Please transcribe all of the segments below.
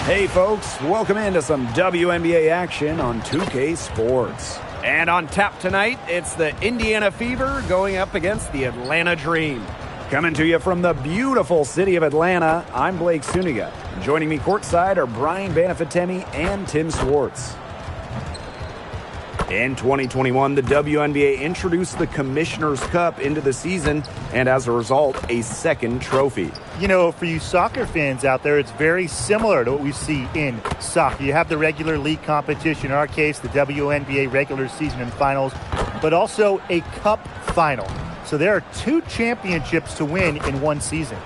Hey folks, welcome into some WNBA action on 2K Sports. And on tap tonight, it's the Indiana Fever going up against the Atlanta Dream. Coming to you from the beautiful city of Atlanta, I'm Blake Suniga. Joining me courtside are Brian Banafitemi and Tim Swartz. In 2021, the WNBA introduced the Commissioner's Cup into the season, and as a result, a second trophy. You know, for you soccer fans out there, it's very similar to what we see in soccer. You have the regular league competition, in our case, the WNBA regular season and finals, but also a cup final. So there are two championships to win in one season.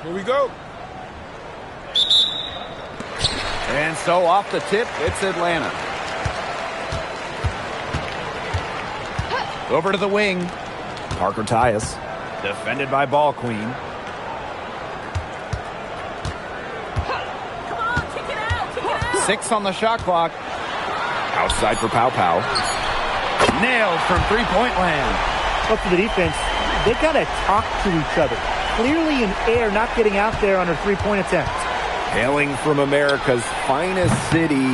Here we go. And so off the tip, it's Atlanta. Over to the wing. Parker Tyus, defended by Ball Queen. Come on, kick it out, kick it out. 6 on the shot clock. Outside for Pow Pow. Nailed from three-point land. Look for the defense. They got to talk to each other. Clearly in air, not getting out there on her three-point attempt. Hailing from America's finest city,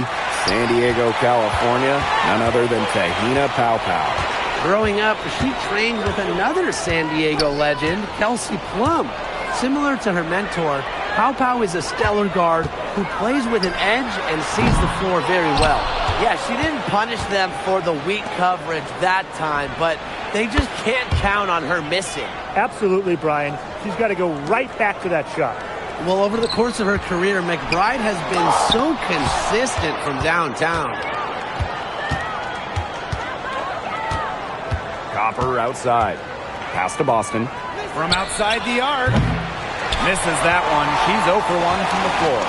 San Diego, California, none other than Tahina Pow Pow. Growing up, she trained with another San Diego legend, Kelsey Plum. Similar to her mentor, Pow Pow is a stellar guard who plays with an edge and sees the floor very well. Yeah, she didn't punish them for the weak coverage that time, but they just can't count on her missing. Absolutely, Brian. She's got to go right back to that shot. Well, over the course of her career, McBride has been so consistent from downtown. Copper outside. Pass to Boston. From outside the arc. Misses that one. She's 0 for 1 from the floor.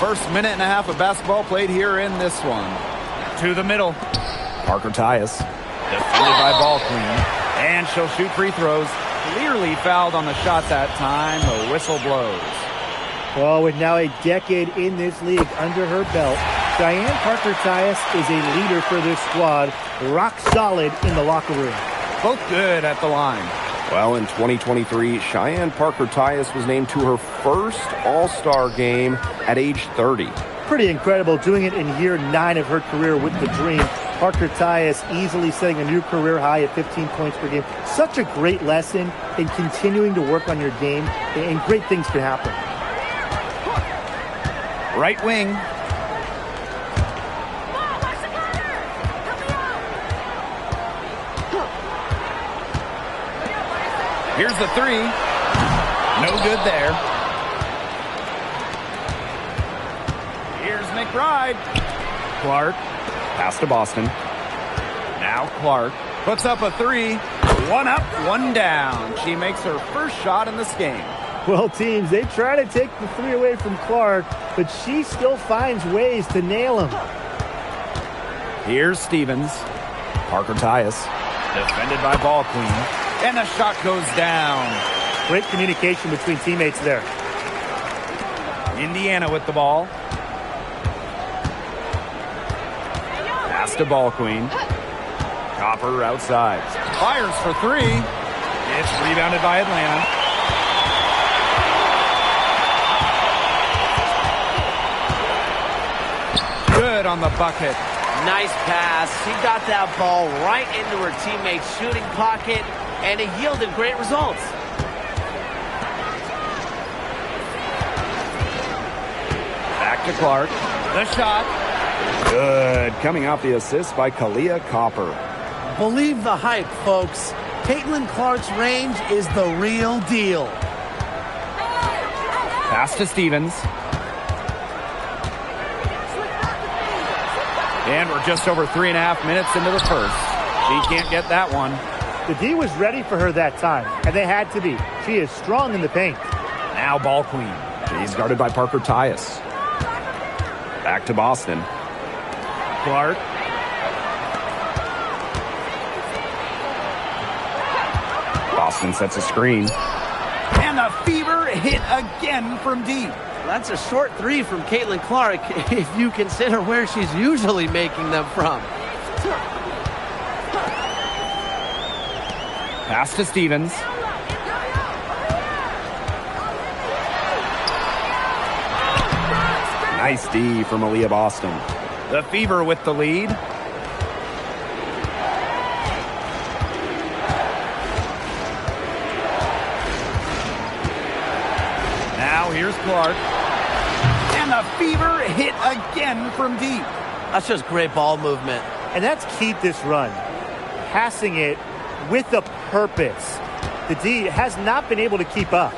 First minute and a half of basketball played here in this one. To the middle. Parker Tyus. Defended by Ball Queen. And she'll shoot free throws. Clearly fouled on the shot that time. The whistle blows. Well, with now a decade in this league under her belt, Cheyenne Parker Tyus is a leader for this squad. Rock solid in the locker room. Both good at the line. Well, in 2023, Cheyenne Parker Tyus was named to her first All-Star game at age 30. Pretty incredible, doing it in year 9 of her career with the Dream. Parker Tyus easily setting a new career high at 15 points per game. Such a great lesson in continuing to work on your game, and great things can happen. Right wing. Here's the three. No good there. Here's McBride. Clark. Pass to Boston. Now Clark puts up a three. One up, one down. She makes her first shot in this game. Well, teams, they try to take the three away from Clark, but she still finds ways to nail him. Here's Stevens. Parker Tyus. Defended by Ball Queen. And the shot goes down. Great communication between teammates there. Indiana with the ball. Pass to Ball Queen. Copper outside. Fires for three. It's rebounded by Atlanta. Good on the bucket. Nice pass. She got that ball right into her teammate's shooting pocket, and it yielded great results. Back to Clark. The shot. Good. Coming off the assist by Kalia Copper. Believe the hype, folks. Caitlin Clark's range is the real deal. Pass to Stevens. And we're just over 3.5 minutes into the first. She can't get that one. The D was ready for her that time, and they had to be. She is strong in the paint. Now Ball Queen. She's guarded by Parker Tyus. Back to Boston. Clark. Boston sets a screen. And the Fever hit again from deep. That's a short three from Caitlin Clark if you consider where she's usually making them from. Pass to Stevens. Nice D from Aaliyah Boston. The Fever with the lead. Now here's Clark. And the Fever hit again from deep. That's just great ball movement. And that's keyed this run. Passing it with a purpose. The D has not been able to keep up.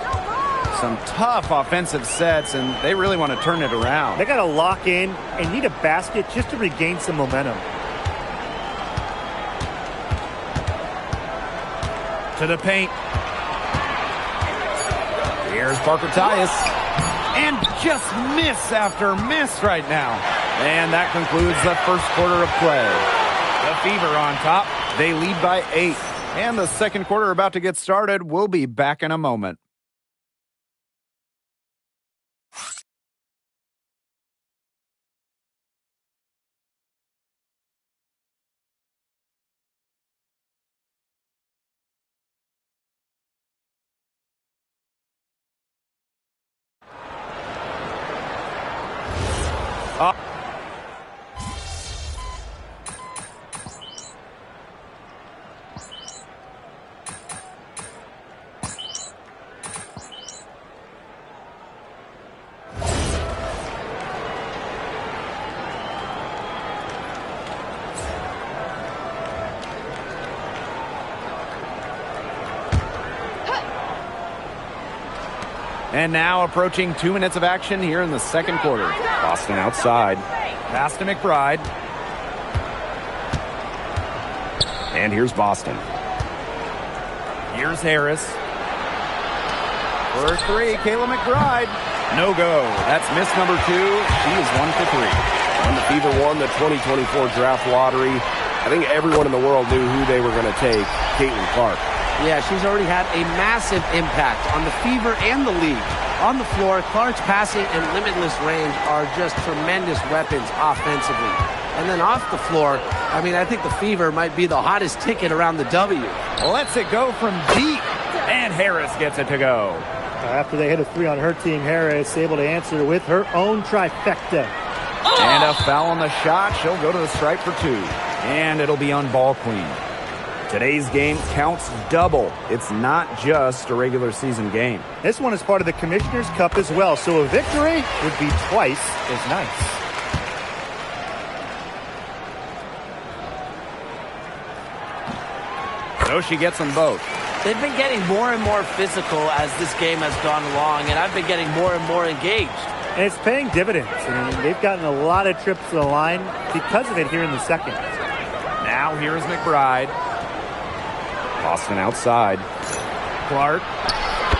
Some tough offensive sets, and they really want to turn it around. They got to lock in and need a basket just to regain some momentum. To the paint. Here's Parker Tyus. And just miss after miss right now. And that concludes the first quarter of play. The Fever on top. They lead by 8. And the second quarter about to get started. We'll be back in a moment. And now approaching 2 minutes of action here in the second quarter. Boston outside. Pass to McBride. And here's Boston. Here's Harris. For 3, Kayla McBride. No go. That's miss number 2. She is 1 for 3. When the Fever won the 2024 draft lottery, I think everyone in the world knew who they were going to take, Caitlin Clark. Yeah, she's already had a massive impact on the Fever and the league. On the floor, Clark's passing and limitless range are just tremendous weapons offensively. And then off the floor, I mean, I think the Fever might be the hottest ticket around the W. Lets it go from deep. And Harris gets it to go. After they hit a 3 on her team, Harris able to answer with her own trifecta. And a foul on the shot. She'll go to the stripe for 2. And it'll be on Ball Queen. Today's game counts double. It's not just a regular season game. This one is part of the Commissioner's Cup as well, so a victory would be twice as nice. So she gets them both. They've been getting more and more physical as this game has gone along, and I've been getting more and more engaged. And it's paying dividends. I mean, they've gotten a lot of trips to the line because of it here in the second. Now here's McBride. Boston outside. Clark.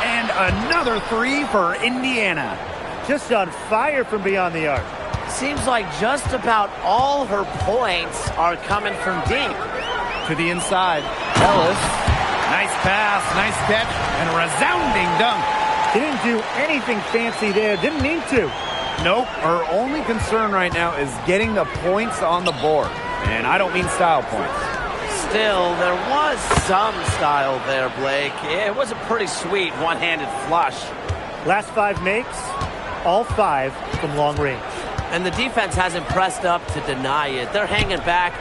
And another 3 for Indiana. Just on fire from beyond the arc. Seems like just about all her points are coming from deep. To the inside. Ellis. Nice pass, nice catch, and a resounding dunk. Didn't do anything fancy there. Didn't need to. Nope. Her only concern right now is getting the points on the board. And I don't mean style points. Still, there was some style there, Blake. It was a pretty sweet one-handed flush. Last 5 makes, all 5 from long range. And the defense hasn't pressed up to deny it. They're hanging back,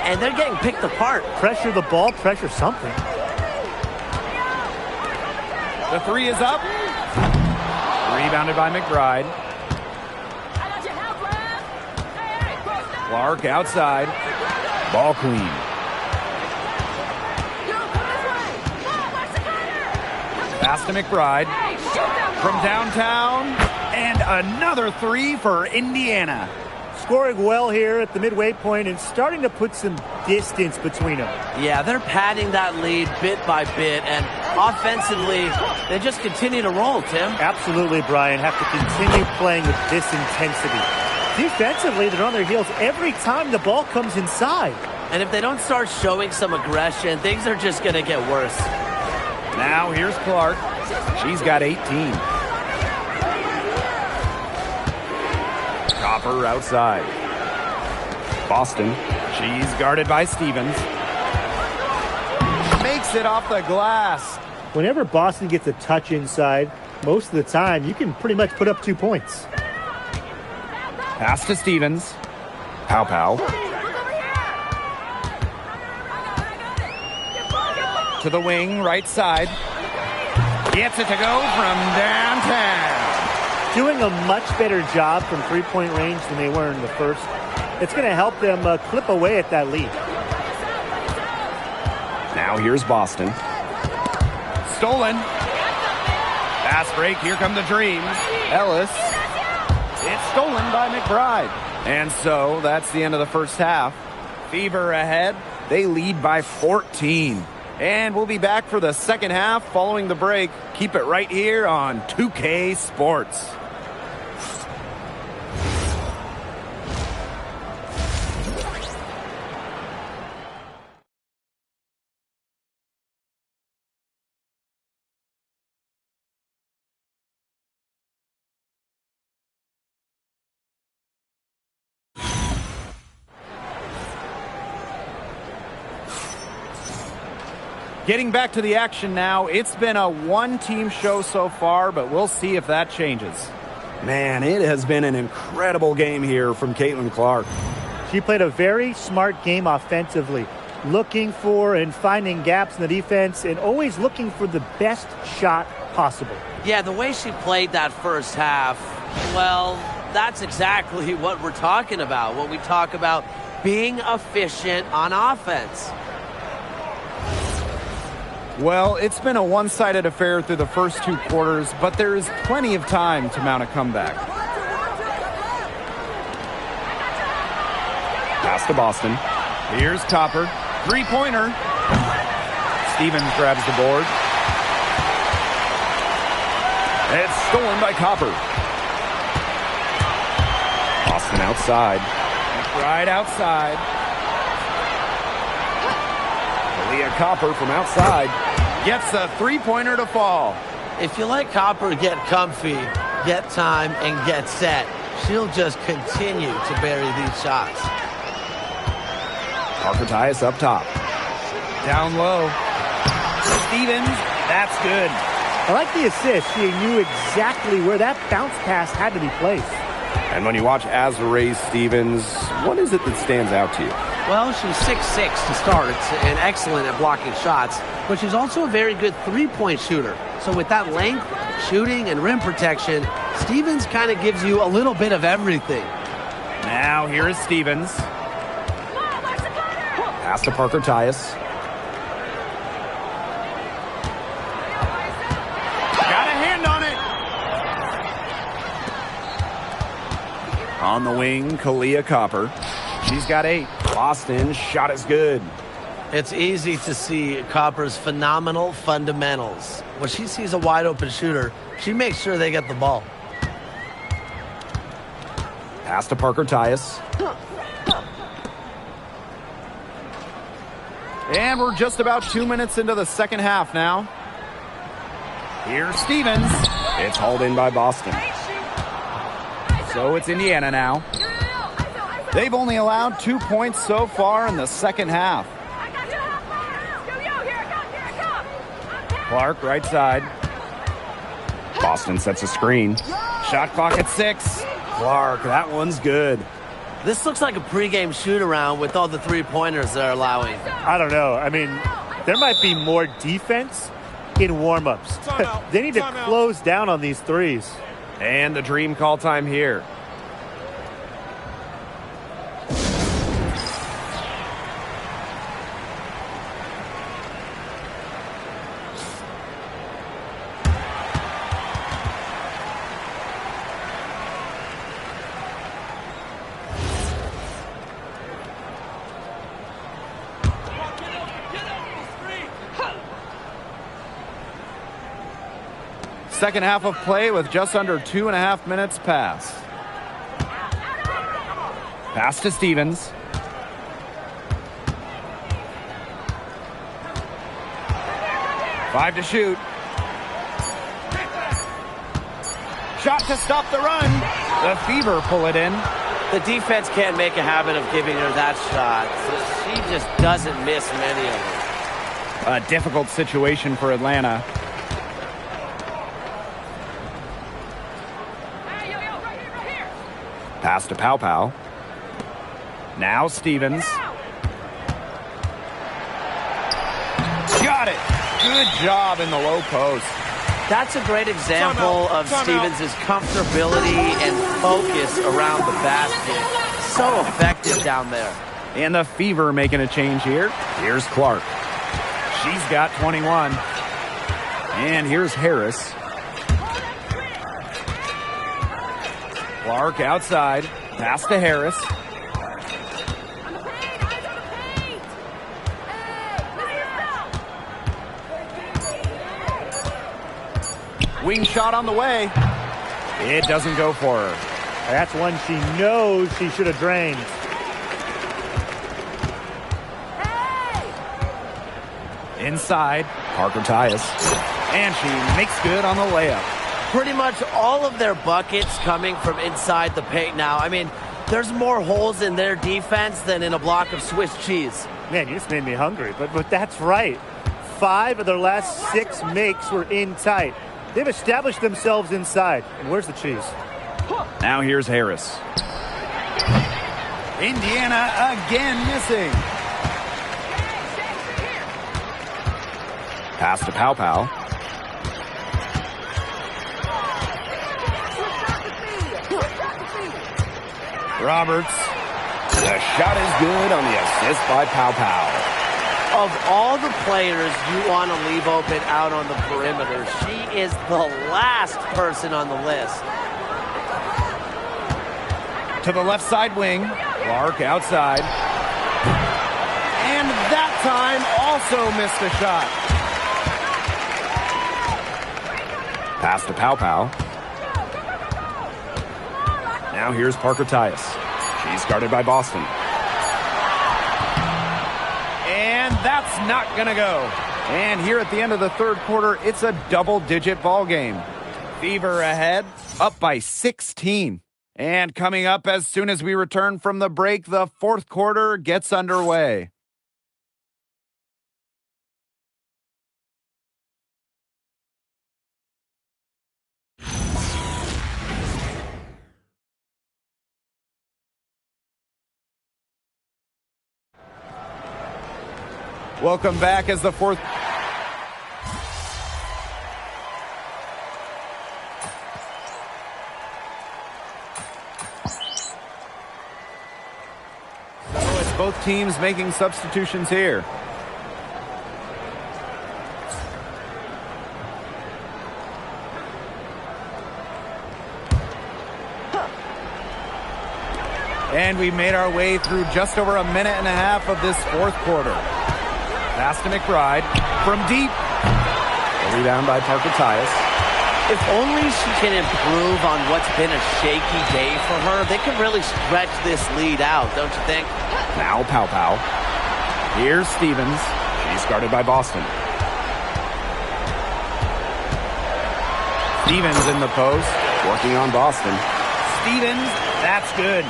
and they're getting picked apart. Pressure the ball, pressure something. The 3 is up. Rebounded by McBride. Clark outside. Ball Queen. Pass to McBride. From downtown. And another 3 for Indiana. Scoring well here at the midway point and starting to put some distance between them. Yeah, they're padding that lead bit by bit, and offensively, they just continue to roll, Tim. Absolutely, Brian. Have to continue playing with this intensity. Defensively, they're on their heels every time the ball comes inside. And if they don't start showing some aggression, things are just going to get worse. Now here's Clark. She's got 18. Copper outside. Boston. She's guarded by Stevens. Makes it off the glass. Whenever Boston gets a touch inside, most of the time, you can pretty much put up 2 points. Pass to Stevens. Pow. To the wing, right side. Gets it to go from downtown. Doing a much better job from three-point range than they were in the first. It's going to help them clip away at that lead. Now here's Boston. Stolen. Fast break. Here come the Dreams. Ellis. It's stolen by McBride. And so that's the end of the first half. Fever ahead. They lead by 14. And we'll be back for the second half following the break. Keep it right here on 2K Sports. Getting back to the action now. It's been a one-team show so far, but we'll see if that changes. Man, it has been an incredible game here from Caitlin Clark. She played a very smart game offensively, looking for and finding gaps in the defense and always looking for the best shot possible. Yeah, the way she played that first half, well, that's exactly what we're talking about when we talk about being efficient on offense. Well, it's been a one-sided affair through the first 2 quarters, but there is plenty of time to mount a comeback. Pass to Boston. Here's Copper. Three-pointer. Stevens grabs the board. It's stolen by Copper. Boston outside. Right outside. Leah Copper from outside gets a three-pointer to fall. If you let Copper get comfy, get time, and get set, she'll just continue to bury these shots. Parker Tyus up top. Down low. Stevens, that's good. I like the assist. She knew exactly where that bounce pass had to be placed. And when you watch Azurá Stevens, what is it that stands out to you? Well, she's 6'6" to start and excellent at blocking shots, but she's also a very good three-point shooter. So with that length, shooting, and rim protection, Stevens kind of gives you a little bit of everything. Now here is Stevens. Pass to Parker Tyus. Got a hand on it. On the wing, Kalia Copper. She's got 8. Boston's shot is good. It's easy to see Copper's phenomenal fundamentals. When she sees a wide-open shooter, she makes sure they get the ball. Pass to Parker Tyus. And we're just about 2 minutes into the second half now. Here's Stevens. It's hauled in by Boston. So it's Indiana now. They've only allowed 2 points so far in the second half. Clark, right side. Boston sets a screen. Shot clock at 6. Clark, that one's good. This looks like a pregame shoot-around with all the three-pointers they're allowing. I don't know. I mean, there might be more defense in warm-ups. They need to close down on these threes. And the Dream call time here. Second half of play with just under 2.5 minutes passed. Pass to Stevens. Five to shoot. Shot to stop the run. The Fever pull it in. The defense can't make a habit of giving her that shot. So she just doesn't miss many of them. A difficult situation for Atlanta. Pass to Pow Pow. Now Stevens. Got it. Good job in the low post. That's a great example of Stevens' comfortability and focus around the basket. So effective down there. And the Fever making a change here. Here's Clark. She's got 21. And here's Harris. Clark outside. Pass to Harris. Wing shot on the way. It doesn't go for her. That's one she knows she should have drained. Inside, Parker Tyus. And she makes good on the layup. Pretty much all of their buckets coming from inside the paint now. I mean, there's more holes in their defense than in a block of Swiss cheese. Man, you just made me hungry, but that's right. 5 of their last 6 makes were in tight. They've established themselves inside. And where's the cheese? Now here's Harris. Indiana again missing. Pass to Pow Pow. Roberts. The shot is good on the assist by Pow Pow. Of all the players you want to leave open out on the perimeter, she is the last person on the list. To the left side wing. Clark outside. And that time also missed a shot. Pass to Pow Pow. Now here's Parker Tyus. She's guarded by Boston. And that's not going to go. And here at the end of the third quarter, it's a double-digit ball game. Fever ahead, up by 16. And coming up as soon as we return from the break, the fourth quarter gets underway. Welcome back as the fourth. So it's both teams making substitutions here. And we made our way through just over a minute and a half of this fourth quarter. Pass to McBride from deep. A rebound by Parker Tyus. If only she can improve on what's been a shaky day for her, they could really stretch this lead out, don't you think? Now Pow Pow. Here's Stevens. She's guarded by Boston. Stevens in the post, working on Boston. Stevens, that's good.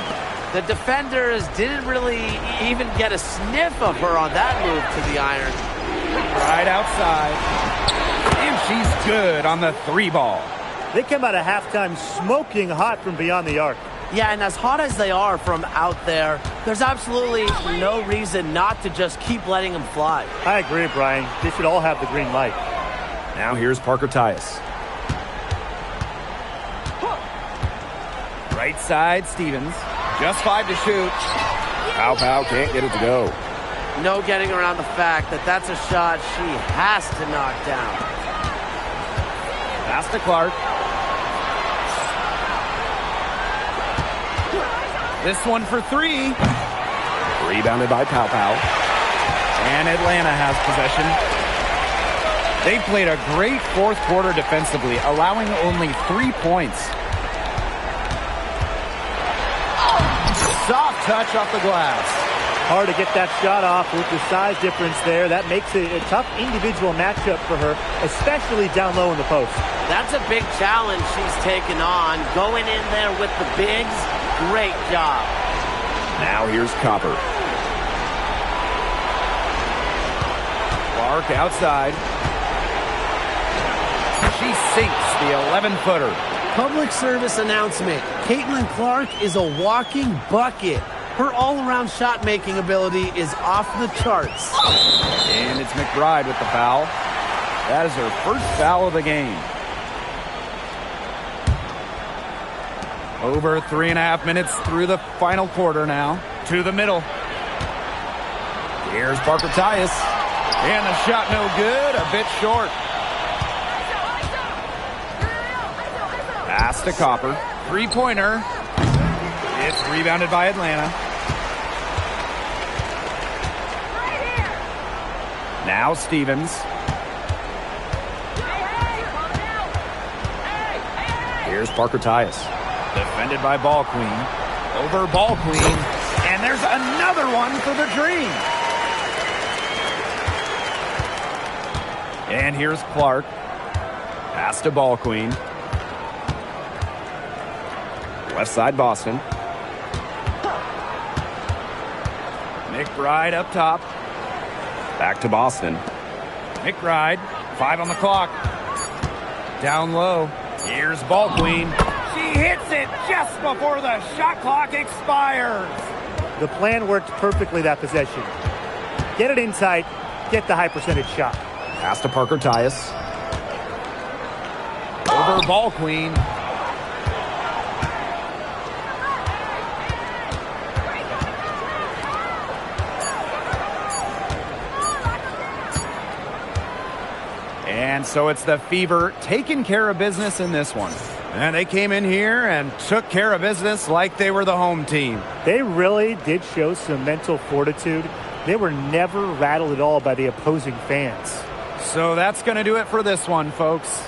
The defenders didn't really even get a sniff of her on that move to the iron. Right outside. And she's good on the 3 ball. They come out of halftime smoking hot from beyond the arc. Yeah, and as hot as they are from out there, there's absolutely no reason not to just keep letting them fly. I agree, Brian. They should all have the green light. Now here's Parker Tyus. Right side, Stevens. Just 5 to shoot. Pow Pow can't get it to go. No getting around the fact that that's a shot she has to knock down. Pass to Clark. This one for 3. Rebounded by Pow Pow. And Atlanta has possession. They played a great fourth quarter defensively, allowing only 3 points. soft touch off the glass. Hard to get that shot off with the size difference there. That makes it a tough individual matchup for her, especially down low in the post. That's a big challenge she's taken on. Going in there with the bigs, great job. Now here's Copper. Clark outside. She sinks the 11-footer. Public service announcement. Caitlin Clark is a walking bucket. Her all-around shot-making ability is off the charts. And it's McBride with the foul. That is her first foul of the game. Over 3.5 minutes through the final quarter now. To the middle. Here's Parker Tyus. And the shot no good, a bit short. Pass to Copper. Three-pointer. It's rebounded by Atlanta. Now Stevens. Here's Parker Tyus. Defended by Ball Queen. Over Ball Queen. And there's another one for the Dream. And here's Clark. Pass to Ball Queen. Left side Boston. McBride up top. Back to Boston. McBride. 5 on the clock. Down low. Here's Ball Queen. She hits it just before the shot clock expires. The plan worked perfectly that possession. Get it inside, get the high percentage shot. Pass to Parker Tyus. Over Ball Queen. And so it's the Fever taking care of business in this one. And they came in here and took care of business like they were the home team. They really did show some mental fortitude. They were never rattled at all by the opposing fans. So that's going to do it for this one, folks.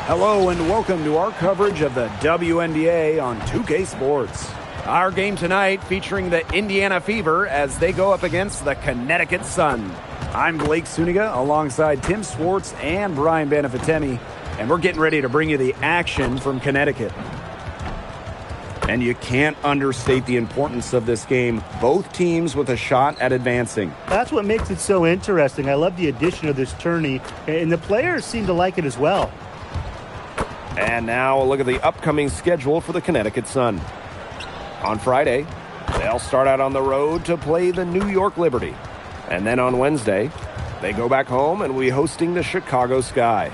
Hello and welcome to our coverage of the WNBA on 2K Sports. Our game tonight featuring the Indiana Fever as they go up against the Connecticut Sun. I'm Blake Suniga alongside Tim Swartz and Brian Benefitemi, and we're getting ready to bring you the action from Connecticut. And you can't understate the importance of this game. Both teams with a shot at advancing. That's what makes it so interesting. I love the addition of this tourney, and the players seem to like it as well. And now a look at the upcoming schedule for the Connecticut Sun. On Friday, they'll start out on the road to play the New York Liberty. And then on Wednesday, they go back home and we're hosting the Chicago Sky.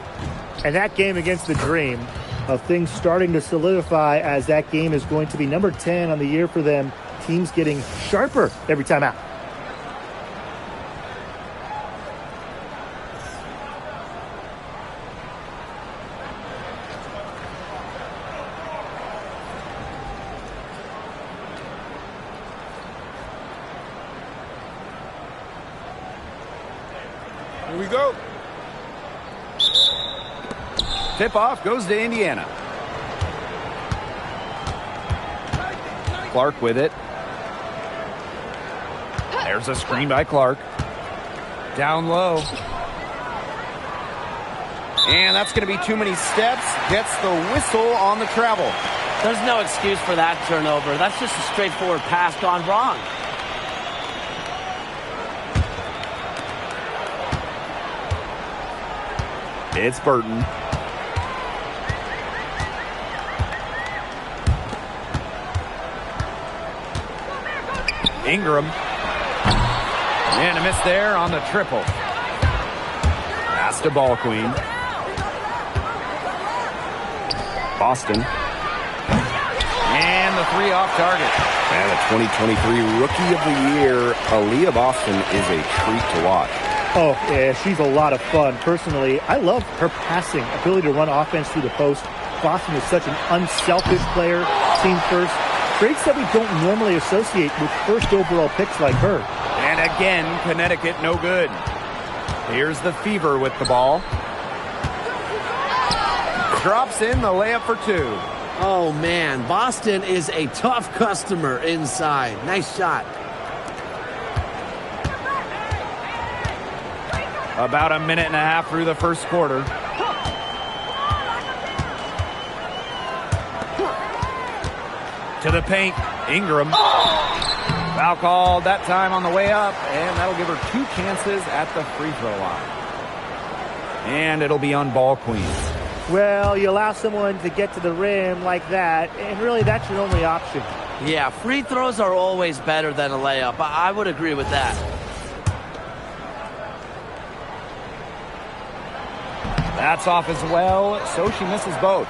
And that game against the Dream, of things starting to solidify as that game is going to be number 10 on the year for them. Teams getting sharper every time out. Here we go. Tip-off goes to Indiana. Clark with it. There's a screen by Clark. Down low. And that's going to be too many steps. Gets the whistle on the travel. There's no excuse for that turnover. That's just a straightforward pass gone wrong. It's Burton. Ingram. And a miss there on the triple. Pass to Ball Queen. Boston. And the three off target. And the 2023 Rookie of the Year, Aaliyah Boston, is a treat to watch. Oh, yeah, she's a lot of fun. Personally, I love her passing, ability to run offense through the post. Boston is such an unselfish player, team first. Traits that we don't normally associate with first overall picks like her. And again, Connecticut no good. Here's the Fever with the ball. Drops in the layup for two. Oh, man. Boston is a tough customer inside. Nice shot. About a minute and a half through the first quarter. To the paint, Ingram. Foul called that time on the way up, and that'll give her two chances at the free throw line. And it'll be on Ball Queen. Well, you allow someone to get to the rim like that, and really that's your only option. Yeah, free throws are always better than a layup. I would agree with that. That's off as well, so she misses both.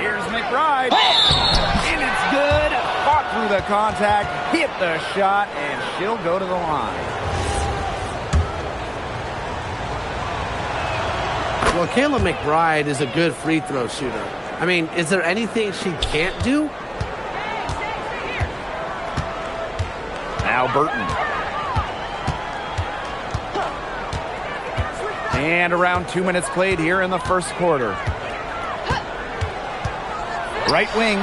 Here's McBride. And it's good. Fought through the contact, hit the shot, and she'll go to the line. Well, Kayla McBride is a good free throw shooter. I mean, is there anything she can't do? Now Burton. And around 2 minutes played here in the first quarter. Right wing.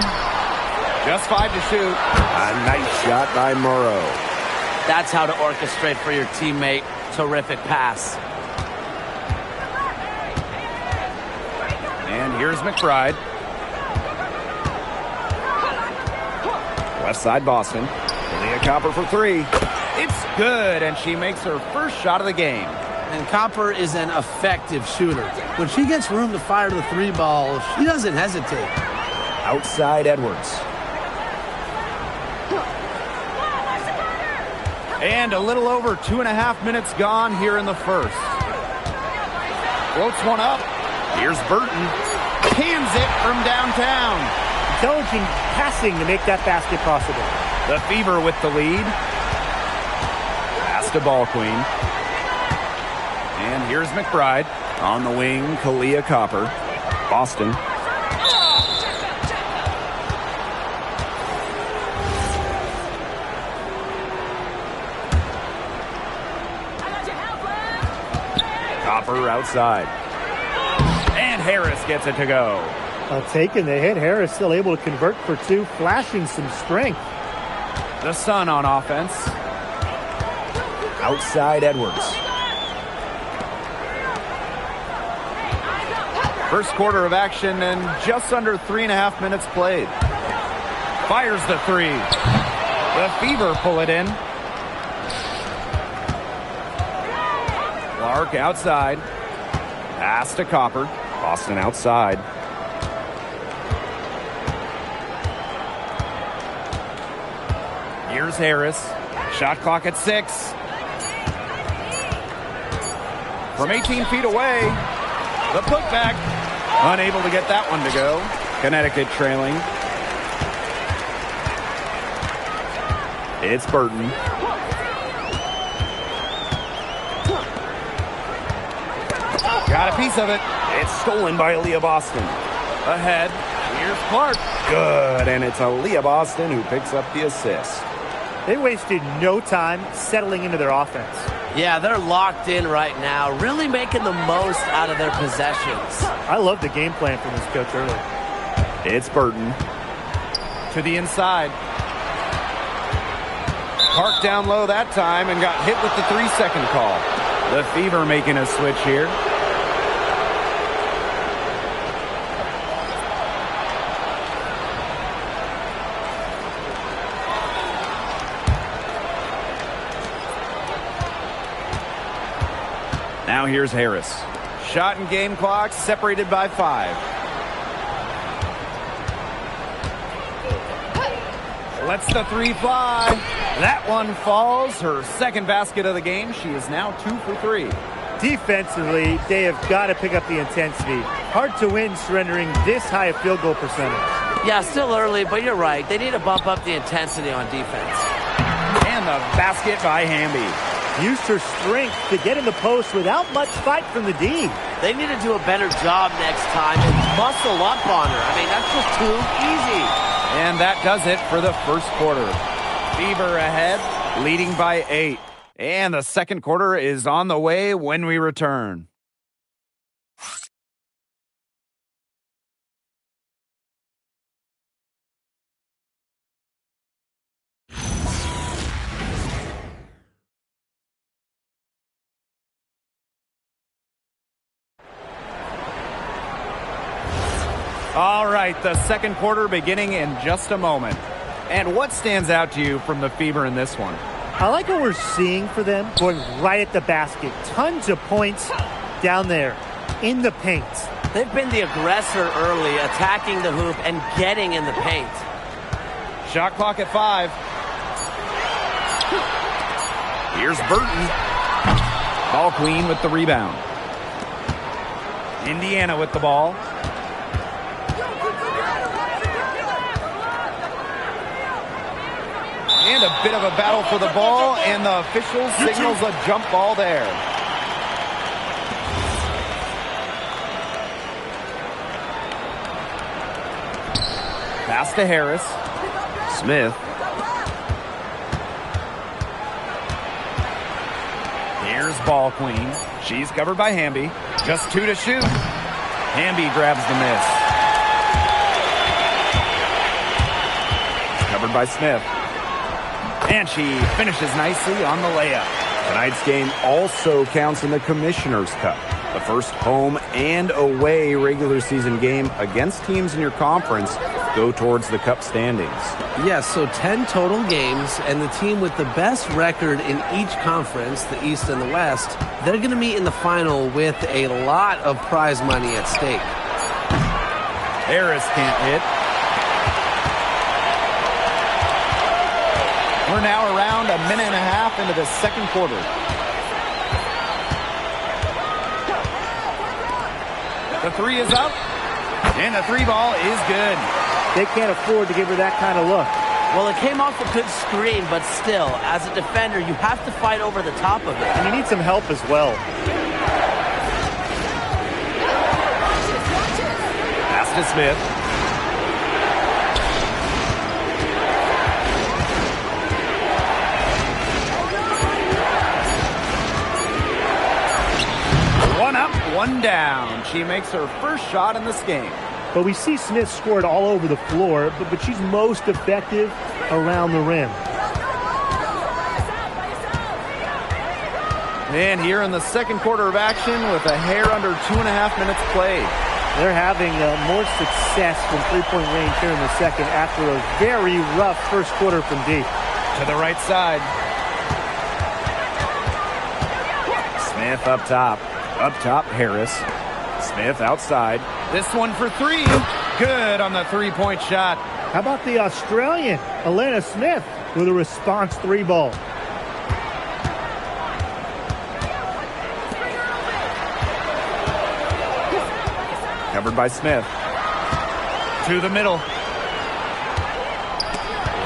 Just 5 to shoot. A nice shot by Morrow. That's how to orchestrate for your teammate. Terrific pass. And here's McBride. Left side Boston. Leah Copper for three. It's good, and she makes her first shot of the game. And Copper is an effective shooter. When she gets room to fire the three ball, she doesn't hesitate. Outside Edwards. And a little over 2.5 minutes gone here in the first. Floats one up. Here's Burton. Cans it from downtown. Intelligent passing to make that basket possible. The Fever with the lead. Pass to Ball Queen. And here's McBride. On the wing, Kalia Copper. Boston. Copper outside. And Harris gets it to go. Taking the hit. Harris still able to convert for two, flashing some strength. The Sun on offense. Outside Edwards. First quarter of action and just under 3.5 minutes played. Fires the three. The Fever pull it in. Clark outside. Pass to Copper. Boston outside. Here's Harris. Shot clock at 6. From 18 feet away, the putback. Unable to get that one to go. Connecticut trailing. It's Burton. Got a piece of it. It's stolen by Aaliyah Boston. Ahead. Here's Clark. Good. And it's Aaliyah Boston who picks up the assist. They wasted no time settling into their offense. Yeah, they're locked in right now, really making the most out of their possessions. I love the game plan from this coach early. It's Burton. To the inside. Clark down low that time and got hit with the 3-second call. The Fever making a switch here. Now here's Harris. Shot and game clock separated by 5. Lets the 3 fly. That one falls. Her second basket of the game. She is now 2 for 3. Defensively, they have got to pick up the intensity. Hard to win surrendering this high a field goal percentage. Yeah, still early, but you're right. They need to bump up the intensity on defense. And the basket by Hamby. Used her strength to get in the post without much fight from the D. They need to do a better job next time and muscle up on her. I mean, that's just too easy. And that does it for the first quarter. Fever ahead, leading by 8. And the second quarter is on the way when we return. All right, the second quarter beginning in just a moment. And what stands out to you from the Fever in this one? I like what we're seeing for them, going right at the basket. Tons of points down there in the paint. They've been the aggressor early, attacking the hoop and getting in the paint. Shot clock at 5. Here's Burton. Ball Queen with the rebound. Indiana with the ball. And a bit of a battle for the ball, and the official signals a jump ball there. Pass to Harris. Smith. Here's Ball Queen. She's covered by Hamby. Just 2 to shoot. Hamby grabs the miss. Covered by Smith. And she finishes nicely on the layup. Tonight's game also counts in the Commissioner's Cup, the first home and away regular season game against teams in your conference go towards the Cup standings. Yes, so 10 total games, and the team with the best record in each conference, the East and the West, they're going to meet in the final with a lot of prize money at stake. Harris can't hit. We're now around a minute and a half into the second quarter. The 3 is up, and the 3 ball is good. They can't afford to give her that kind of look. Well, it came off a good screen, but still, as a defender, you have to fight over the top of it. And you need some help as well. Pass to Smith. One down. She makes her first shot in this game. But we see Smith scored all over the floor, but she's most effective around the rim. And here in the second quarter of action with a hair under 2.5 minutes played. They're having more success from three-point range here in the second after a very rough first quarter from deep. To the right side. Smith up top. Up top, Harris. Smith outside. This one for three. Good on the three-point shot. How about the Australian, Elena Smith, with a response three ball? Covered by Smith. To the middle.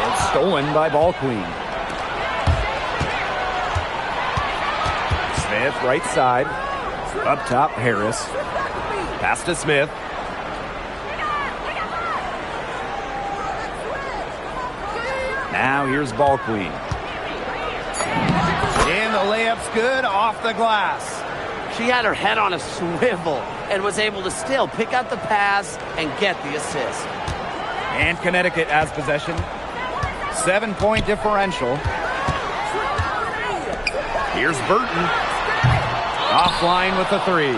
It's stolen by Ball Queen. Smith, right side. Up top, Harris. Pass to Smith. Now here's Ball Queen. And the layup's good off the glass. She had her head on a swivel and was able to still pick out the pass and get the assist. And Connecticut has possession. 7-point differential. Here's Burton. Offline with the three.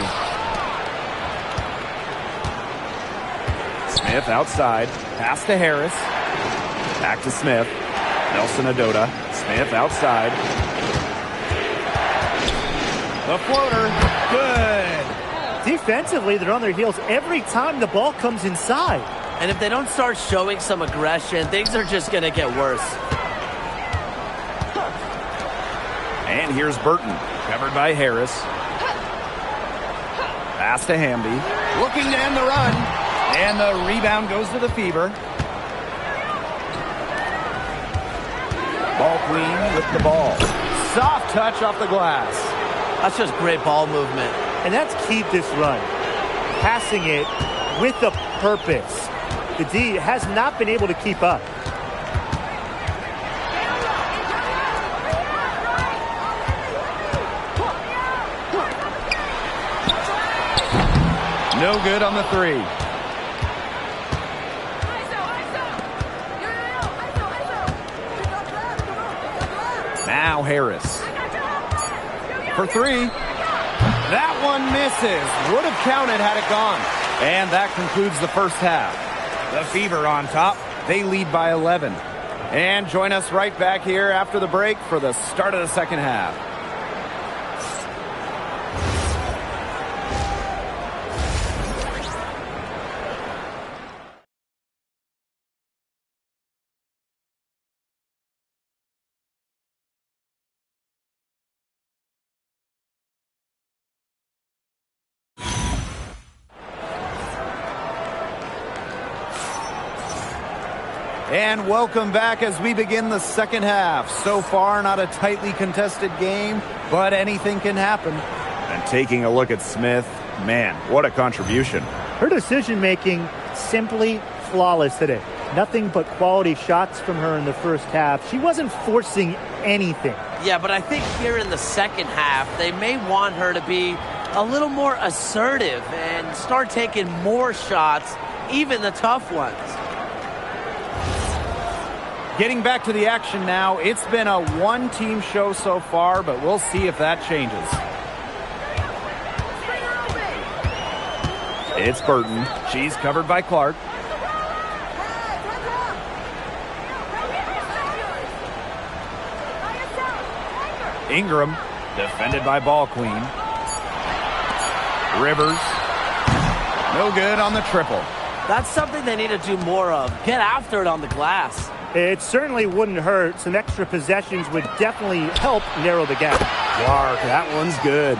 Smith outside. Pass to Harris. Back to Smith. Nelson Adota. Smith outside. The floater. Good. Defensively, they're on their heels every time the ball comes inside. And if they don't start showing some aggression, things are just going to get worse. And here's Burton. Covered by Harris. Pass to Hamby. Looking to end the run. And the rebound goes to the Fever. Ball Queen with the ball. Soft touch off the glass. That's just great ball movement. And that's key to this run. Passing it with a purpose. The D has not been able to keep up. No good on the three. Now Harris. For three. That one misses. Would have counted had it gone. And that concludes the first half. The Fever on top. They lead by 11. And join us right back here after the break for the start of the second half. And welcome back as we begin the second half. So far, not a tightly contested game, but anything can happen. And taking a look at Smith, man, what a contribution. Her decision-making simply flawless today. Nothing but quality shots from her in the first half. She wasn't forcing anything. Yeah, but I think here in the second half, they may want her to be a little more assertive and start taking more shots, even the tough ones. Getting back to the action now, it's been a one-team show so far, but we'll see if that changes. It's Burton. She's covered by Clark. Ingram, defended by Ball Queen. Rivers. No good on the triple. That's something they need to do more of. Get after it on the glass. It certainly wouldn't hurt. Some extra possessions would definitely help narrow the gap. Clark, that one's good.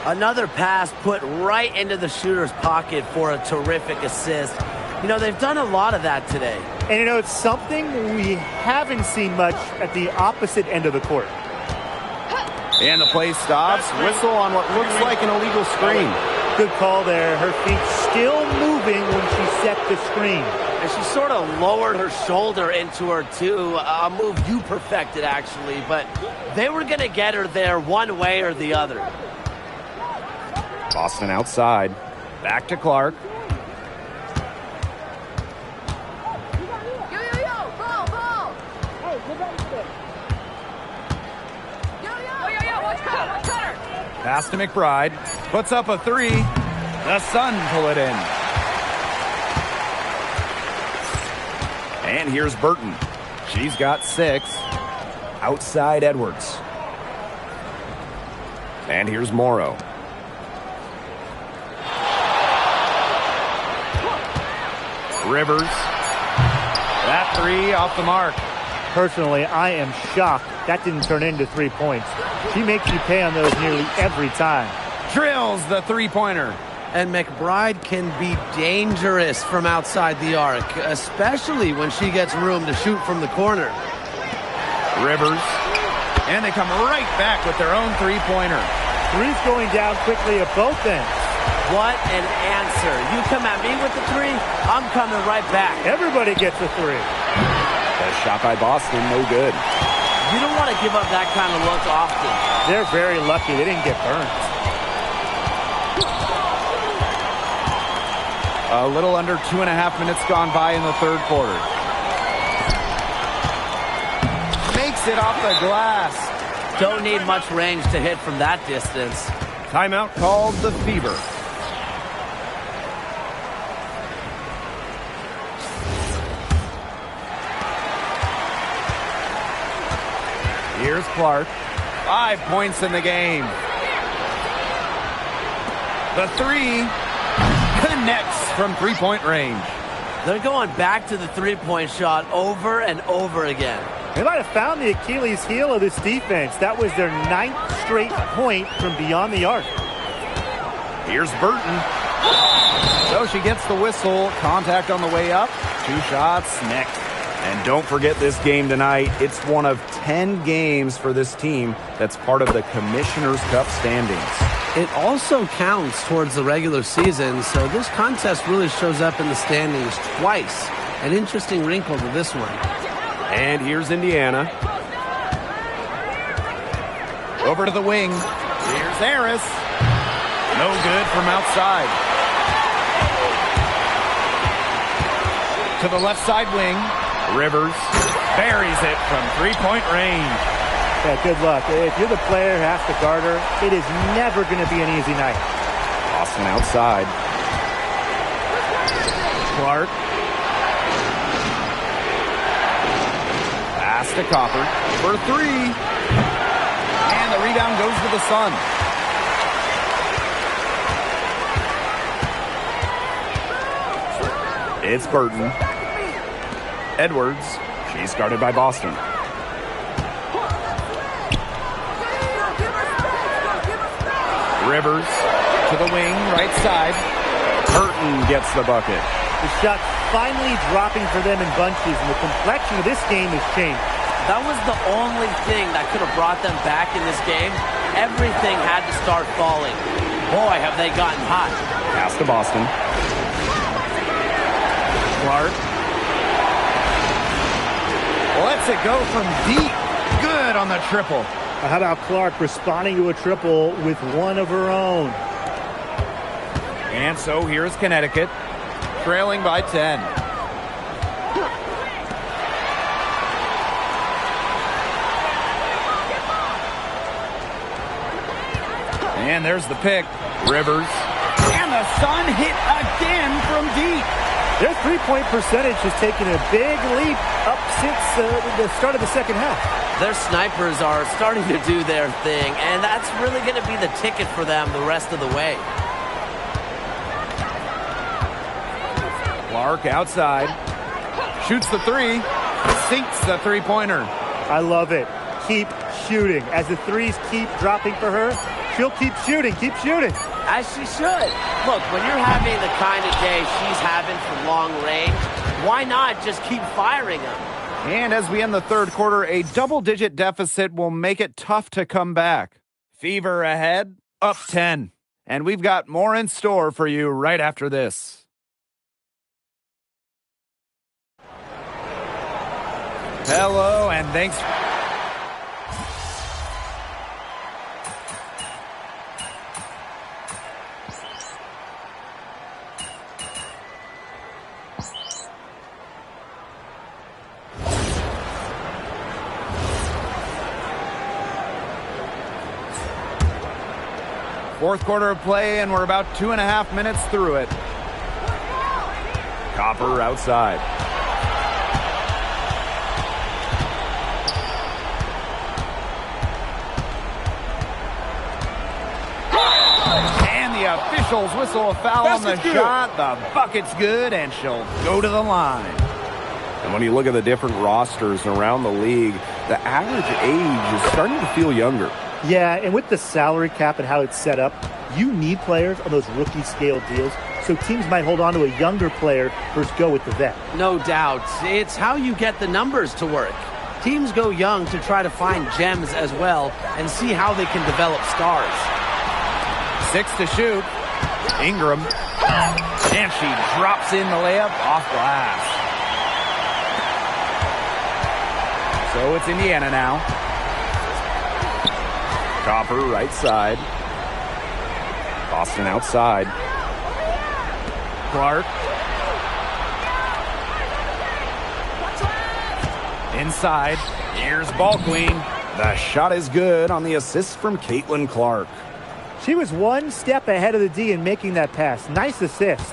Another pass put right into the shooter's pocket for a terrific assist. You know, they've done a lot of that today. And, you know, it's something we haven't seen much at the opposite end of the court. And the play stops. Whistle on what looks like an illegal screen. Good call there. Her feet still moving when she set the screen. And she sort of lowered her shoulder into her, too. A move you perfected, actually. But they were going to get her there one way or the other. Boston outside. Back to Clark. Pass to McBride. Puts up a three. The Sun pull it in. And here's Burton. She's got 6. Outside Edwards. And here's Morrow. Rivers. That three off the mark. Personally, I am shocked that didn't turn into 3 points. She makes you pay on those nearly every time. Drills the three-pointer. And McBride can be dangerous from outside the arc, especially when she gets room to shoot from the corner. Rivers. And they come right back with their own three-pointer. Three's going down quickly at both ends. What an answer. You come at me with the three, I'm coming right back. Everybody gets a 3. A shot by Boston, no good. You don't want to give up that kind of look often. They're very lucky they didn't get burned. A little under 2.5 minutes gone by in the third quarter. Makes it off the glass. Don't need much range to hit from that distance. Timeout called the Fever. Here's Clark. 5 points in the game. The three connects from three-point range. They're going back to the three-point shot over and over again. They might have found the Achilles heel of this defense. That was their 9th straight point from beyond the arc. Here's Burton. So she gets the whistle. Contact on the way up. 2 shots, next. And don't forget this game tonight. It's one of 10 games for this team that's part of the Commissioner's Cup standings. It also counts towards the regular season, so this contest really shows up in the standings twice. An interesting wrinkle to this one. And here's Indiana. Over to the wing. Here's Harris. No good from outside. To the left side wing. Rivers buries it from three-point range. Yeah, good luck. If you're the player who has to guard her, it is never going to be an easy night. Boston outside. Clark. Pass to Copper for 3. And the rebound goes to the Sun. It's Burton. Edwards. She's guarded by Boston. Rivers to the wing, right side. Burton gets the bucket. The shot finally dropping for them in bunches, and the complexion of this game has changed. That was the only thing that could have brought them back in this game. Everything had to start falling. Boy, have they gotten hot. Pass to Boston. Clark. Lets it go from deep. Good on the triple. How about Clark responding to a triple with one of her own? And so here's Connecticut, trailing by 10. And there's the pick. Rivers. And the Sun hit again from deep. Their three-point percentage has taken a big leap up since the start of the second half. Their snipers are starting to do their thing, and that's really going to be the ticket for them the rest of the way. Clark outside. Shoots the three. Sinks the three-pointer. I love it. Keep shooting. As the threes keep dropping for her, she'll keep shooting. Keep shooting. As she should. Look, when you're having the kind of day she's having from long range, why not just keep firing them? And as we end the third quarter, a double-digit deficit will make it tough to come back. Fever ahead, up 10. And we've got more in store for you right after this. Hello, and thanks. Fourth quarter of play, and we're about 2.5 minutes through it. Copper outside. And the officials whistle a foul on the shot. The bucket's good, and she'll go to the line. And when you look at the different rosters around the league, the average age is starting to feel younger. Yeah, and with the salary cap and how it's set up, you need players on those rookie scale deals, so teams might hold on to a younger player versus go with the vet. No doubt. It's how you get the numbers to work. Teams go young to try to find gems as well and see how they can develop stars. 6 to shoot. Ingram. And she drops in the layup off glass. So it's Indiana now. Copper right side. Boston outside. Clark. Inside. Here's Ball Queen. The shot is good on the assist from Caitlin Clark. She was one step ahead of the D in making that pass. Nice assist.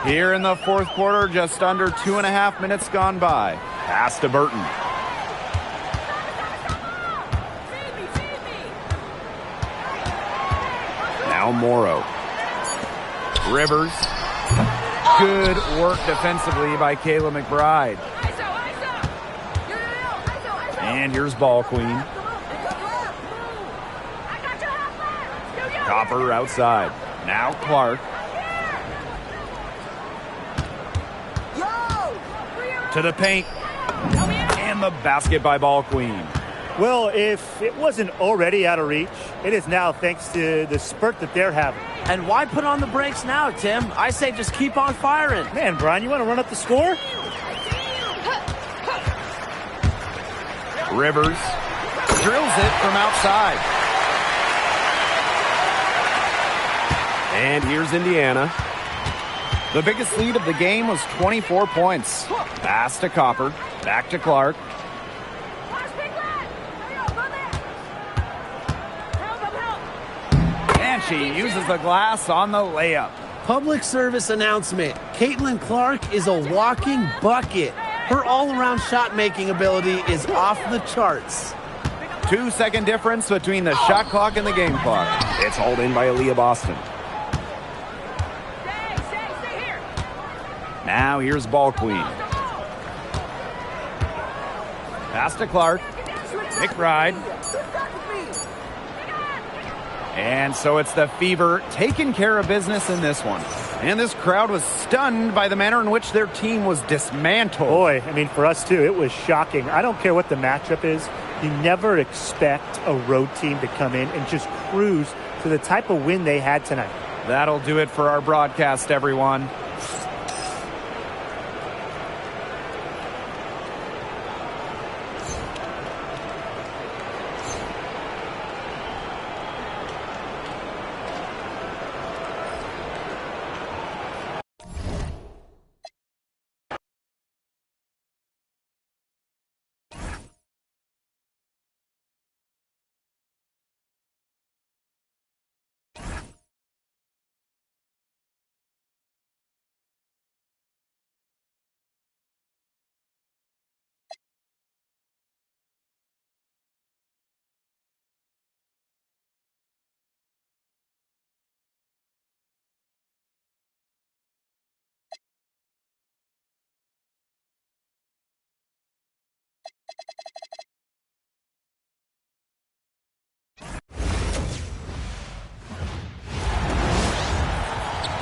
Here in the fourth quarter, just under 2.5 minutes gone by. Pass to Burton. Now Morrow. Rivers. Good work defensively by Kayla McBride. And here's Ball Queen. Copper outside. Now Clark. To the paint. And the basket by Ball Queen. Well, if it wasn't already out of reach, it is now thanks to the spurt that they're having. And why put on the brakes now, Tim? I say just keep on firing. Man, Brian, you want to run up the score? Rivers drills it from outside. And here's Indiana. The biggest lead of the game was 24 points. Pass to Copper. Back to Clark. And she uses the glass on the layup. Public service announcement. Caitlin Clark is a walking bucket. Her all-around shot-making ability is off the charts. 2-second difference between the shot clock and the game clock. It's hauled in by Aaliyah Boston. Now here's Ball Queen. Pass to Clark. McBride. And so it's the Fever taking care of business in this one. And this crowd was stunned by the manner in which their team was dismantled. Boy, I mean, for us too, it was shocking. I don't care what the matchup is. You never expect a road team to come in and just cruise to the type of win they had tonight. That'll do it for our broadcast, everyone.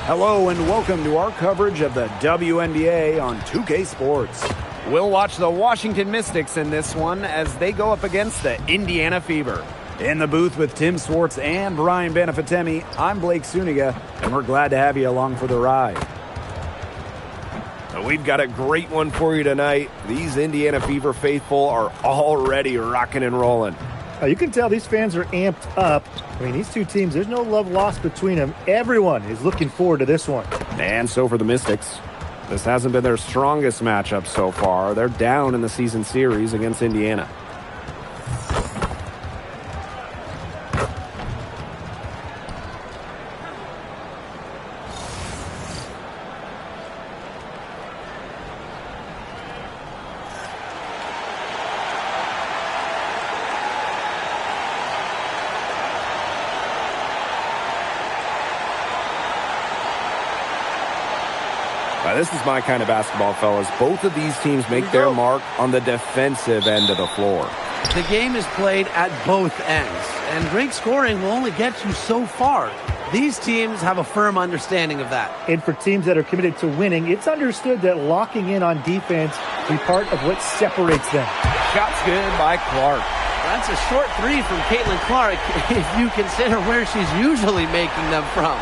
Hello and welcome to our coverage of the WNBA on 2K Sports. We'll watch the Washington Mystics in this one as they go up against the Indiana Fever. In the booth with Tim Swartz and Brian Benefitemi, I'm Blake Suniga, and we're glad to have you along for the ride. We've got a great one for you tonight. These Indiana Fever faithful are already rocking and rolling. You can tell these fans are amped up. I mean, these two teams, there's no love lost between them. Everyone is looking forward to this one. And so for the Mystics. This hasn't been their strongest matchup so far. They're down in the season series against Indiana. This is my kind of basketball, fellas. Both of these teams make their mark on the defensive end of the floor. The game is played at both ends, and great scoring will only get you so far. These teams have a firm understanding of that. And for teams that are committed to winning, it's understood that locking in on defense will be part of what separates them. Shot's good by Clark. That's a short three from Caitlin Clark if you consider where she's usually making them from.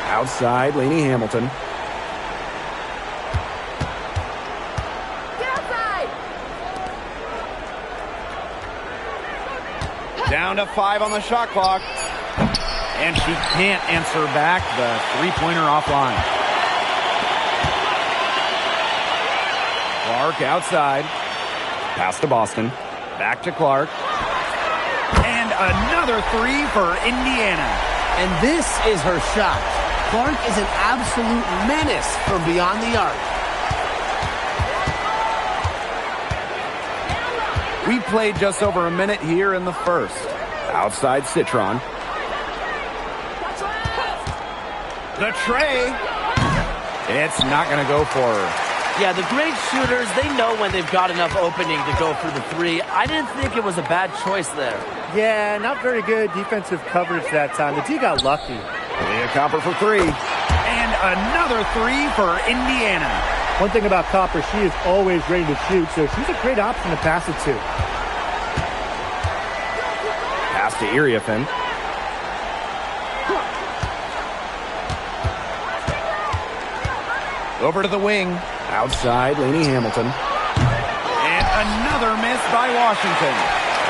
Outside, Lainey Hamilton. Get outside. Down to 5 on the shot clock. And she can't answer back the three-pointer offline. Clark outside. Pass to Boston. Back to Clark. And another three for Indiana. And this is her shot. Clark is an absolute menace from beyond the arc. We played just over a minute here in the first. Outside Citron. The tray. It's not going to go for her. Yeah, the great shooters, they know when they've got enough opening to go for the three. I didn't think it was a bad choice there. Yeah, not very good defensive coverage that time. The D got lucky. Leah Copper for three. And another three for Indiana. One thing about Copper, she is always ready to shoot, so she's a great option to pass it to. Pass to Iriafen. Over to the wing. Outside, Lainey Hamilton. And another miss by Washington.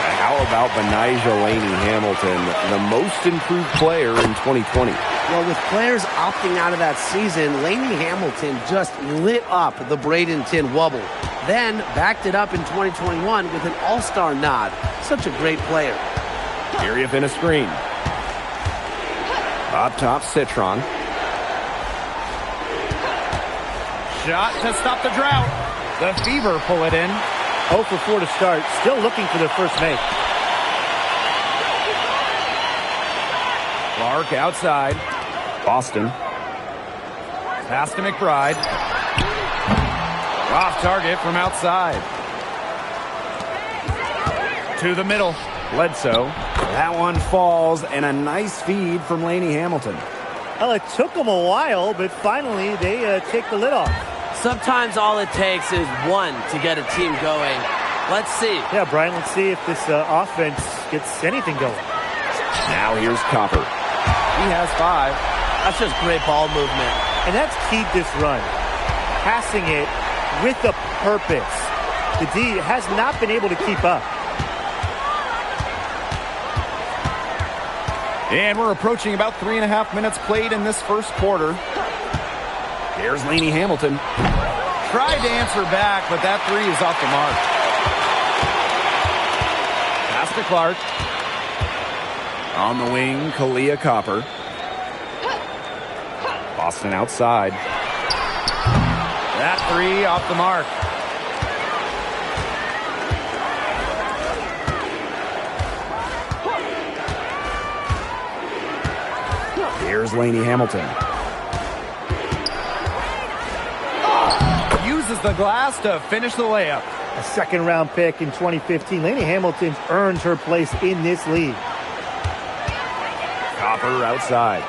And how about Benijah Lainey Hamilton, the most improved player in 2020? Well, with players opting out of that season, Lainey Hamilton just lit up the Bradenton Wubble. Then backed it up in 2021 with an all-star nod. Such a great player. Iriafen a screen. Up top, Citron. Shot to stop the drought. The Fever pull it in. 0 for 4 to start. Still looking for their first make. Clark outside. Boston. Pass to McBride. Off target from outside. To the middle. Bledsoe. That one falls, and a nice feed from Lainey Hamilton. Well, it took them a while, but finally they take the lid off. Sometimes all it takes is one to get a team going. Let's see. Yeah, Brian, let's see if this offense gets anything going. Now here's Copper. He has 5. That's just great ball movement. And that's keyed this run. Passing it with a purpose. The D has not been able to keep up. And we're approaching about 3.5 minutes played in this first quarter. Here's Lainey Hamilton. Tried to answer back, but that three is off the mark. Pass to Clark. On the wing, Kalia Copper. Boston outside. That three off the mark. Here's Lainey Hamilton. Uses the glass to finish the layup. A second-round pick in 2015. Lainey Hamilton's earned her place in this league. Copper outside.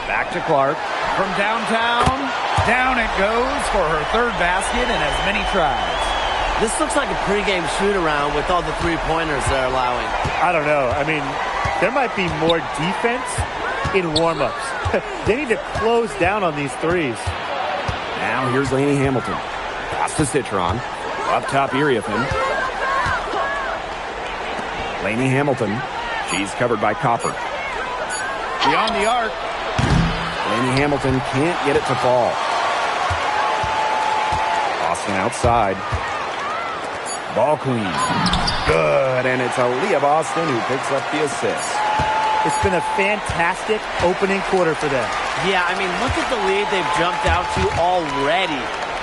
Back to Clark. From downtown, down it goes for her third basket in as many tries. This looks like a pregame shoot-around with all the three-pointers they're allowing. I don't know. I mean, there might be more defense in warm-ups. They need to close down on these threes. Now here's Lainey Hamilton. Pass to Citron. Up top, Iriafen. Lainey Hamilton. She's covered by Copper. Beyond the arc. Lainey Hamilton can't get it to fall. Boston outside. Ball clean. Good, and it's Aaliyah Boston who picks up the assist. It's been a fantastic opening quarter for them. Yeah, I mean, look at the lead they've jumped out to already.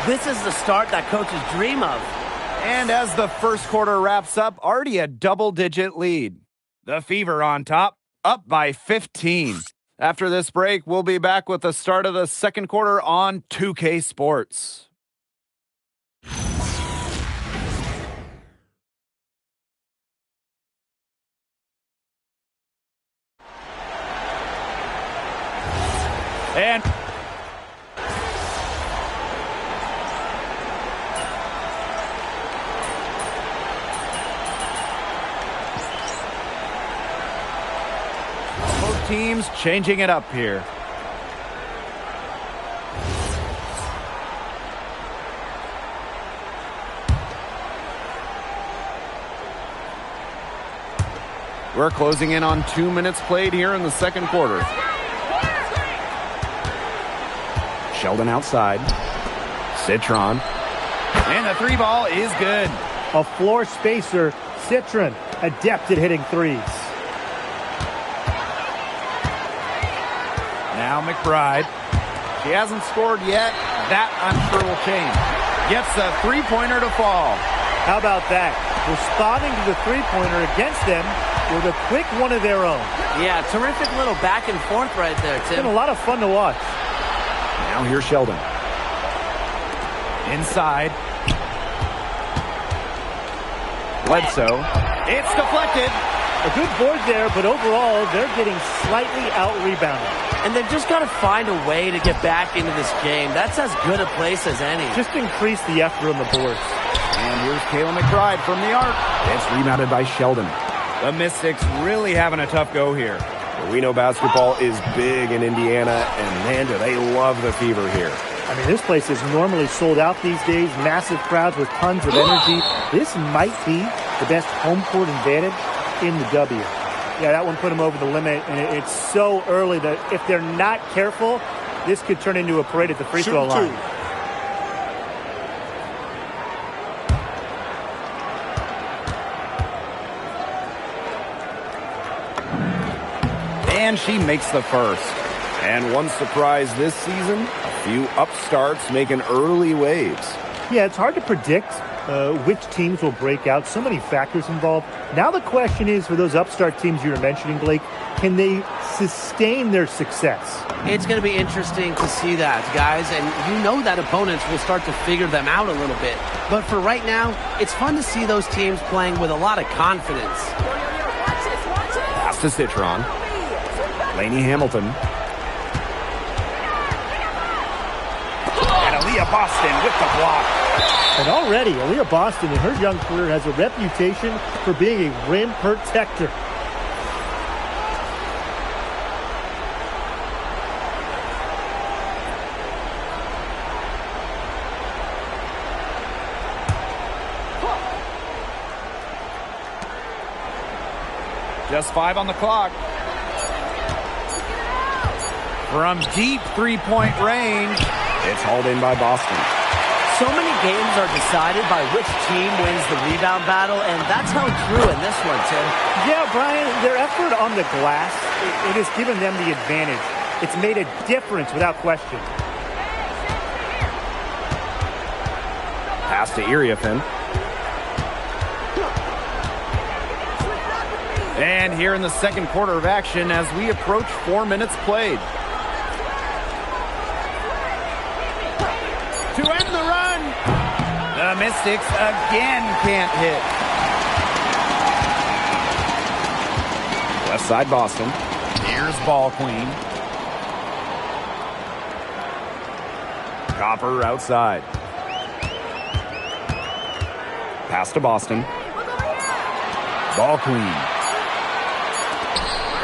This is the start that coaches dream of. And as the first quarter wraps up, already a double-digit lead. The Fever on top, up by 15. After this break, we'll be back with the start of the second quarter on 2K Sports. And both teams changing it up here. We're closing in on 2 minutes played here in the second quarter. Sheldon outside. Citron. And the three ball is good. A floor spacer. Citron, adept at hitting threes. Now McBride. She hasn't scored yet. That, I'm sure, will change. Gets the three-pointer to fall. How about that? Responding to the three-pointer against them with a quick one of their own. Yeah, terrific little back and forth right there, It's Tim. been a lot of fun to watch. Now here's Sheldon. Inside. Bledsoe. It's deflected. A good board there, but overall, they're getting slightly out-rebounded. And they've just got to find a way to get back into this game. That's as good a place as any. Just increase the effort on the boards. And here's Kayla McBride from the arc. It's rebounded by Sheldon. The Mystics really having a tough go here. We know basketball is big in Indiana, and man, do they love the Fever here. I mean, this place is normally sold out these days. Massive crowds with tons of energy. This might be the best home court advantage in the W. Yeah, that one put them over the limit, and it's so early that if they're not careful, this could turn into a parade at the free throw line. And she makes the first. And one surprise this season, a few upstarts making early waves. Yeah, it's hard to predict which teams will break out. So many factors involved. Now the question is, for those upstart teams you were mentioning, Blake, can they sustain their success? It's going to be interesting to see that, guys, and you know that opponents will start to figure them out a little bit. But for right now, it's fun to see those teams playing with a lot of confidence. Pass to Citron. Lainey Hamilton. And Aaliyah Boston with the block. And already, Aaliyah Boston in her young career has a reputation for being a rim protector. Just 5 on the clock. From deep three-point range, it's hauled in by Boston. So many games are decided by which team wins the rebound battle, and that's held true in this one, Tim. Yeah, Brian, their effort on the glass, it has given them the advantage. It's made a difference without question. Pass to Iriafen. And here in the second quarter of action as we approach 4 minutes played. To end the run. The Mystics again can't hit. Left side Boston. Here's Ball Queen. Copper outside. Pass to Boston. Ball Queen.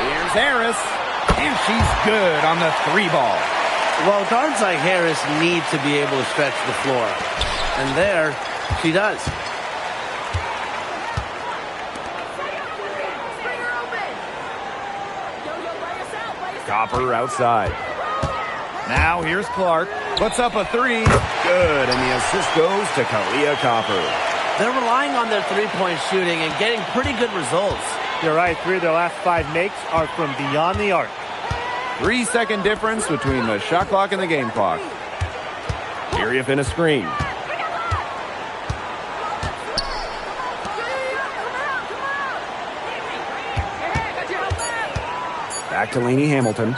Here's Harris. And she's good on the three ball. Well, guards like Harris need to be able to stretch the floor. And there, she does. Copper outside. Now here's Clark. Puts up a three. Good. And the assist goes to Kahleah Copper. They're relying on their three-point shooting and getting pretty good results. You're right. 3 of their last 5 makes are from beyond the arc. 3-second difference between the shot clock and the game clock. Iriafen a screen. Back to Lainey Hamilton.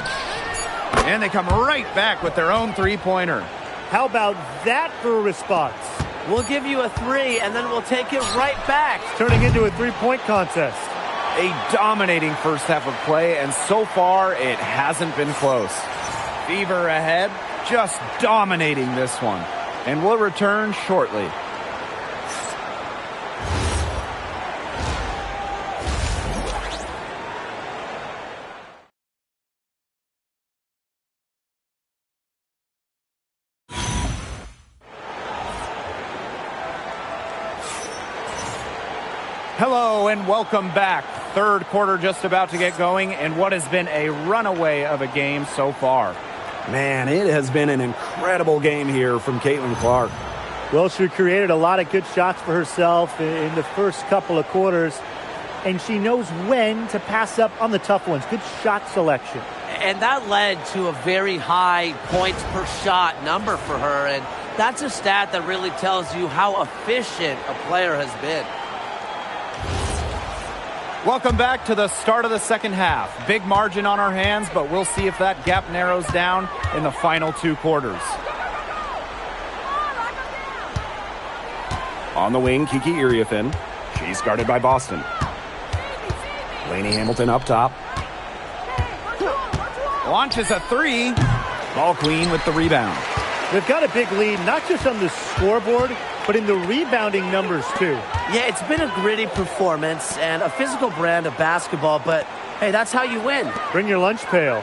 And they come right back with their own three-pointer. How about that for a response? We'll give you a 3, and then we'll take it right back. Turning into a three-point contest. A dominating first half of play, and so far it hasn't been close. Fever ahead, just dominating this one. And we'll return shortly. Hello and welcome back. Third quarter just about to get going in what has been a runaway of a game so far. Man, it has been an incredible game here from Caitlin Clark. Well, she created a lot of good shots for herself in the first couple of quarters, and she knows when to pass up on the tough ones. Good shot selection. And that led to a very high points per shot number for her, and that's a stat that really tells you how efficient a player has been. Welcome back to the start of the second half. Big margin on our hands, but we'll see if that gap narrows down in the final two quarters. On the wing, Kiki Iriafen. She's guarded by Boston. Lainey Hamilton up top. Launches a 3. Ball Queen with the rebound. They've got a big lead, not just on the scoreboard, but in the rebounding numbers, too. Yeah, it's been a gritty performance and a physical brand of basketball, but, hey, that's how you win. Bring your lunch pail.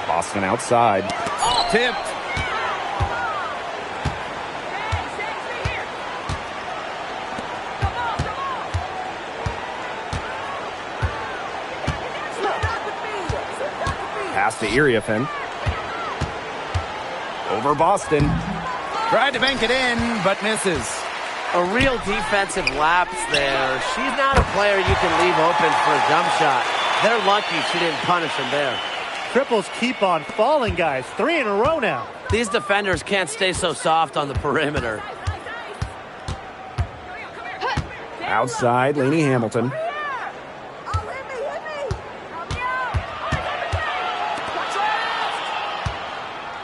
Boston outside. Tipped. Pass to Iriafen. Over Boston. Tried to bank it in, but misses. A real defensive lapse there. She's not a player you can leave open for a jump shot. They're lucky she didn't punish him there. Triples keep on falling, guys. 3 in a row now. These defenders can't stay so soft on the perimeter. Outside, Lainey Hamilton.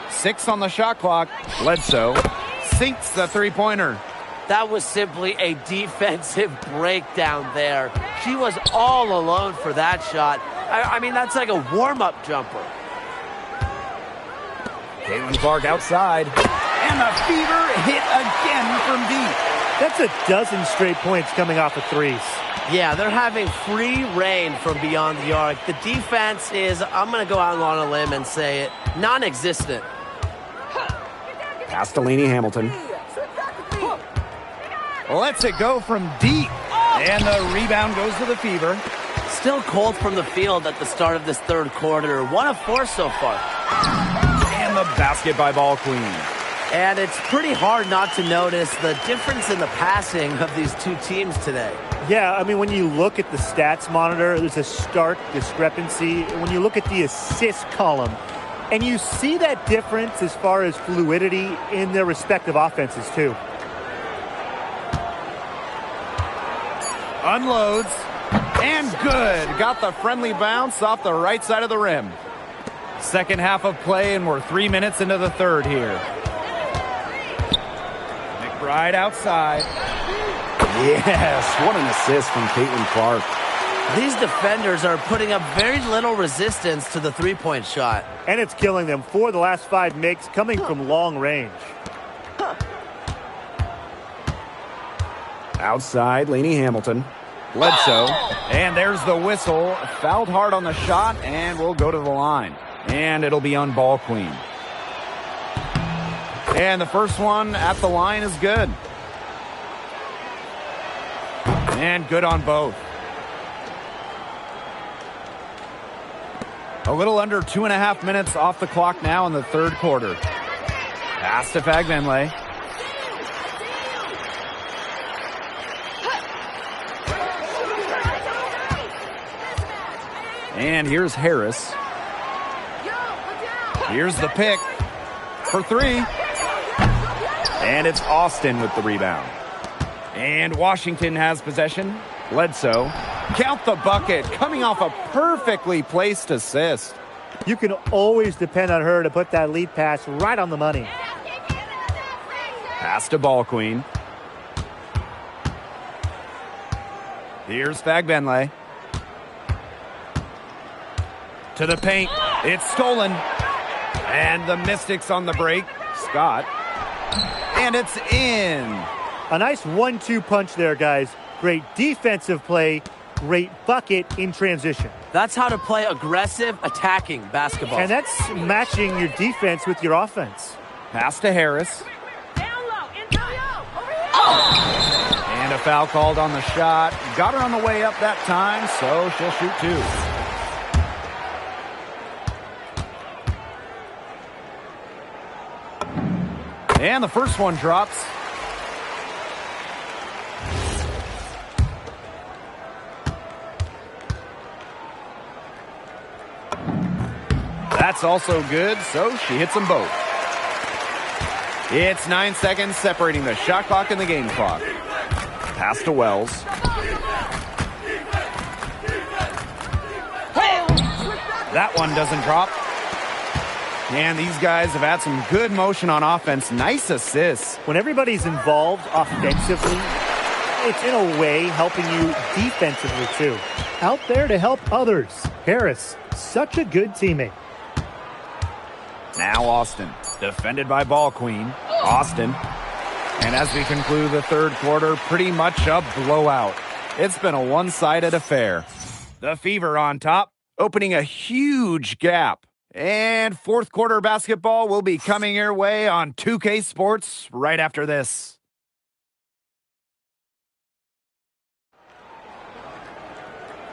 6 on the shot clock. Bledsoe sinks the three-pointer. That was simply a defensive breakdown there. She was all alone for that shot. I mean, that's like a warm-up jumper. Caitlin Clark outside. And the Fever hit again from deep. That's a dozen straight points coming off of threes. Yeah, they're having free reign from beyond the arc. The defense is, I'm going to go out on a limb and say it, non-existent. Pass to Lainey Hamilton. Lets it go from deep. And the rebound goes to the Fever. Still cold from the field at the start of this third quarter. 1 of 4 so far. And the basket by Ball Queen. And it's pretty hard not to notice the difference in the passing of these two teams today. Yeah, I mean, when you look at the stats monitor, there's a stark discrepancy. When you look at the assist column, and you see that difference as far as fluidity in their respective offenses, too. Unloads. And good. Got the friendly bounce off the right side of the rim. Second half of play, and we're 3 minutes into the third here. McBride outside. Yes, what an assist from Caitlin Clark. These defenders are putting up very little resistance to the three-point shot. And it's killing them. 4 of the last 5 makes coming from long range. Outside, Lainey Hamilton. Bledsoe. And there's the whistle. Fouled hard on the shot, and we'll go to the line. And it'll be on Ball Queen. And the first one at the line is good. And good on both. A little under 2.5 minutes off the clock now in the third quarter. Pass to Fagbenle. And here's Harris. Here's the pick for 3. And it's Austin with the rebound. And Washington has possession. Bledsoe. Count the bucket, coming off a perfectly placed assist. You can always depend on her to put that lead pass right on the money. Pass to Ball Queen. Here's Fagbenle. To the paint. It's stolen. And the Mystics on the break. Scott. And it's in. A nice 1-2 punch there, guys. Great defensive play. Great bucket in transition. That's how to play aggressive, attacking basketball. And that's matching your defense with your offense. Pass to Harris. Down low, Antonio, over here. And a foul called on the shot. Got her on the way up that time, so she'll shoot two. And the first one drops. That's also good, so she hits them both. It's 9 seconds separating the shot clock and the game clock. Pass to Wells. That one doesn't drop. And these guys have had some good motion on offense. Nice assists. When everybody's involved offensively, it's in a way helping you defensively too. Out there to help others. Harris, such a good teammate. Now Austin, defended by Ball Queen. Austin. And as we conclude the third quarter, pretty much a blowout. It's been a one-sided affair. The Fever on top, opening a huge gap. And fourth quarter basketball will be coming your way on 2K Sports right after this.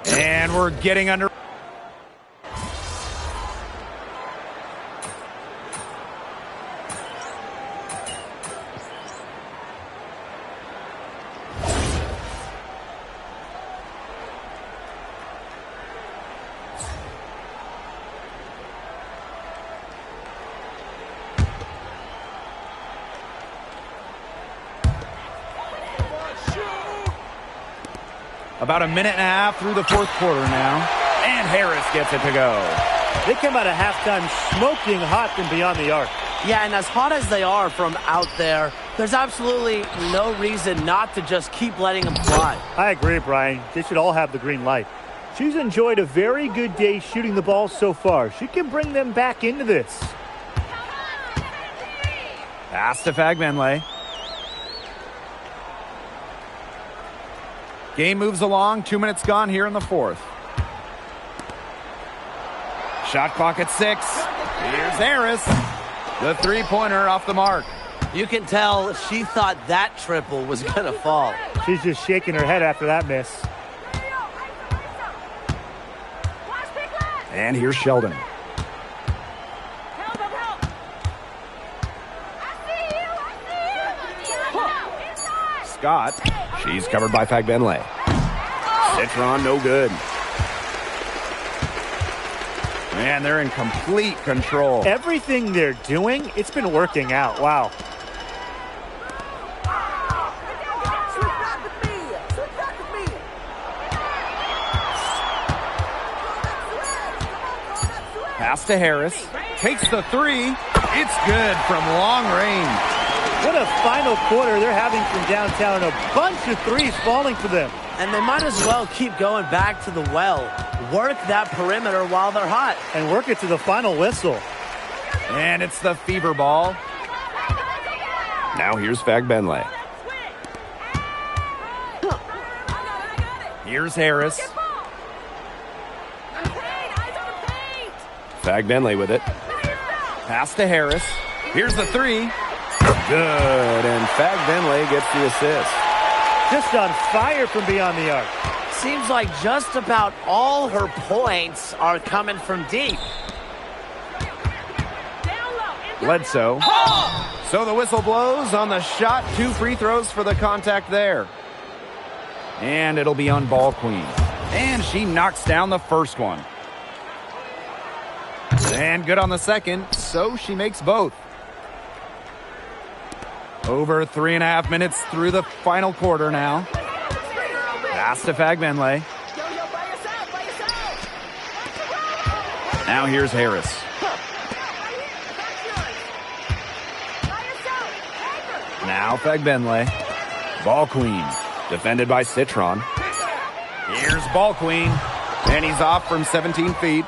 And we're getting under. About a minute and a half through the fourth quarter now. And Harris gets it to go. They come out of halftime smoking hot from beyond the arc. Yeah, and as hot as they are from out there, there's absolutely no reason not to just keep letting them fly. I agree, Brian. They should all have the green light. She's enjoyed a very good day shooting the ball so far. She can bring them back into this. Pass to Fagbenle. Game moves along. 2 minutes gone here in the fourth. Shot clock at 6. Here's Harris. The three-pointer off the mark. You can tell she thought that triple was going to fall. She's just shaking her head after that miss. And here's Sheldon. Scott. She's covered by Fagbenle. Citron, no good. Man, they're in complete control. Everything they're doing, it's been working out. Wow. Pass to Harris. Takes the three. It's good from long range. What a final quarter they're having from downtown. A bunch of threes falling for them. And they might as well keep going back to the well. Work that perimeter while they're hot. And work it to the final whistle. And it's the Fever ball. Now here's Fagbenle. Here's Harris. Fagbenle with it. Pass to Harris. Here's the three. Good, and Fagbenle gets the assist. Just on fire from beyond the arc. Seems like just about all her points are coming from deep. Bledsoe. So the whistle blows on the shot. 2 free throws for the contact there. And it'll be on Ball Queen. And she knocks down the first one. And good on the second, so she makes both. Over 3.5 minutes through the final quarter now. Pass to Fagbenle. Now here's Harris. Now Fagbenle. Ball Queen. Defended by Citron. Here's Ball Queen. And he's off from 17 feet.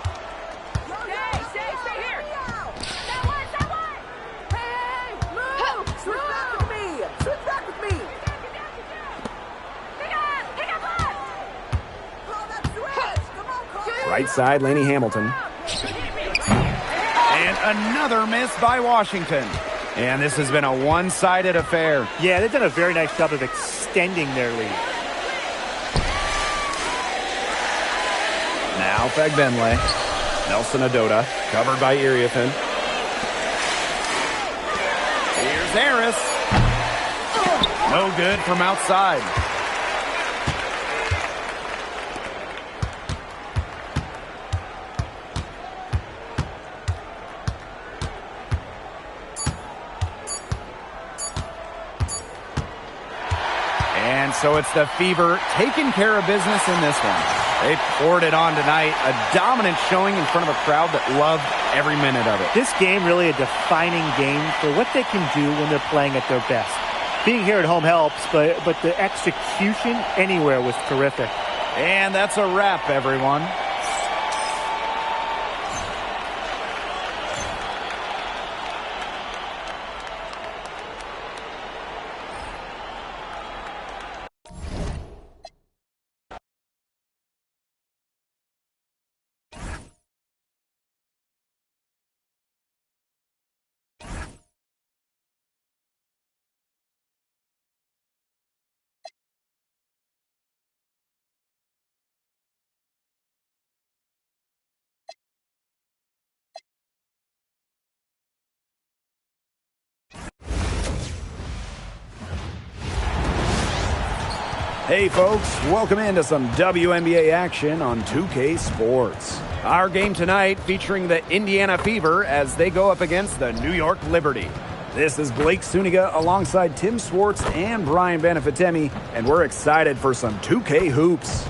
Right side, Laney Hamilton. And another miss by Washington. And this has been a one-sided affair. Yeah, they've done a very nice job of extending their lead. Now Fagbenle. Nelson Adota, covered by Iriafen. Here's Harris. No good from outside. And so it's the Fever taking care of business in this one. They poured it on tonight. A dominant showing in front of a crowd that loved every minute of it. This game really a defining game for what they can do when they're playing at their best. Being here at home helps, but the execution anywhere was terrific. And that's a wrap, everyone. Hey folks, welcome into some WNBA action on 2K Sports. Our game tonight featuring the Indiana Fever as they go up against the New York Liberty. This is Blake Suniga alongside Tim Swartz and Brian Benefitemi, and we're excited for some 2K hoops.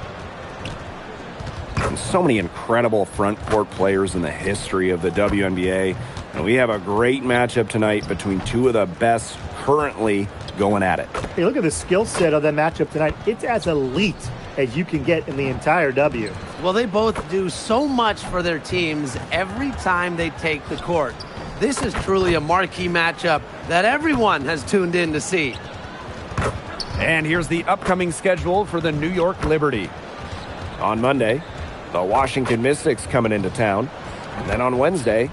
And so many incredible front court players in the history of the WNBA. And we have a great matchup tonight between two of the best currently going at it. Hey, look at the skill set of that matchup tonight. It's as elite as you can get in the entire W. Well, they both do so much for their teams every time they take the court. This is truly a marquee matchup that everyone has tuned in to see. And here's the upcoming schedule for the New York Liberty. On Monday, the Washington Mystics coming into town. And then on Wednesday,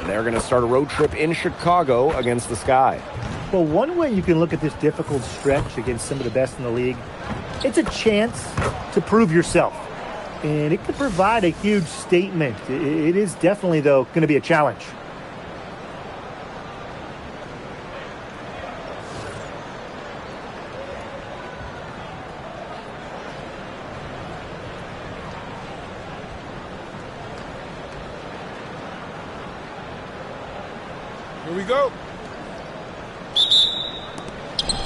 they're going to start a road trip in Chicago against the Sky. Well, one way you can look at this difficult stretch against some of the best in the league, it's a chance to prove yourself. And it could provide a huge statement. It is definitely, though, going to be a challenge. Here we go.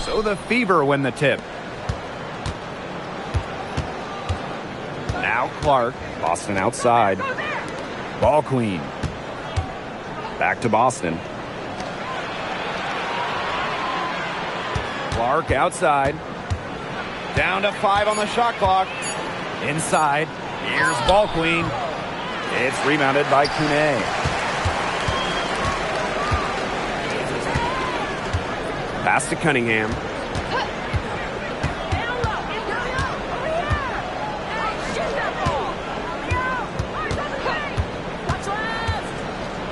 So the Fever win the tip. Now Clark. Boston outside. Ball Queen. Back to Boston. Clark outside. Down to 5 on the shot clock. Inside. Here's Ball Queen. It's rebounded by Kune. Pass to Cunningham.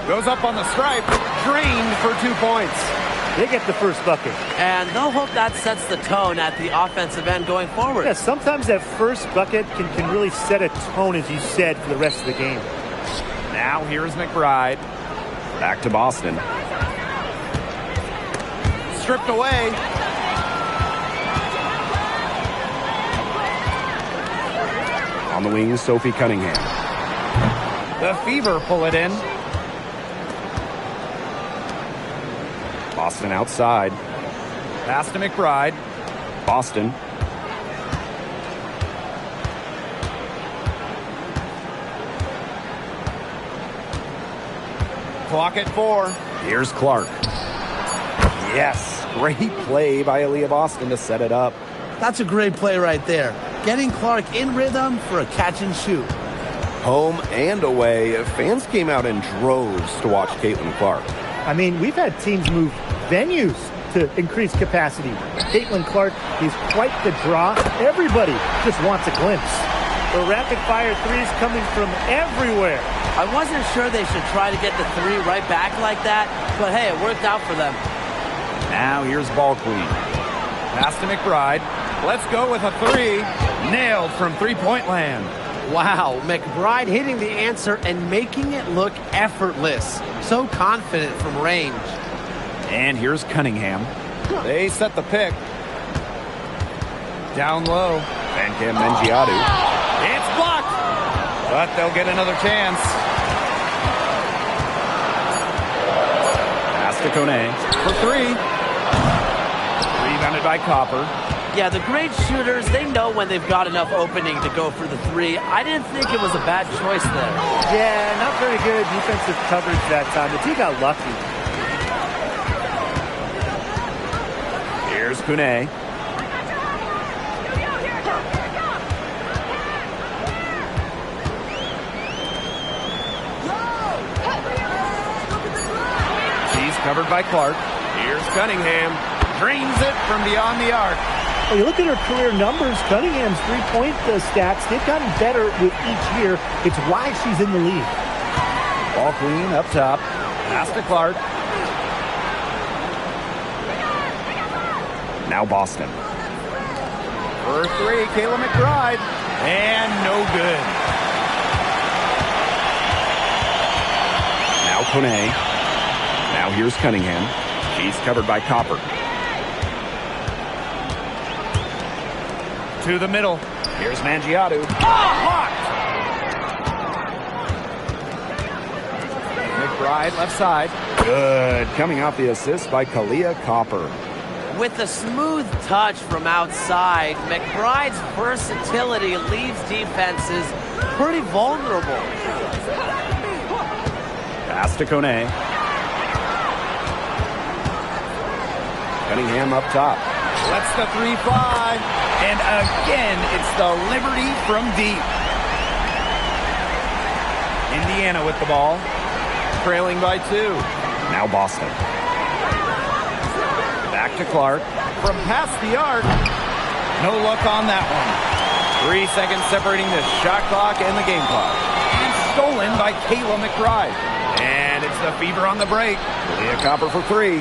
Goes up on the stripe. Drained for 2 points. They get the first bucket. And they'll hope that sets the tone at the offensive end going forward. Yeah, sometimes that first bucket can really set a tone, as you said, for the rest of the game. Now here's McBride. Back to Boston. Stripped away. On the wing, Sophie Cunningham. The Fever pull it in. Boston outside. Pass to McBride. Boston. Clock at 4. Here's Clark. Yes, great play by Aaliyah Boston to set it up. That's a great play right there. Getting Clark in rhythm for a catch and shoot. Home and away, fans came out in droves to watch Caitlin Clark. I mean, we've had teams move venues to increase capacity. Caitlin Clark is quite the draw. Everybody just wants a glimpse. The rapid-fire threes coming from everywhere. I wasn't sure they should try to get the 3 right back like that, but hey, it worked out for them. Now here's Ball Queen. Pass to McBride. Let's go with a 3. Nailed from three-point land. Wow, McBride hitting the answer and making it look effortless. So confident from range. And here's Cunningham. They set the pick. Down low. Vancam Mengiadu. It's blocked, but they'll get another chance. Pass to Kone for 3. Rebounded by Copper. Yeah, the great shooters, they know when they've got enough opening to go for the 3. I didn't think it was a bad choice there. Yeah, not very good defensive coverage that time. The team got lucky. Here's Kune. She's covered by Clark. Here's Cunningham. Drains it from beyond the arc. Well, you look at her career numbers, Cunningham's three-point stats, they've gotten better with each year. It's why she's in the league. Ball Queen up top. Pass to Clark. Now Boston. For 3, Kayla McBride. And no good. Now Kone. Now here's Cunningham. She's covered by Copper. To the middle. Here's Mangiadu. Blocked! McBride left side. Good. Coming off the assist by Kalia Copper. With a smooth touch from outside, McBride's versatility leaves defenses pretty vulnerable. Pass to Kone. Cunningham up top. Lets the 3 fly. And again, it's the Liberty from deep. Indiana with the ball. Trailing by 2. Now Boston. Back to Clark. From past the arc. No luck on that one. 3 seconds separating the shot clock and the game clock. And stolen by Kayla McBride. And it's the Fever on the break. Leah Copper for 3.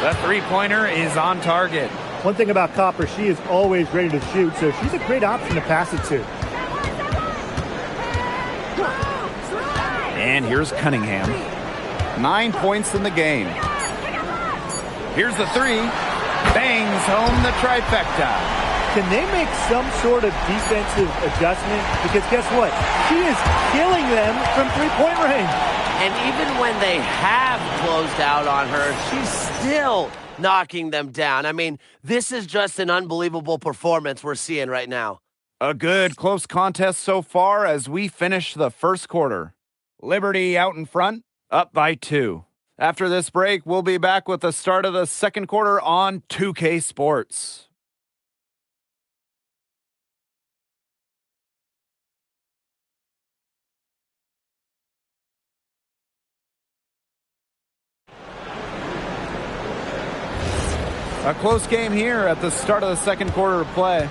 The three-pointer is on target. One thing about Copper, she is always ready to shoot, so she's a great option to pass it to. And here's Cunningham. 9 points in the game. Here's the 3. Bangs home the trifecta. Can they make some sort of defensive adjustment? Because guess what? She is killing them from three-point range. And even when they have closed out on her, she's still knocking them down. I mean, this is just an unbelievable performance we're seeing right now. A good close contest so far as we finish the first quarter. Liberty out in front, up by 2. After this break, we'll be back with the start of the second quarter on 2K Sports. A close game here at the start of the second quarter of play.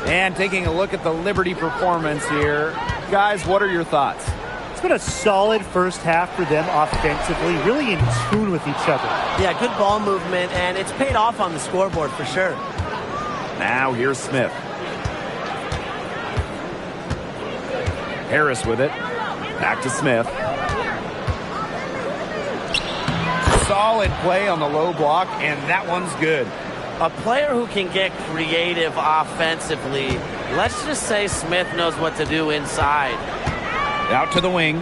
And taking a look at the Liberty performance here. Guys, what are your thoughts? It's been a solid first half for them offensively, really in tune with each other. Yeah, good ball movement, and it's paid off on the scoreboard for sure. Now here's Smith. Harris with it. Back to Smith. Solid play on the low block, and that one's good. A player who can get creative offensively. Let's just say Smith knows what to do inside. Out to the wing.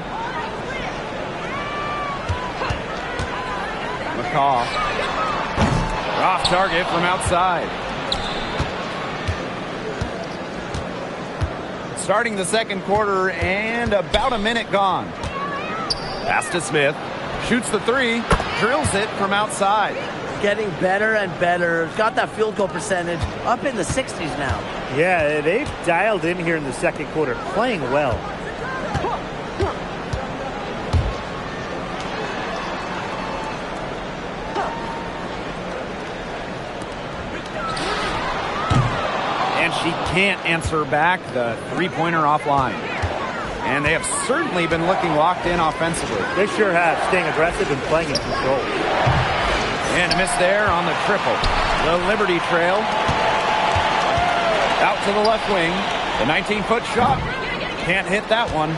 McCaw. Off target from outside. Starting the second quarter and about a minute gone. Pass to Smith. Shoots the three. Drills it from outside. Getting better and better. Got that field goal percentage up in the 60s now. Yeah, they've dialed in here in the second quarter, playing well. And she can't answer back the three-pointer offline. And they have certainly been looking locked in offensively. They sure have, staying aggressive and playing in control. And a miss there on the triple. The Liberty trail. Out to the left wing. The 19-foot shot. Can't hit that one.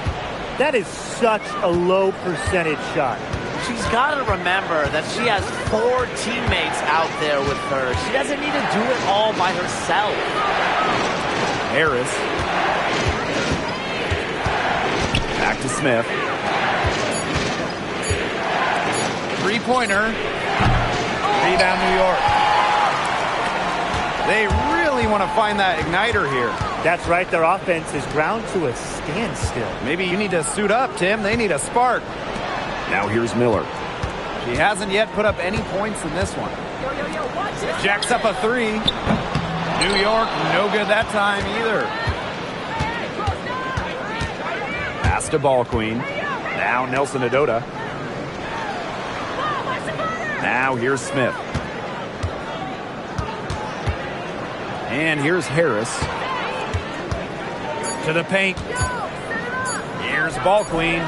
That is such a low percentage shot. She's got to remember that she has 4 teammates out there with her. She doesn't need to do it all by herself. Harris. Back to Smith. Three-pointer. Rebound, New York. They really want to find that igniter here. That's right. Their offense is ground to a standstill. Maybe you need to suit up, Tim. They need a spark. Now here's Miller. She hasn't yet put up any points in this one. Jacks up a three. New York, no good that time either. Pass to Ball Queen. Now Nelson Adota. Now here's Smith. And here's Harris. To the paint. Here's Ball Queen.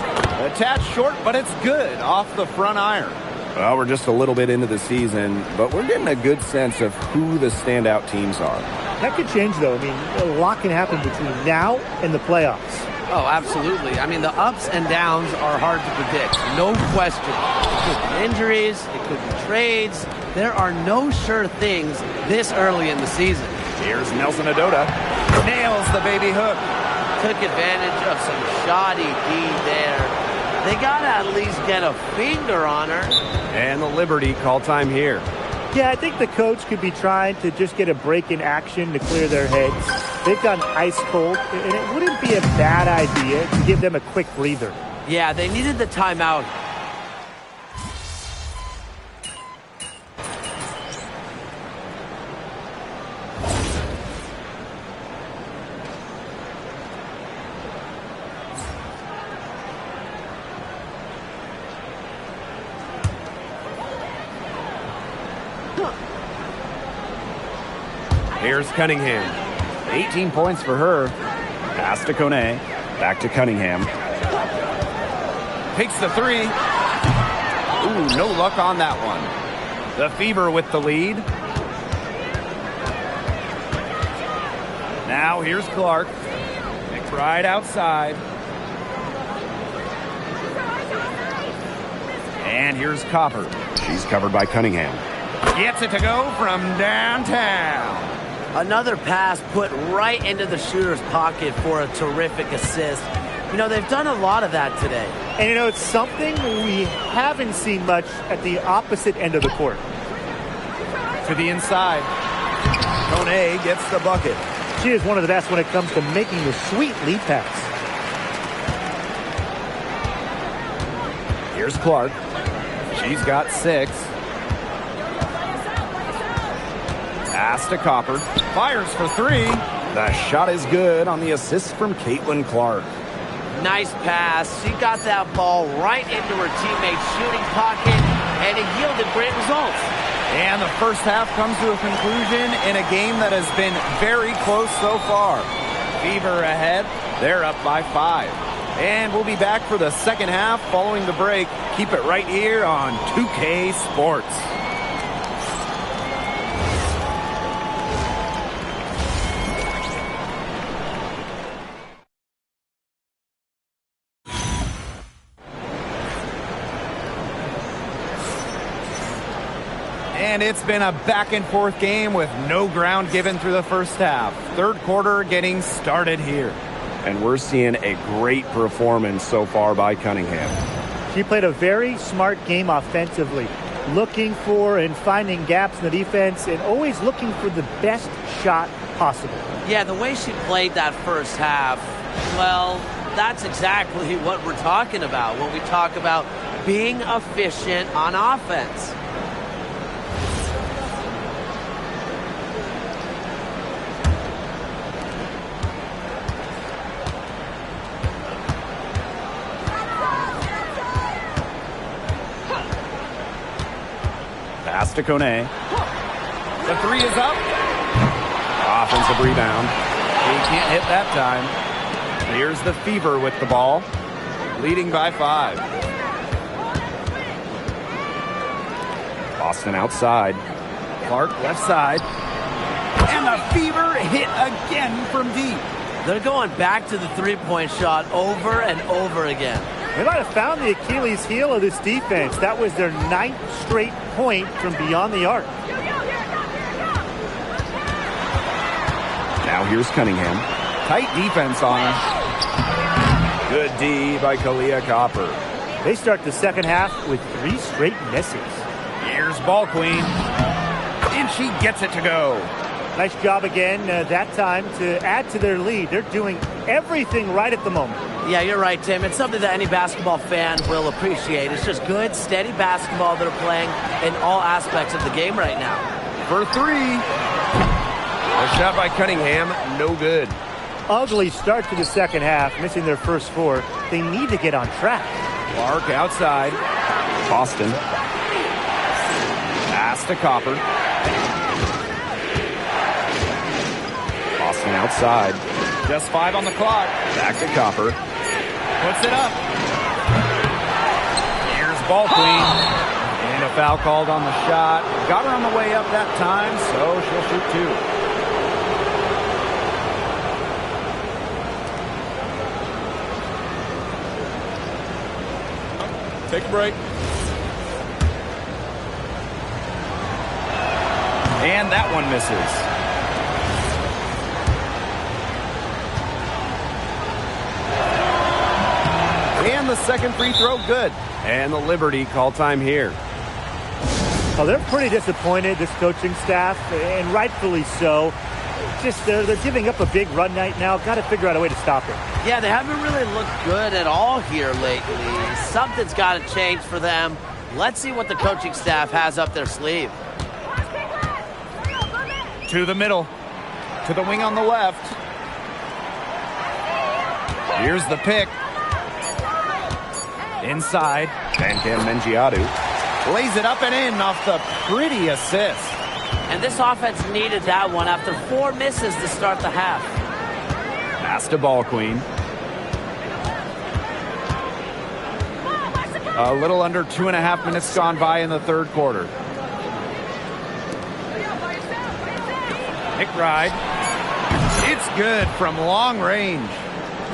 Attached short, but it's good off the front iron. Well, we're just a little bit into the season, but we're getting a good sense of who the standout teams are. That could change, though. I mean, a lot can happen between now and the playoffs. Oh, absolutely. I mean, the ups and downs are hard to predict. No question. It could be injuries. It could be trades. There are no sure things this early in the season. Here's Nelson Adota. Nails the baby hook. Took advantage of some shoddy D there. They got to at least get a finger on her. And the Liberty call time here. Yeah, I think the coach could be trying to just get a break in action to clear their heads. They've gone ice cold, and it wouldn't be a bad idea to give them a quick breather. Yeah, they needed the timeout. Here's Cunningham. 18 points for her. Pass to Kone. Back to Cunningham. Takes the three. Ooh, no luck on that one. The Fever with the lead. Now here's Clark. McBride outside. And here's Copper. She's covered by Cunningham. Gets it to go from downtown. Another pass put right into the shooter's pocket for a terrific assist. You know, they've done a lot of that today. And, you know, it's something we haven't seen much at the opposite end of the court. To the inside. Kone gets the bucket. She is one of the best when it comes to making the sweet lead pass. Here's Clark. She's got 6. Pass to Copper. Fires for 3. The shot is good on the assist from Caitlin Clark. Nice pass. She got that ball right into her teammate's shooting pocket, and it yielded great results. And the first half comes to a conclusion in a game that has been very close so far. Fever ahead. They're up by 5. And we'll be back for the second half following the break. Keep it right here on 2K Sports. And it's been a back-and-forth game with no ground given through the first half. Third quarter getting started here. And we're seeing a great performance so far by Cunningham. She played a very smart game offensively, looking for and finding gaps in the defense and always looking for the best shot possible. Yeah, the way she played that first half, well, that's exactly what we're talking about when we talk about being efficient on offense. Pass to Kone. The three is up. Offensive rebound. He can't hit that time. Here's the Fever with the ball, leading by 5. Boston outside. Clark left side. And the Fever hit again from deep. They're going back to the three-point shot over and over again. They might have found the Achilles heel of this defense. That was their 9th straight point from beyond the arc. Now here's Cunningham. Tight defense on him. Good D by Kalia Copper. They start the second half with 3 straight misses. Here's Ball Queen. And she gets it to go. Nice job again that time to add to their lead. They're doing everything right at the moment. Yeah, you're right, Tim. It's something that any basketball fan will appreciate. It's just good, steady basketball they're playing in all aspects of the game right now. For 3. A shot by Cunningham, no good. Ugly start to the second half, missing their first 4. They need to get on track. Clark outside. Boston. Pass to Copper. Boston outside. Just 5 on the clock. Back to Copper. Puts it up. Here's Ball Queen. And a foul called on the shot. Got her on the way up that time, so she'll shoot 2. Take a break. And that one misses. And the second free throw, good. And the Liberty call time here. Oh, they're pretty disappointed, this coaching staff, and rightfully so. Just they're giving up a big run night now. Got to figure out a way to stop it. Yeah, they haven't really looked good at all here lately. Something's got to change for them. Let's see what the coaching staff has up their sleeve. To the middle. To the wing on the left. Here's the pick. Inside. Van-Cam Mengiadu lays it up and in off the pretty assist. And this offense needed that one after 4 misses to start the half. Pass to Ball Queen. A little under 2.5 minutes gone by in the third quarter. McBride. It's good from long range.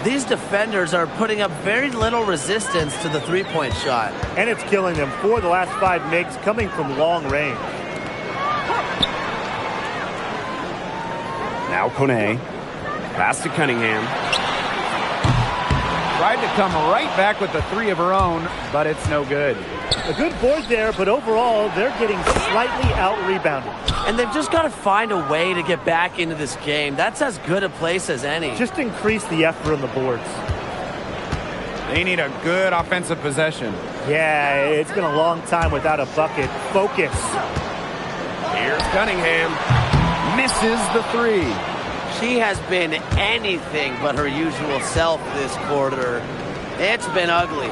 These defenders are putting up very little resistance to the three-point shot. And it's killing them. 4 of the last 5 makes coming from long range. Now Kone. Pass to Cunningham. Tried to come right back with the 3 of her own, but it's no good. A good board there, but overall, they're getting slightly out-rebounded. And they've just got to find a way to get back into this game. That's as good a place as any. Just increase the effort on the boards. They need a good offensive possession. Yeah, it's been a long time without a bucket. Focus. Here's Cunningham. Misses the 3. She has been anything but her usual self this quarter. It's been ugly.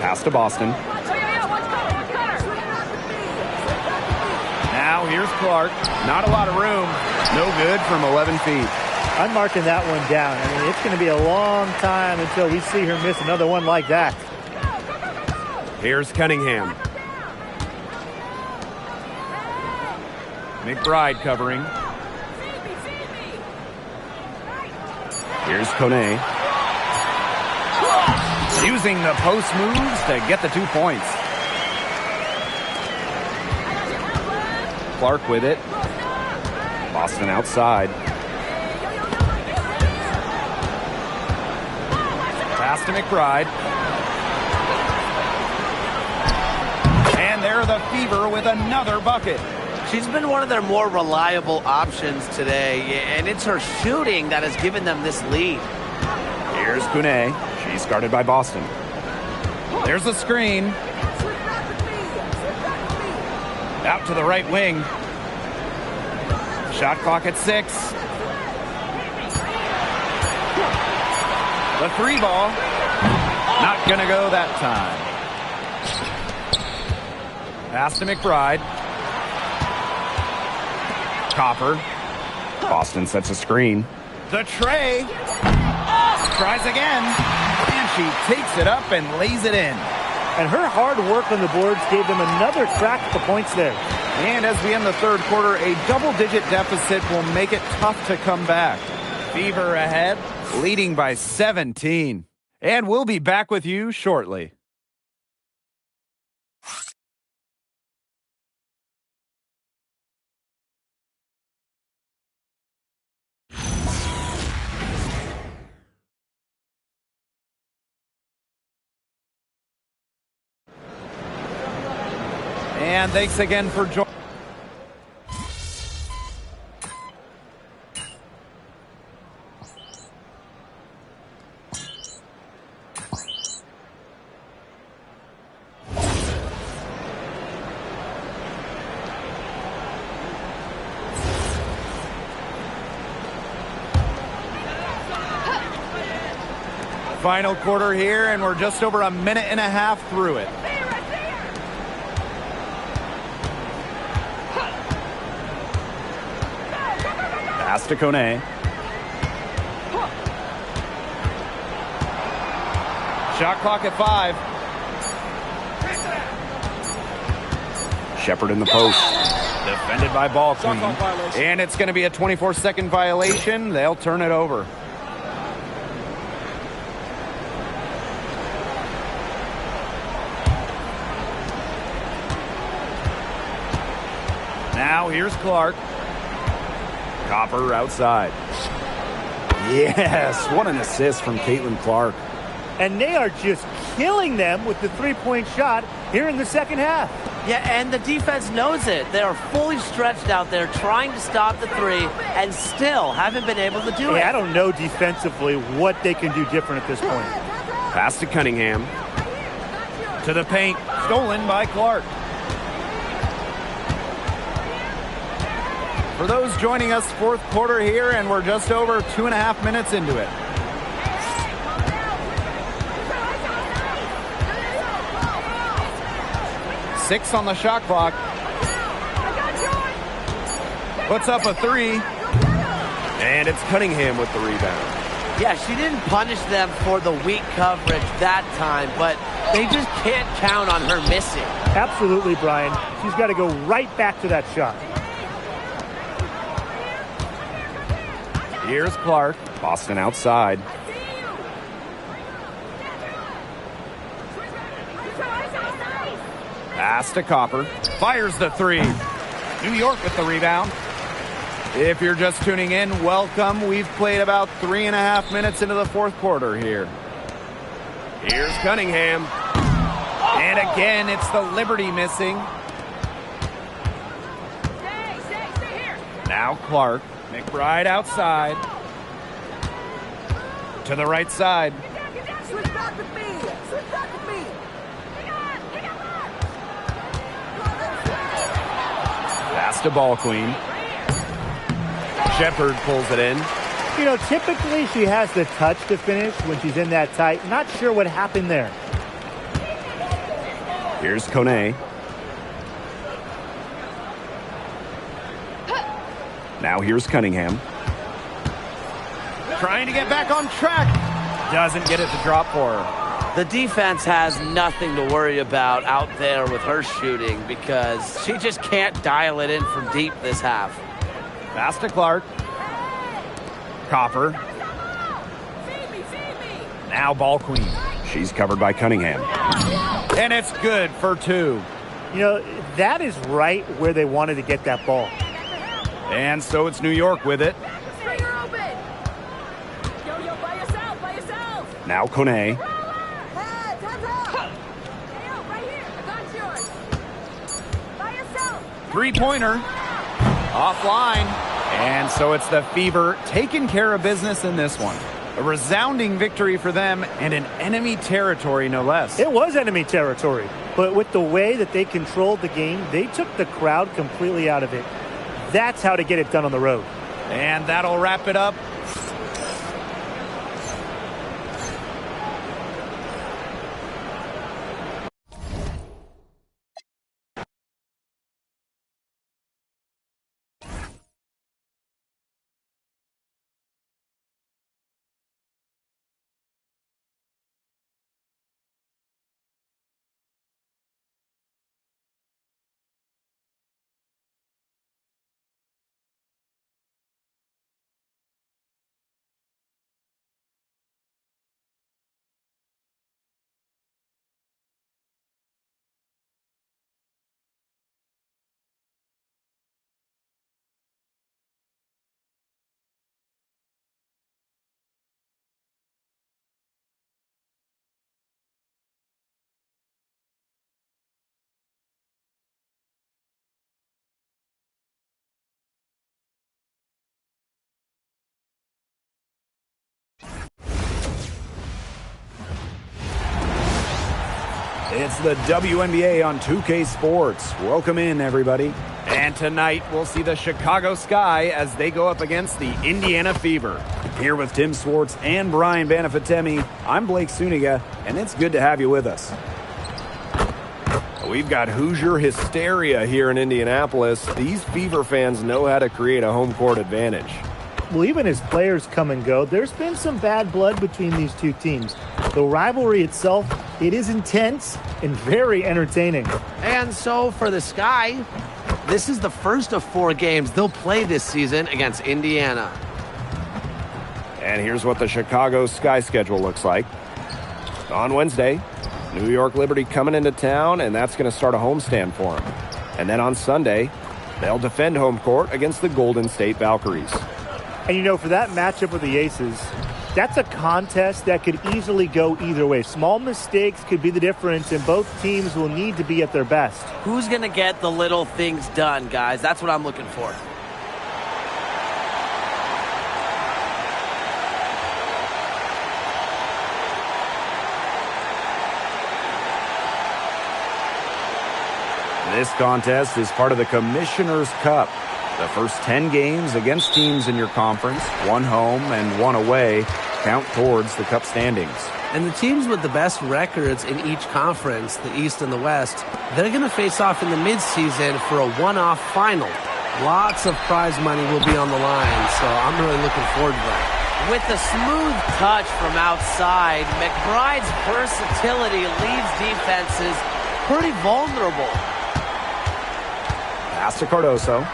Pass to Boston. Now here's Clark. Not a lot of room. No good from 11 feet. I'm marking that one down. I mean, it's going to be a long time until we see her miss another one like that. Here's Cunningham. McBride covering. Here's Kone. Using the post moves to get the 2 points. Clark with it. Boston outside. Pass to McBride. And there the Fever with another bucket. She's been one of their more reliable options today, and it's her shooting that has given them this lead. Here's Kune. She's guarded by Boston. There's a screen. Out to the right wing. Shot clock at 6. The 3 ball. Not going to go that time. Pass to McBride. Copper. Boston sets a screen. The tray. Tries again. And she takes it up and lays it in. And her hard work on the boards gave them another crack at the points there. And as we end the third quarter, a double-digit deficit will make it tough to come back. Fever ahead, leading by 17. And we'll be back with you shortly. And thanks again for joining. Final quarter here, and we're just over a minute and a half through it. Pass to Kone. Shot clock at 5. Shepard in the post. Defended by Ball Queen. And it's going to be a 24-second violation. They'll turn it over. Now here's Clark. Copper outside. Yes, what an assist from Caitlin Clark. And they are just killing them with the three-point shot here in the second half. Yeah, and the defense knows it. They are fully stretched out there trying to stop the 3 and still haven't been able to do it. I don't know defensively what they can do different at this point. Pass to Cunningham. To the paint. Stolen by Clark. For those joining us, fourth quarter here, and we're just over 2.5 minutes into it. Six on the shot clock. Puts up a 3. And it's Cunningham with the rebound. Yeah, she didn't punish them for the weak coverage that time, but they just can't count on her missing. Absolutely, Brian. She's got to go right back to that shot. Here's Clark. Boston outside. Pass to Copper. Fires the 3. New York with the rebound. If you're just tuning in, welcome. We've played about 3.5 minutes into the fourth quarter here. Here's Cunningham. And again, it's the Liberty missing. Now Clark. McBride outside. To the right side. Switch back with me. Switch back with me. Pass to Ball Queen. Shepard pulls it in. You know, typically she has the touch to finish when she's in that tight. Not sure what happened there. Here's Kone. Now here's Cunningham. Trying to get back on track. Doesn't get it to drop for her. The defense has nothing to worry about out there with her shooting because she just can't dial it in from deep this half. Pass to Clark. Copper. Now Ball Queen. She's covered by Cunningham. And it's good for 2. You know, that is right where they wanted to get that ball. And so it's New York with it. Now Kone. Three-pointer. Offline. And so it's the Fever taking care of business in this one. A resounding victory for them and in enemy territory, no less. It was enemy territory, but with the way that they controlled the game, they took the crowd completely out of it. That's how to get it done on the road. And that'll wrap it up. It's the WNBA on 2K Sports. Welcome in, everybody. And tonight, we'll see the Chicago Sky as they go up against the Indiana Fever. Here with Tim Swartz and Brian Banafitemi, I'm Blake Suniga, and it's good to have you with us. We've got Hoosier hysteria here in Indianapolis. These Fever fans know how to create a home court advantage. Well, even as players come and go, there's been some bad blood between these two teams. The rivalry itself, it is intense and very entertaining. And so for the Sky, this is the first of 4 games they'll play this season against Indiana. And here's what the Chicago Sky schedule looks like. On Wednesday, New York Liberty coming into town, and that's going to start a homestand for them. And then on Sunday, they'll defend home court against the Golden State Valkyries. And you know, for that matchup with the Aces, that's a contest that could easily go either way. Small mistakes could be the difference, and both teams will need to be at their best. Who's going to get the little things done, guys? That's what I'm looking for. This contest is part of the Commissioner's Cup. The first 10 games against teams in your conference, 1 home and 1 away, count towards the Cup standings. And the teams with the best records in each conference, the East and the West, they're going to face off in the midseason for a one-off final. Lots of prize money will be on the line, so I'm really looking forward to that. With a smooth touch from outside, McBride's versatility leaves defenses pretty vulnerable. Pass to Cardoso.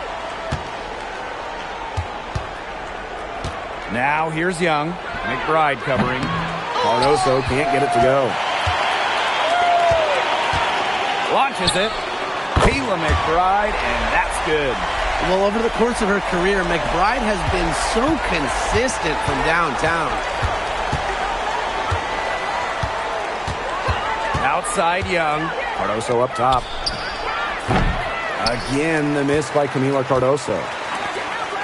Now here's Young. McBride covering. Cardoso can't get it to go. Launches it. Kayla McBride, and that's good. Well, over the course of her career, McBride has been so consistent from downtown. Outside Young. Cardoso up top. Again, the miss by Camila Cardoso.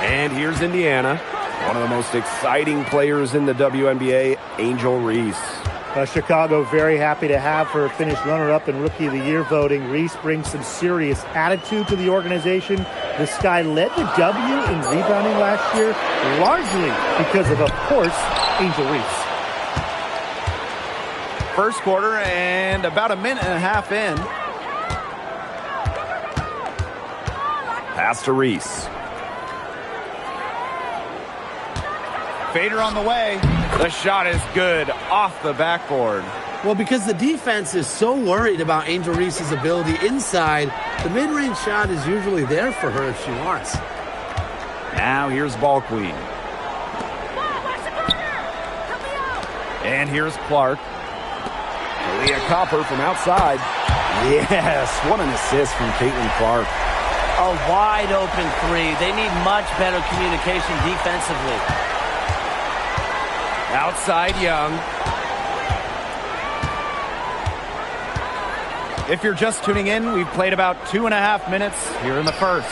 And here's Indiana. One of the most exciting players in the WNBA, Angel Reese. Chicago very happy to have her finish runner-up in Rookie of the Year voting. Reese brings some serious attitude to the organization. The Sky led the W in rebounding last year, largely because of course, Angel Reese. First quarter and about a minute and a half in. Pass to Reese. Fader on the way. The shot is good off the backboard. Well, because the defense is so worried about Angel Reese's ability inside, the mid-range shot is usually there for her if she wants. Now here's Ball Queen. And here's Clark. Leah Copper from outside. Yes, what an assist from Caitlin Clark. A wide open 3. They need much better communication defensively. Outside Young. If you're just tuning in, we've played about 2.5 minutes here in the first.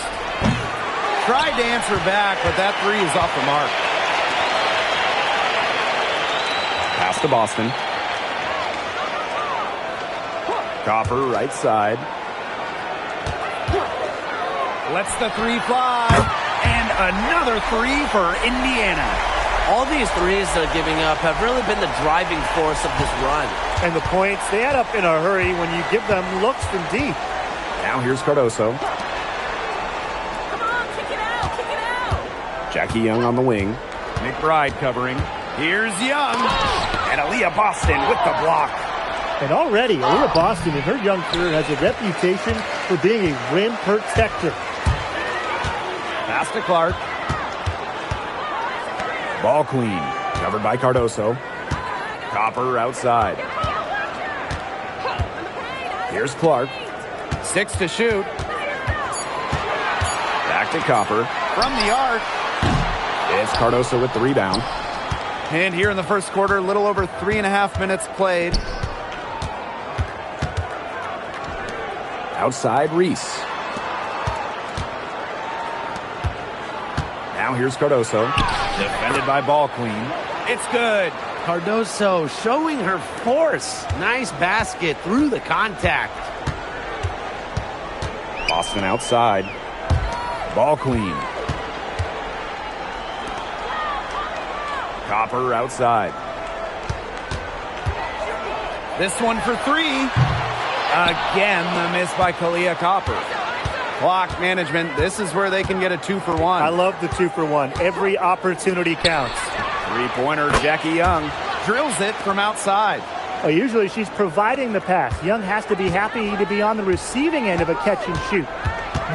Tried to answer back, but that 3 is off the mark. to Boston. Copper, right side. Lets the three fly. And another three for Indiana. All these threes they're giving up have really been the driving force of this run. And the points, they add up in a hurry when you give them looks from deep. Now here's Cardoso. Come on, kick it out, kick it out. Jackie Young on the wing. McBride covering. Here's Young. And Aaliyah Boston with the block. And already, Aaliyah Boston in her young career has a reputation for being a rim protector. Pass to Clark. Ball queen. Covered by Cardoso. Copper outside. Here's Clark. 6 to shoot. Back to Copper. From the arc. It's Cardoso with the rebound. And here in the first quarter, a little over 3.5 minutes played. Outside, Reese. Now here's Cardoso. Defended by Ball Queen. It's good. Cardoso showing her force. Nice basket through the contact. Boston outside. Ball Queen. Copper outside. This one for three. Again, the miss by Kalia Copper. Clock management. This is where they can get a 2-for-1. I love the 2-for-1. Every opportunity counts. Three-pointer, Jackie Young drills it from outside. Well, usually she's providing the pass. Young has to be happy to be on the receiving end of a catch and shoot.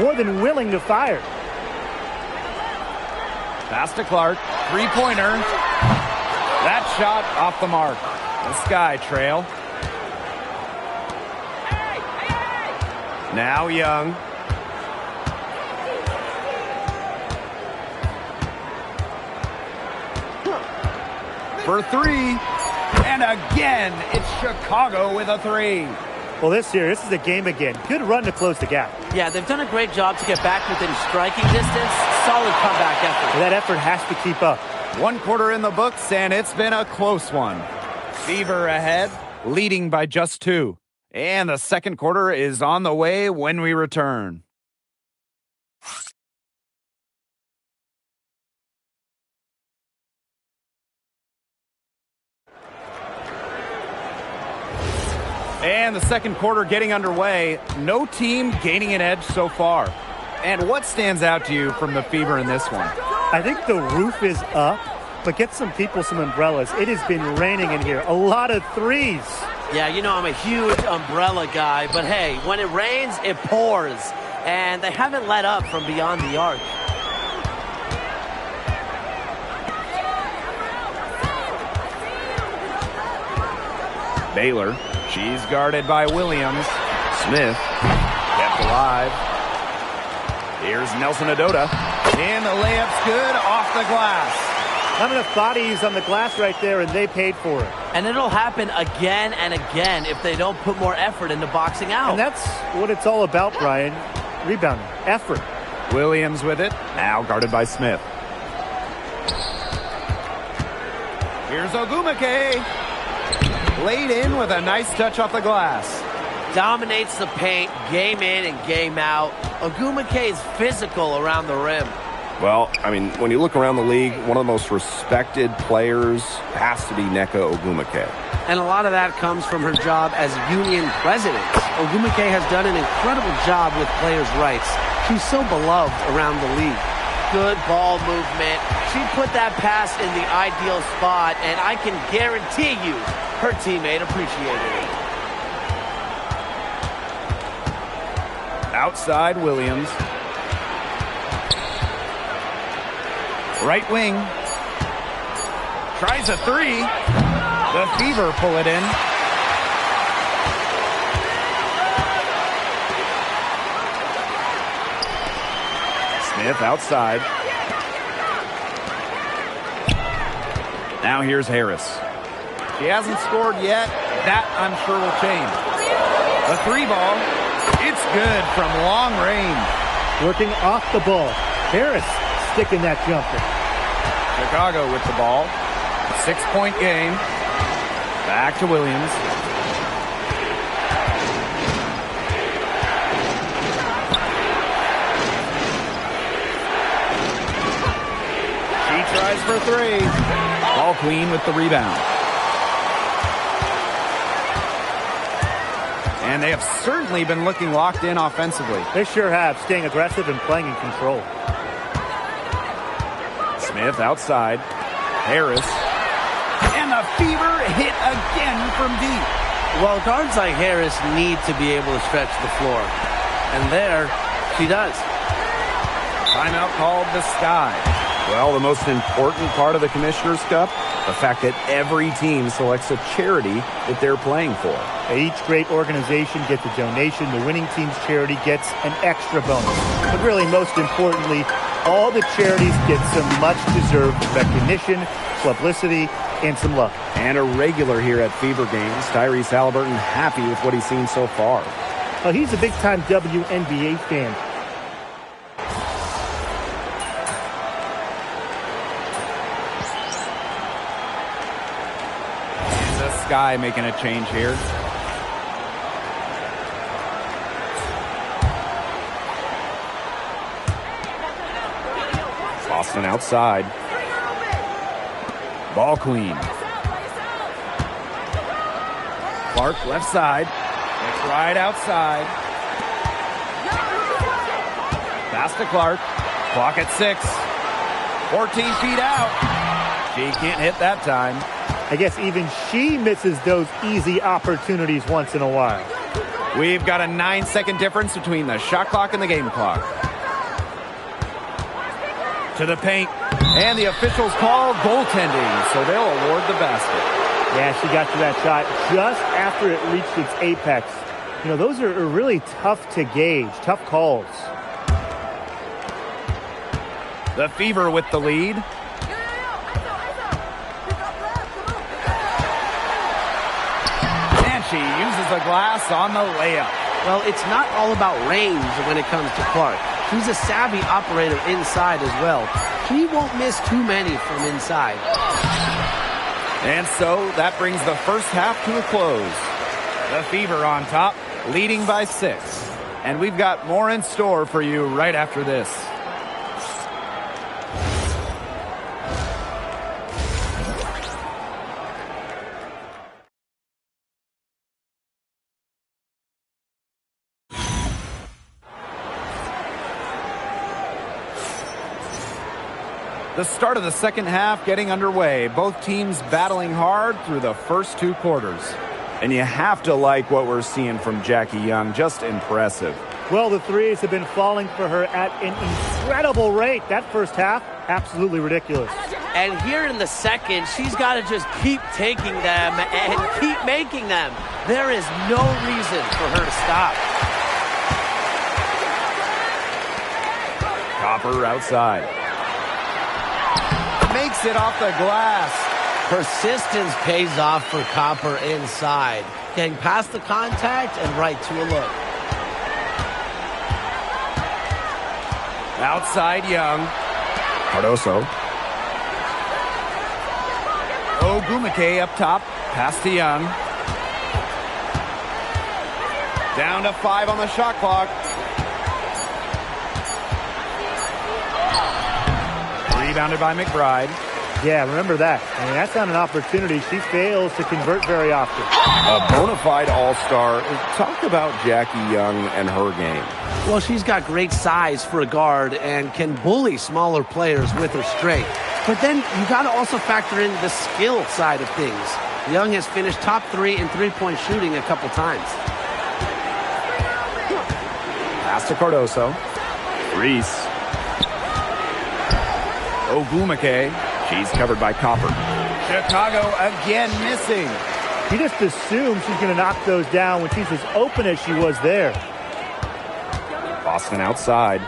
More than willing to fire. Pass to Clark. Three-pointer. That shot off the mark. The Sky Trail. Now Young. For three. And again, it's Chicago with a three. Well, this is a game again. Good run to close the gap. Yeah, they've done a great job to get back within striking distance. Solid comeback effort. That effort has to keep up. 1 quarter in the books, and it's been a close one. Fever ahead, leading by just 2. And the second quarter is on the way when we return. And the second quarter getting underway. No team gaining an edge so far. And what stands out to you from the Fever in this one? I think the roof is up, but get some people some umbrellas. It has been raining in here. A lot of threes. Yeah, you know I'm a huge umbrella guy, but hey, when it rains, it pours. And they haven't let up from beyond the arc. Baylor. She's guarded by Williams. Smith kept alive. Here's Nelson Adota. And the layup's good off the glass. Not enough bodies on the glass right there, and they paid for it. And it'll happen again and again if they don't put more effort into boxing out. And that's what it's all about, Brian. Rebounding, effort. Williams with it. Now guarded by Smith. Here's Ogumake. Laid in with a nice touch off the glass. Dominates the paint, game in and game out. Ogumake is physical around the rim. Well, I mean, when you look around the league, one of the most respected players has to be Nneka Ogumake. And a lot of that comes from her job as union president. Ogumake has done an incredible job with players' rights. She's so beloved around the league. Good ball movement. She put that pass in the ideal spot, and I can guarantee you her teammate appreciated it. Outside Williams. Right wing. Tries a three. The Fever pull it in. Smith outside. Now here's Harris. She hasn't scored yet. That, I'm sure, will change. The three ball. It's good from long range. Working off the ball. Harris sticking that jumper. Chicago with the ball. 6-point game. Back to Williams. She tries for three. Ball Queen with the rebound. And they have certainly been looking locked in offensively. They sure have, staying aggressive and playing in control. Smith outside. Harris. And the Fever hit again from deep. Well, guards like Harris need to be able to stretch the floor. And there, she does. Timeout called the Sky. Well, the most important part of the Commissioner's Cup, the fact that every team selects a charity that they're playing for. Each great organization gets a donation. The winning team's charity gets an extra bonus. But really, most importantly, all the charities get some much-deserved recognition, publicity, and some love. And a regular here at Fever games, Tyrese Halliburton happy with what he's seen so far. Well, he's a big-time WNBA fan. Sky making a change here. Boston outside. Ball Queen. Clark left side. McBride outside. Pass to Clark. Clock at 6. 14 feet out. She can't hit that time. I guess even she misses those easy opportunities once in a while. We've got a 9-second difference between the shot clock and the game clock. To the paint. And the officials call goaltending, so they'll award the basket. Yeah, she got to that shot just after it reached its apex. You know, those are really tough to gauge, tough calls. The Fever with the lead. She uses a glass on the layup. Well, it's not all about range when it comes to Clark. She's a savvy operator inside as well. She won't miss too many from inside. And so that brings the first half to a close. The Fever on top, leading by 6. And we've got more in store for you right after this. The start of the second half getting underway. Both teams battling hard through the first 2 quarters. And you have to like what we're seeing from Jackie Young. Just impressive. Well, the threes have been falling for her at an incredible rate. That first half, absolutely ridiculous. And here in the second, she's got to just keep taking them and keep making them. There is no reason for her to stop. Copper outside. Makes it off the glass. Persistence pays off for Copper inside. Getting past the contact and right to a look. Outside Young. Cardoso. Ogumake up top. Pass to Young. Down to 5 on the shot clock. Rebounded by McBride. Yeah, remember that. I mean, that's not an opportunity. She fails to convert very often. A bona fide all-star. Talk about Jackie Young and her game. Well, she's got great size for a guard and can bully smaller players with her strength. But then you got to also factor in the skill side of things. Young has finished top 3 in three-point shooting a couple times. Pass to Cardoso. Reese. Ogumake. She's covered by Copper. Chicago again missing. He just assumes she's going to knock those down when she's as open as she was there. Boston outside.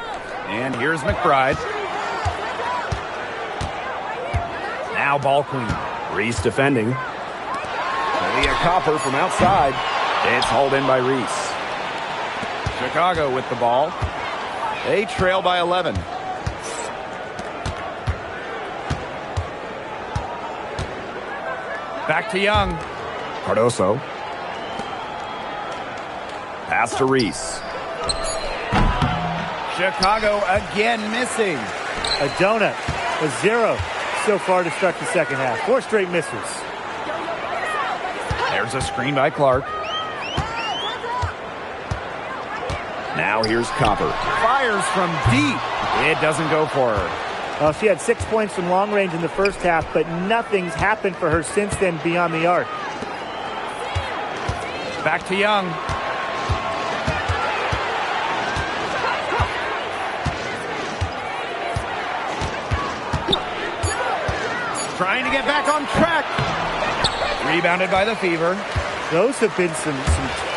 And here's McBride. Now Ball Queen. Reese defending. Leah Copper from outside. It's hauled in by Reese. Chicago with the ball. They trail by 11. Back to Young. Cardoso. Pass to Reese. Chicago again missing. A donut, a 0 so far to start the second half. 4 straight misses. There's a screen by Clark. Now here's Copper. Fires from deep. It doesn't go for her. Well, she had 6 points from long range in the first half, but nothing's happened for her since then beyond the arc. Back to Young. Trying to get back on track. Rebounded by the Fever. Those have been some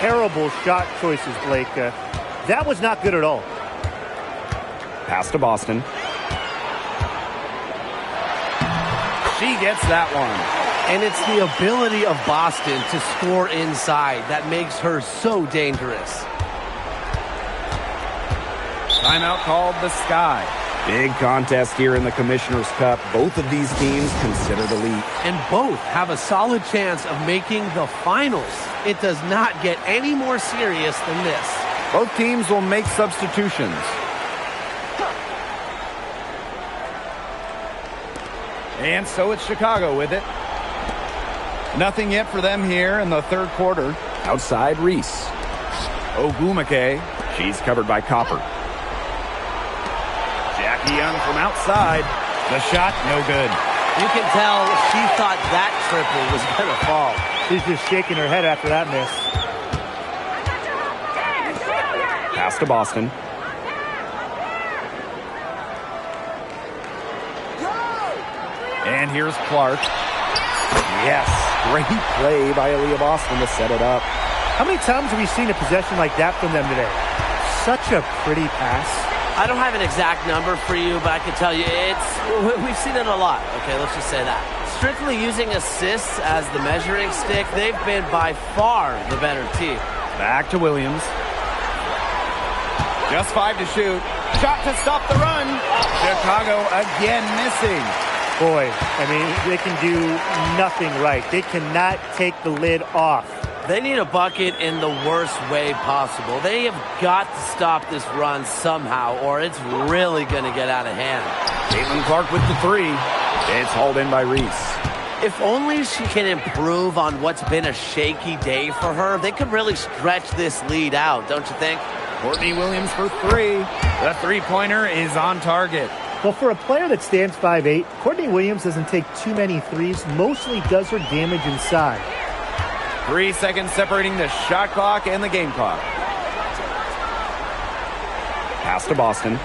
terrible shot choices, Blake. That was not good at all. Pass to Boston. She gets that one. And it's the ability of Boston to score inside that makes her so dangerous. Timeout called the Sky. Big contest here in the Commissioner's Cup. Both of these teams consider the lead. And both have a solid chance of making the finals. It does not get any more serious than this. Both teams will make substitutions. And so it's Chicago with it. Nothing yet for them here in the third quarter. Outside Reese. Ogwumike. She's covered by Copper. Jackie Young from outside. The shot, no good. You can tell she thought that triple was going to fall. She's just shaking her head after that miss. Pass to Boston. And here's Clark. Yes, great play by Aaliyah Boston to set it up. How many times have we seen a possession like that from them today? Such a pretty pass. I don't have an exact number for you, but I can tell you we've seen it a lot. Okay, let's just say that. Strictly using assists as the measuring stick, they've been by far the better team. Back to Williams. Just 5 to shoot. Shot to stop the run. Chicago again missing. Boy, I mean, they can do nothing right. They cannot take the lid off. They need a bucket in the worst way possible. They have got to stop this run somehow, or it's really going to get out of hand. Caitlin Clark with the 3. It's hauled in by Reese. If only she can improve on what's been a shaky day for her, they could really stretch this lead out, don't you think? Courtney Williams for 3. The three-pointer is on target. Well, for a player that stands 5'8", Courtney Williams doesn't take too many threes, mostly does her damage inside. 3 seconds separating the shot clock and the game clock. Pass to Boston.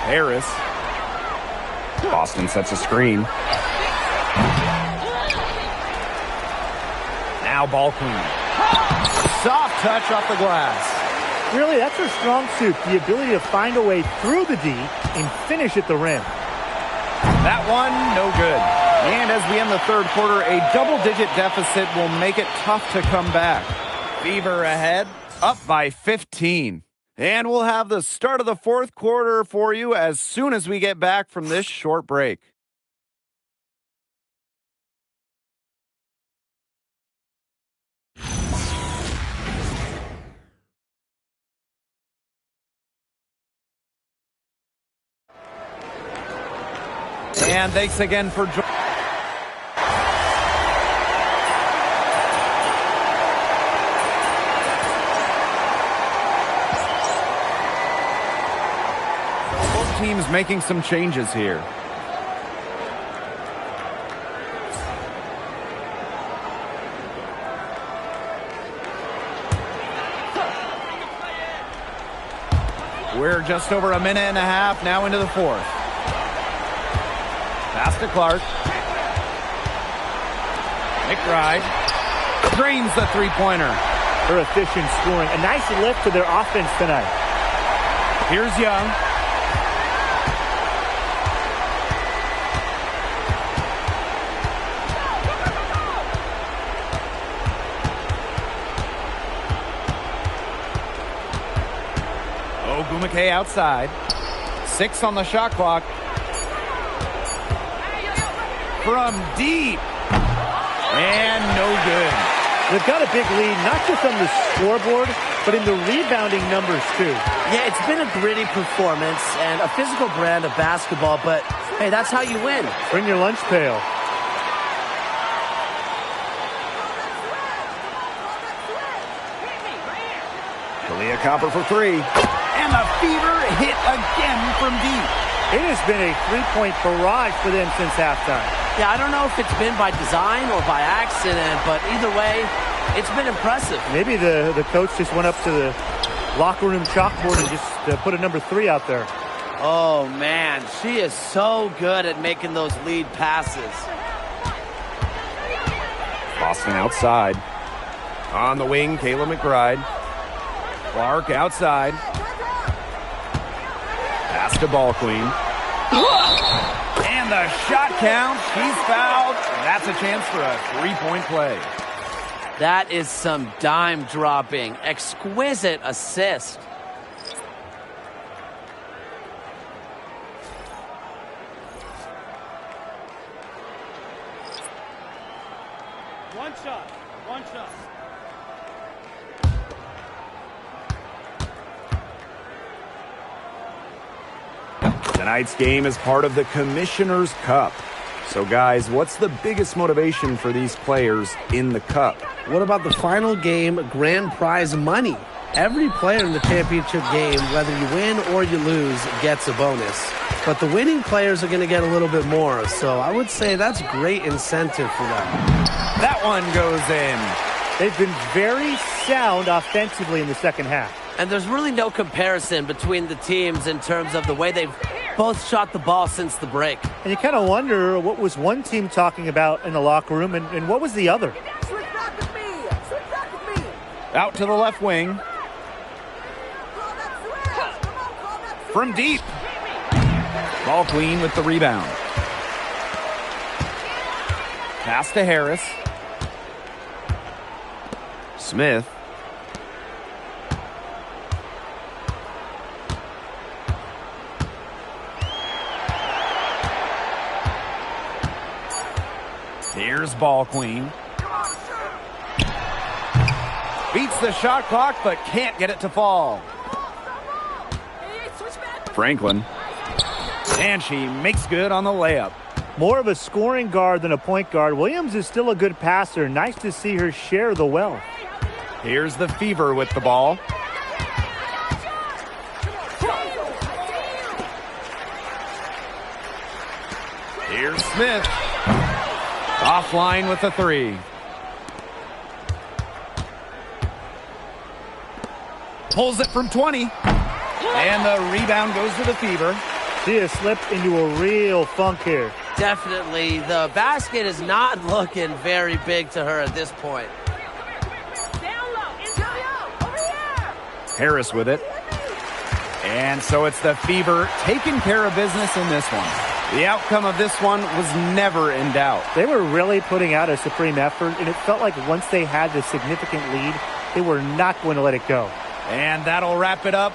Harris. Boston sets a screen. Now ball queen. Soft touch off the glass. Really, that's her strong suit, the ability to find a way through the D and finish at the rim. That one, no good. And as we end the third quarter, a double-digit deficit will make it tough to come back. Fever ahead, up by 15. And we'll have the start of the fourth quarter for you as soon as we get back from this short break. And thanks again for joining. Both teams making some changes here. We're just over a minute and a half now into the fourth. Pass to Clark. McBride drains the three-pointer. Her efficient scoring. A nice lift to their offense tonight. Here's Young. Ogwumike outside. 6 on the shot clock. From deep. And no good. They've got a big lead, not just on the scoreboard, but in the rebounding numbers, too. Yeah, it's been a gritty performance and a physical brand of basketball, but hey, that's how you win. Bring your lunch pail. Kalia Copper for three. And the Fever hit again from deep. It has been a three-point barrage for them since halftime. Yeah, I don't know if it's been by design or by accident, but either way, it's been impressive. Maybe the coach just went up to the locker room chalkboard and just put a number 3 out there. Oh, man, she is so good at making those lead passes. Boston outside. On the wing, Kayla McBride. Clark outside. Pass to Ball Queen. And the shot count. She's fouled. That's a chance for a three-point play. That is some dime dropping. Exquisite assist. One shot. One shot. Tonight's game is part of the Commissioner's Cup. So, guys, what's the biggest motivation for these players in the Cup? What about the final game grand prize money? Every player in the championship game, whether you win or you lose, gets a bonus. But the winning players are going to get a little bit more. So I would say that's great incentive for them. That one goes in. They've been very sound offensively in the second half. And there's really no comparison between the teams in terms of the way they've both shot the ball since the break. And you kind of wonder what was one team talking about in the locker room and what was the other. Switch back with me. Switch back with me. Out to the left wing. Call that switch. Come on, call that switch. From deep. Ball Queen with the rebound. Pass to Harris. Smith. Here's Ball Queen. Beats the shot clock, but can't get it to fall. Hey, switch back with Franklin. And she makes good on the layup. More of a scoring guard than a point guard. Williams is still a good passer. Nice to see her share the wealth. Here's the Fever with the ball. Here's Smith. Offline with the three. Pulls it from 20. And the rebound goes to the Fever. She has slipped into a real funk here. Definitely, the basket is not looking very big to her at this point. down low. Antonio, over here. Harris with it. And so it's the Fever taking care of business in this one. The outcome of this one was never in doubt. They were really putting out a supreme effort, and it felt like once they had the significant lead, they were not going to let it go. And that'll wrap it up.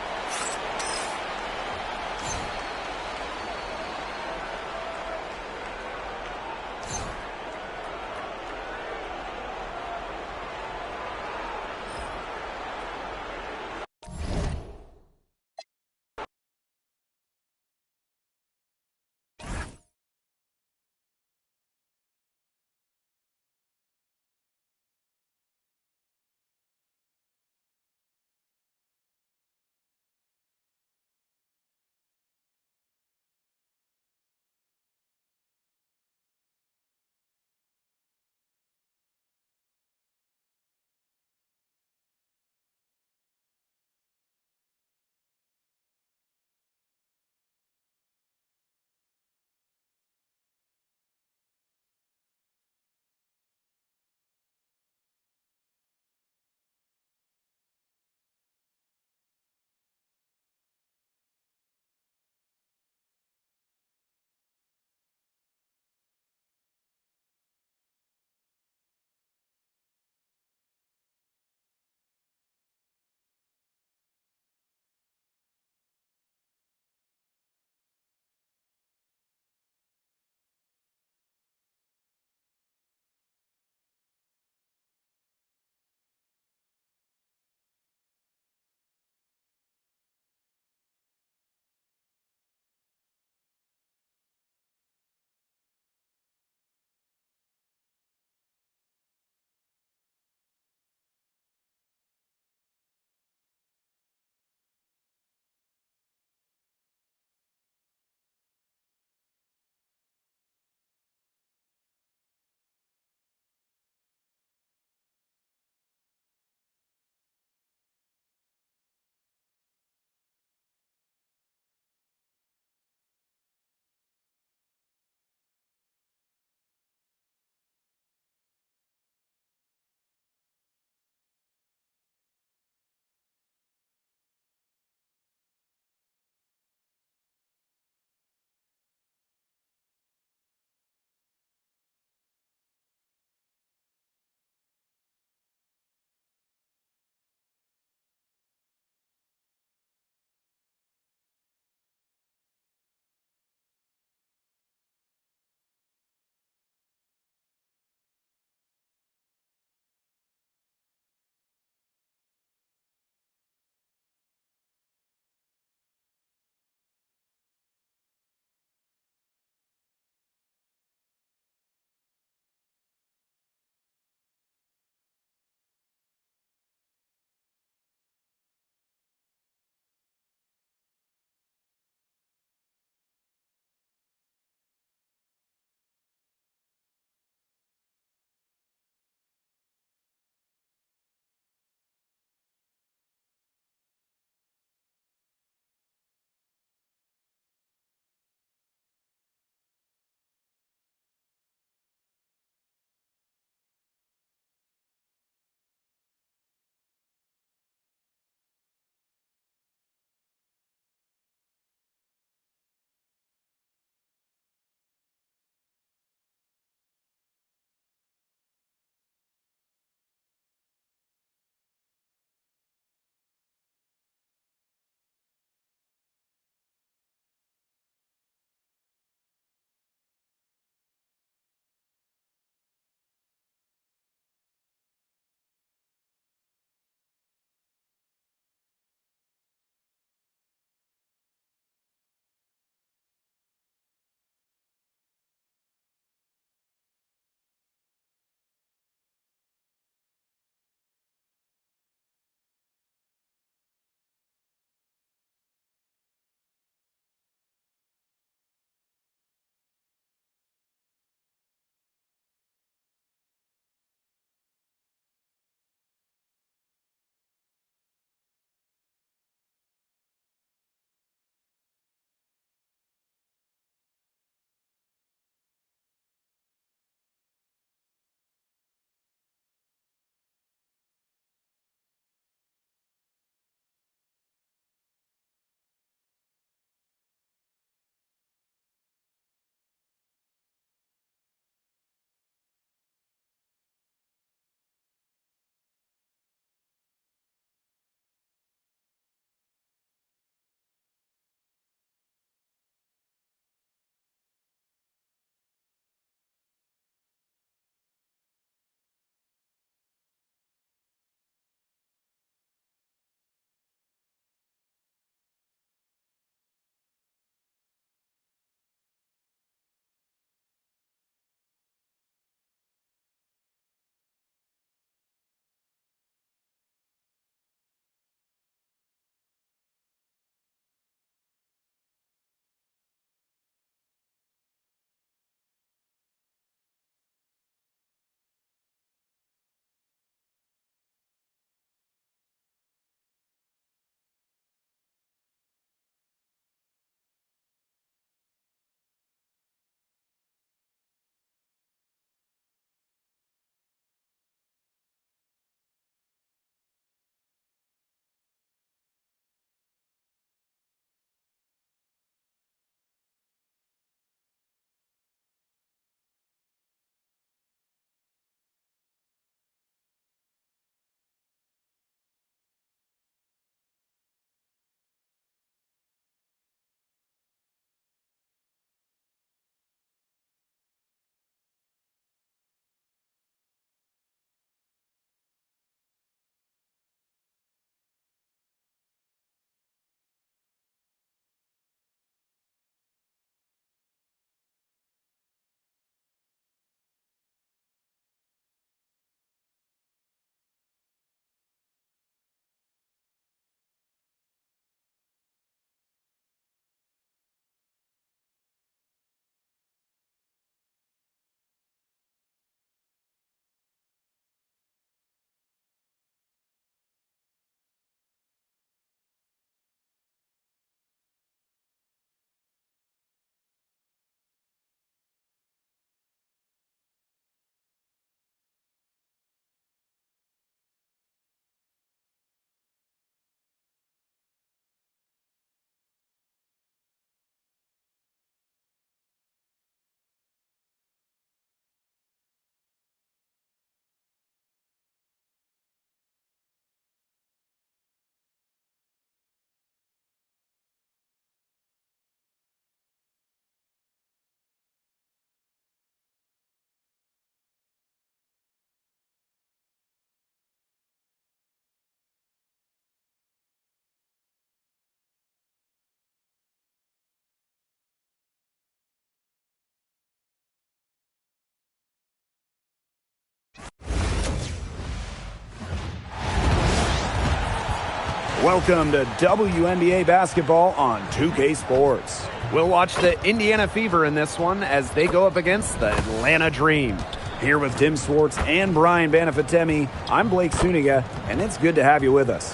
Welcome to WNBA basketball on 2K Sports. We'll watch the Indiana Fever in this one as they go up against the Atlanta Dream. Here with Tim Swartz and Brian Banafitemi, I'm Blake Suniga, and it's good to have you with us.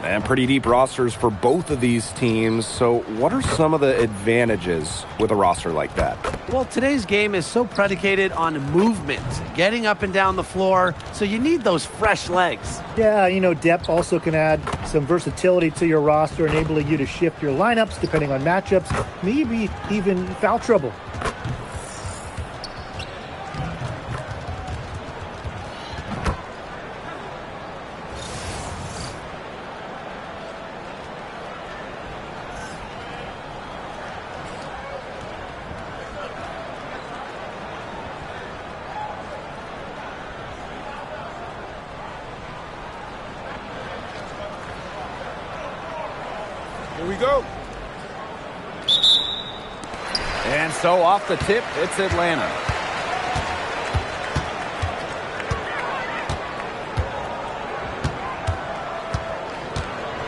And pretty deep rosters for both of these teams. So what are some of the advantages with a roster like that? Well, today's game is so predicated on movement, getting up and down the floor, so you need those fresh legs. Yeah, depth also can add some versatility to your roster, enabling you to shift your lineups depending on matchups, maybe even foul trouble. Here we go. And so off the tip, it's Atlanta.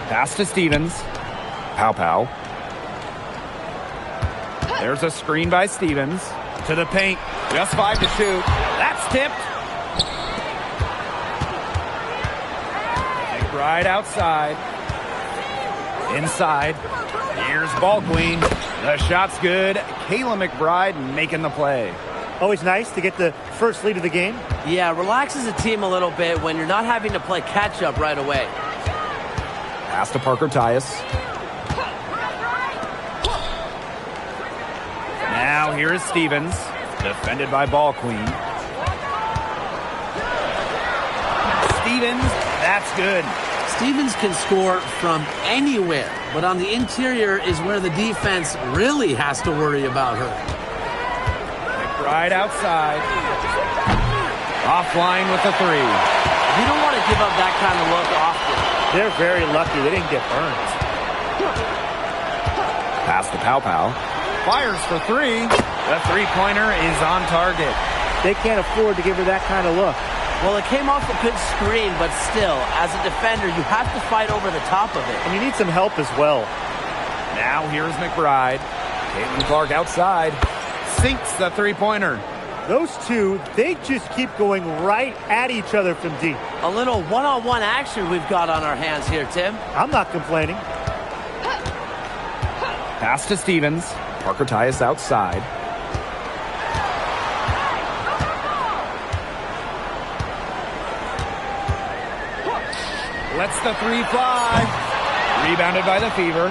Pass to Stevens. Pow. There's a screen by Stevens. To the paint. Just 5 to shoot. That's tipped. McBride outside. Inside. Here's Ball Queen. The shot's good. Kayla McBride making the play. Always nice to get the first lead of the game. Yeah, relaxes the team a little bit when you're not having to play catch-up right away. Pass to Parker Tyus. Now here is Stevens. Defended by Ball Queen. Stevens, that's good. Stevens can score from anywhere, but on the interior is where the defense really has to worry about her. McBride outside. Offline with the three. You don't want to give up that kind of look often. They're very lucky they didn't get burned. Pass to Pow. Fires for three. The three-pointer is on target. They can't afford to give her that kind of look. Well, it came off a good screen, but still, as a defender, you have to fight over the top of it. And you need some help as well. Now here's McBride. Caitlin Clark outside. Sinks the three-pointer. Those two, they just keep going right at each other from deep. A little one-on-one action we've got on our hands here, Tim. I'm not complaining. Pass to Stevens. Parker Tyus outside. Lets the three fly. Rebounded by the Fever.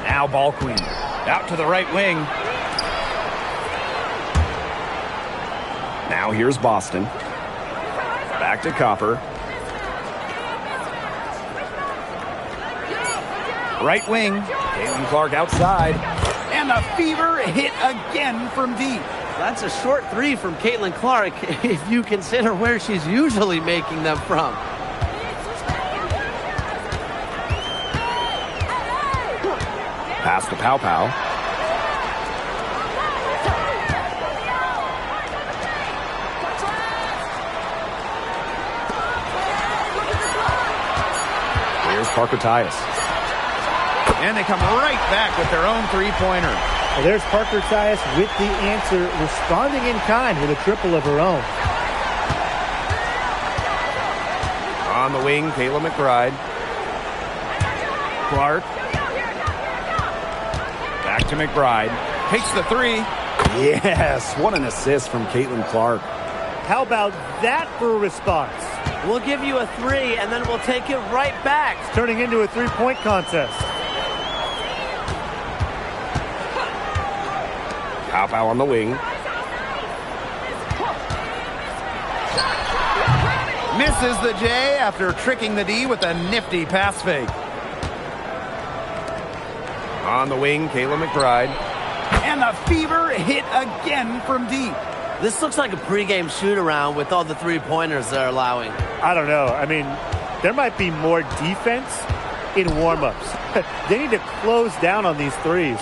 Now Ball Queen. Out to the right wing. Now here's Boston. Back to Copper. Right wing. Caitlin Clark outside. And the Fever hit again from deep. That's a short three from Caitlin Clark if you consider where she's usually making them from. Pass to Pow. Here's Parker Tyus. And they come right back with their own three-pointer. Well, there's Parker Tyus with the answer, responding in kind with a triple of her own. On the wing, Kayla McBride. Clark. Back to McBride. Takes the three. Yes, what an assist from Caitlin Clark. How about that for a response? We'll give you a three, and then we'll take it right back. It's turning into a three-point contest. Pow on the wing. Misses the J after tricking the D with a nifty pass fake. On the wing, Kayla McBride. And the Fever hit again from deep. This looks like a pregame shoot-around with all the three-pointers they're allowing. I don't know. I mean, there might be more defense in warm-ups. They need to close down on these threes.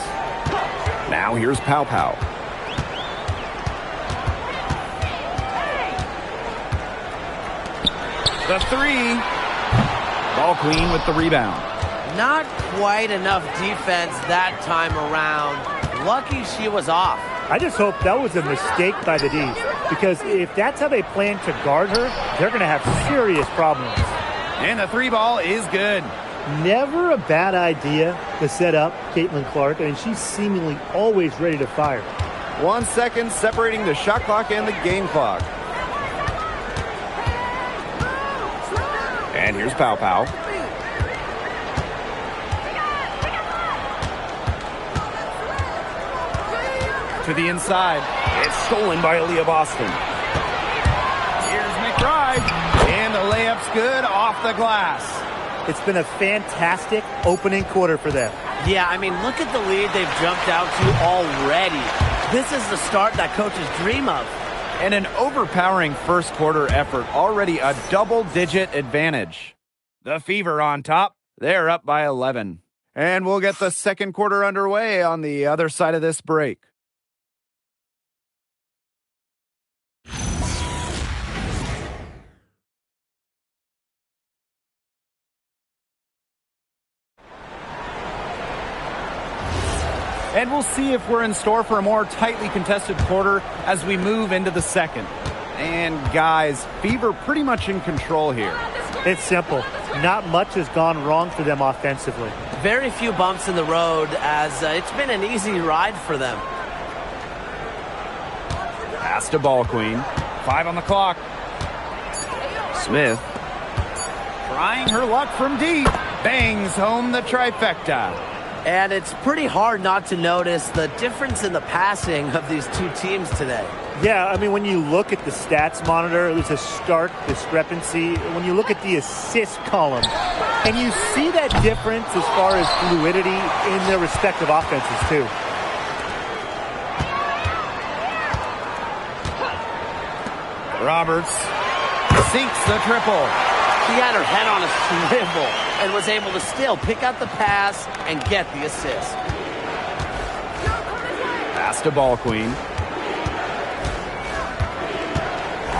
Now here's Pow. The three. Ball Queen with the rebound. Not quite enough defense that time around. Lucky she was off. I just hope that was a mistake by the D's, because if that's how they plan to guard her, they're going to have serious problems. And the three ball is good. Never a bad idea to set up Caitlin Clark, and she's seemingly always ready to fire. 1 second separating the shot clock and the game clock. And here's Pow Pow. To the inside. It's stolen by Aaliyah Boston. Here's McBride. And the layup's good off the glass. It's been a fantastic opening quarter for them. Yeah, I mean, look at the lead they've jumped out to already. This is the start that coaches dream of. And an overpowering first quarter effort. Already a double-digit advantage. The Fever on top. They're up by 11. And we'll get the second quarter underway on the other side of this break. And we'll see if we're in store for a more tightly contested quarter as we move into the second. And guys, Fever pretty much in control here. It's simple. Not much has gone wrong for them offensively. Very few bumps in the road, as it's been an easy ride for them. Pass to Ball Queen. 5 on the clock. Smith. Trying her luck from deep. Bangs home the trifecta. And it's pretty hard not to notice the difference in the passing of these two teams today. Yeah, I mean, when you look at the stats monitor, there's a stark discrepancy. When you look at the assist column, and you see that difference as far as fluidity in their respective offenses, too. Roberts sinks the triple. She had her head on a swivel and was able to still pick out the pass and get the assist. Pass to Ball Queen.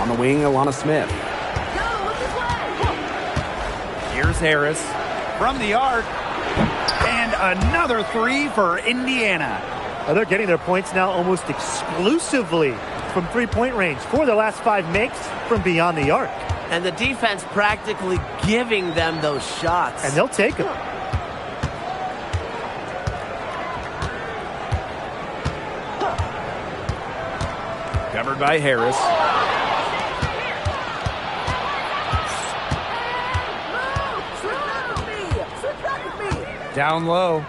On the wing, Alana Smith. Here's Harris from the arc. And another three for Indiana. Well, they're getting their points now almost exclusively from three-point range. 4 of their last 5 makes from beyond the arc. And the defense practically giving them those shots. And they'll take them. Covered by Harris. Down low.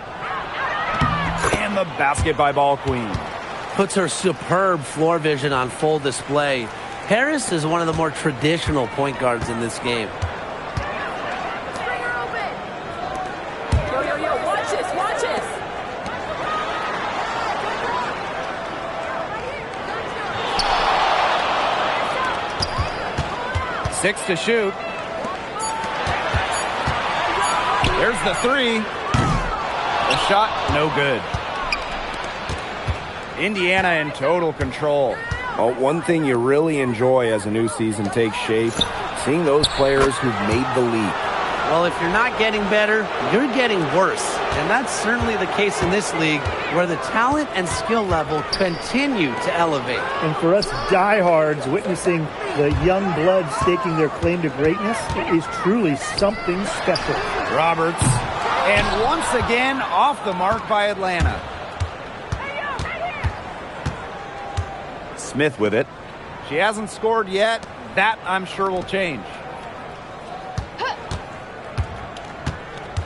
And the basket by Ball Queen. Puts her superb floor vision on full display. Harris is one of the more traditional point guards in this game. Yo, watch this, watch this. 6 to shoot. There's the three. The shot, no good. Indiana in total control. Oh, one thing you really enjoy as a new season takes shape, seeing those players who've made the leap. Well, if you're not getting better, you're getting worse. And that's certainly the case in this league, where the talent and skill level continue to elevate. And for us diehards, witnessing the young blood staking their claim to greatness is truly something special. Roberts. And once again, off the mark by Atlanta. Smith with it. She hasn't scored yet. That, I'm sure, will change.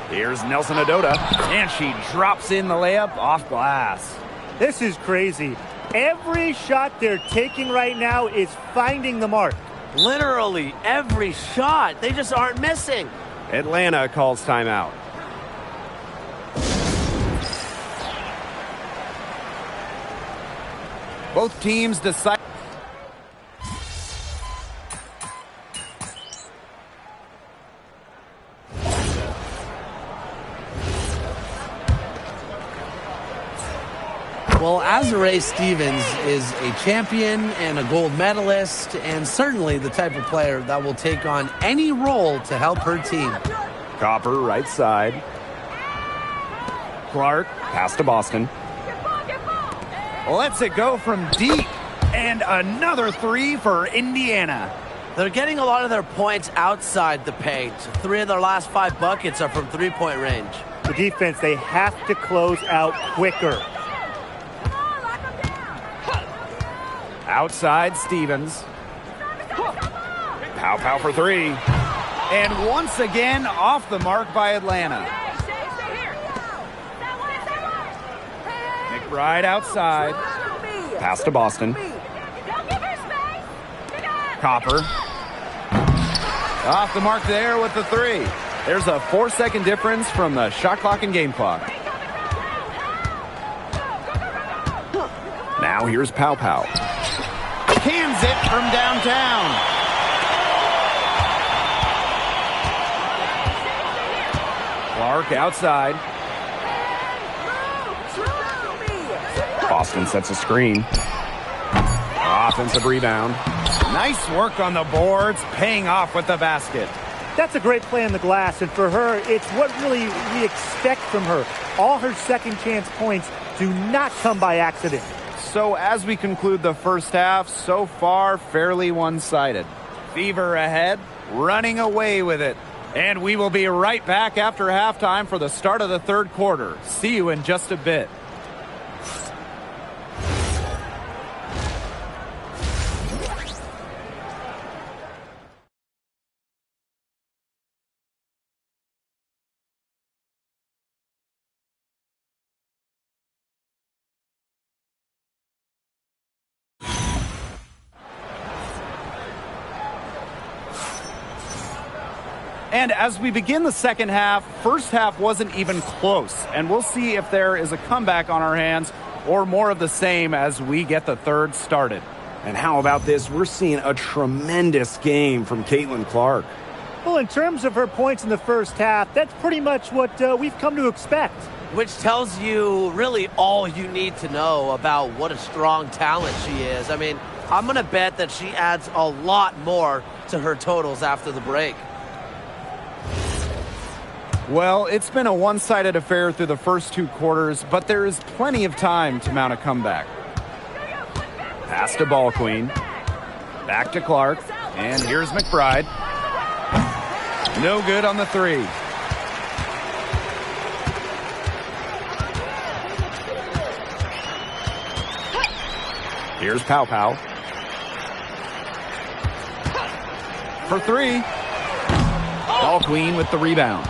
Here's Nelson Adota, and she drops in the layup off glass. This is crazy. Every shot they're taking right now is finding the mark. Literally every shot. They just aren't missing. Atlanta calls timeout. Both teams decide. Well, as a Desiree Stevens is a champion and a gold medalist, and certainly the type of player that will take on any role to help her team. Copper, right side. Clark, pass to Boston. Lets it go from deep. And another three for Indiana. They're getting a lot of their points outside the paint. 3 of their last 5 buckets are from three-point range. The defense, they have to close out quicker. Outside, Stevens. Pow for 3. And once again, off the mark by Atlanta. McBride outside. Pass to Boston. Copper. Off the mark there with the 3. There's a 4-second difference from the shot clock and game clock. Now here's Pow. Cans it from downtown. Clark outside. Boston sets a screen. Offensive rebound. Nice work on the boards, paying off with the basket. That's a great play on the glass, and for her, it's what really we expect from her. All her second chance points do not come by accident. So as we conclude the first half, so far fairly one-sided. Fever ahead, running away with it. And we will be right back after halftime for the start of the third quarter. See you in just a bit. And as we begin the second half, first half wasn't even close. And we'll see if there is a comeback on our hands or more of the same as we get the third started. And how about this? We're seeing a tremendous game from Caitlin Clark. Well, in terms of her points in the first half, that's pretty much what we've come to expect. Which tells you really all you need to know about what a strong talent she is. I mean, I'm going to bet that she adds a lot more to her totals after the break. Well, it's been a one-sided affair through the first 2 quarters, but there is plenty of time to mount a comeback. Pass to Ball Queen. Back to Clark. And here's McBride. No good on the 3. Here's Pow. For 3. Ball Queen with the rebound.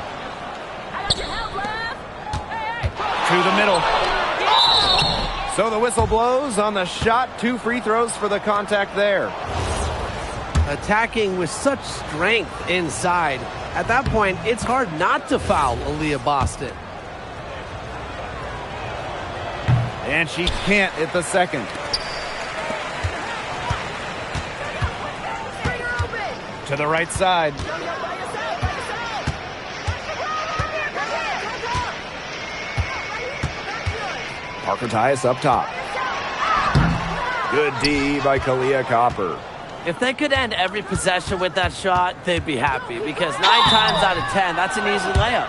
To the middle. So the whistle blows on the shot. 2 free throws for the contact there. Attacking with such strength inside. At that point, it's hard not to foul Aaliyah Boston. And she can't hit the second. To the right side. Parker Tyus up top. Good D by Kalia Copper. If they could end every possession with that shot, they'd be happy because 9 times out of 10, that's an easy layup.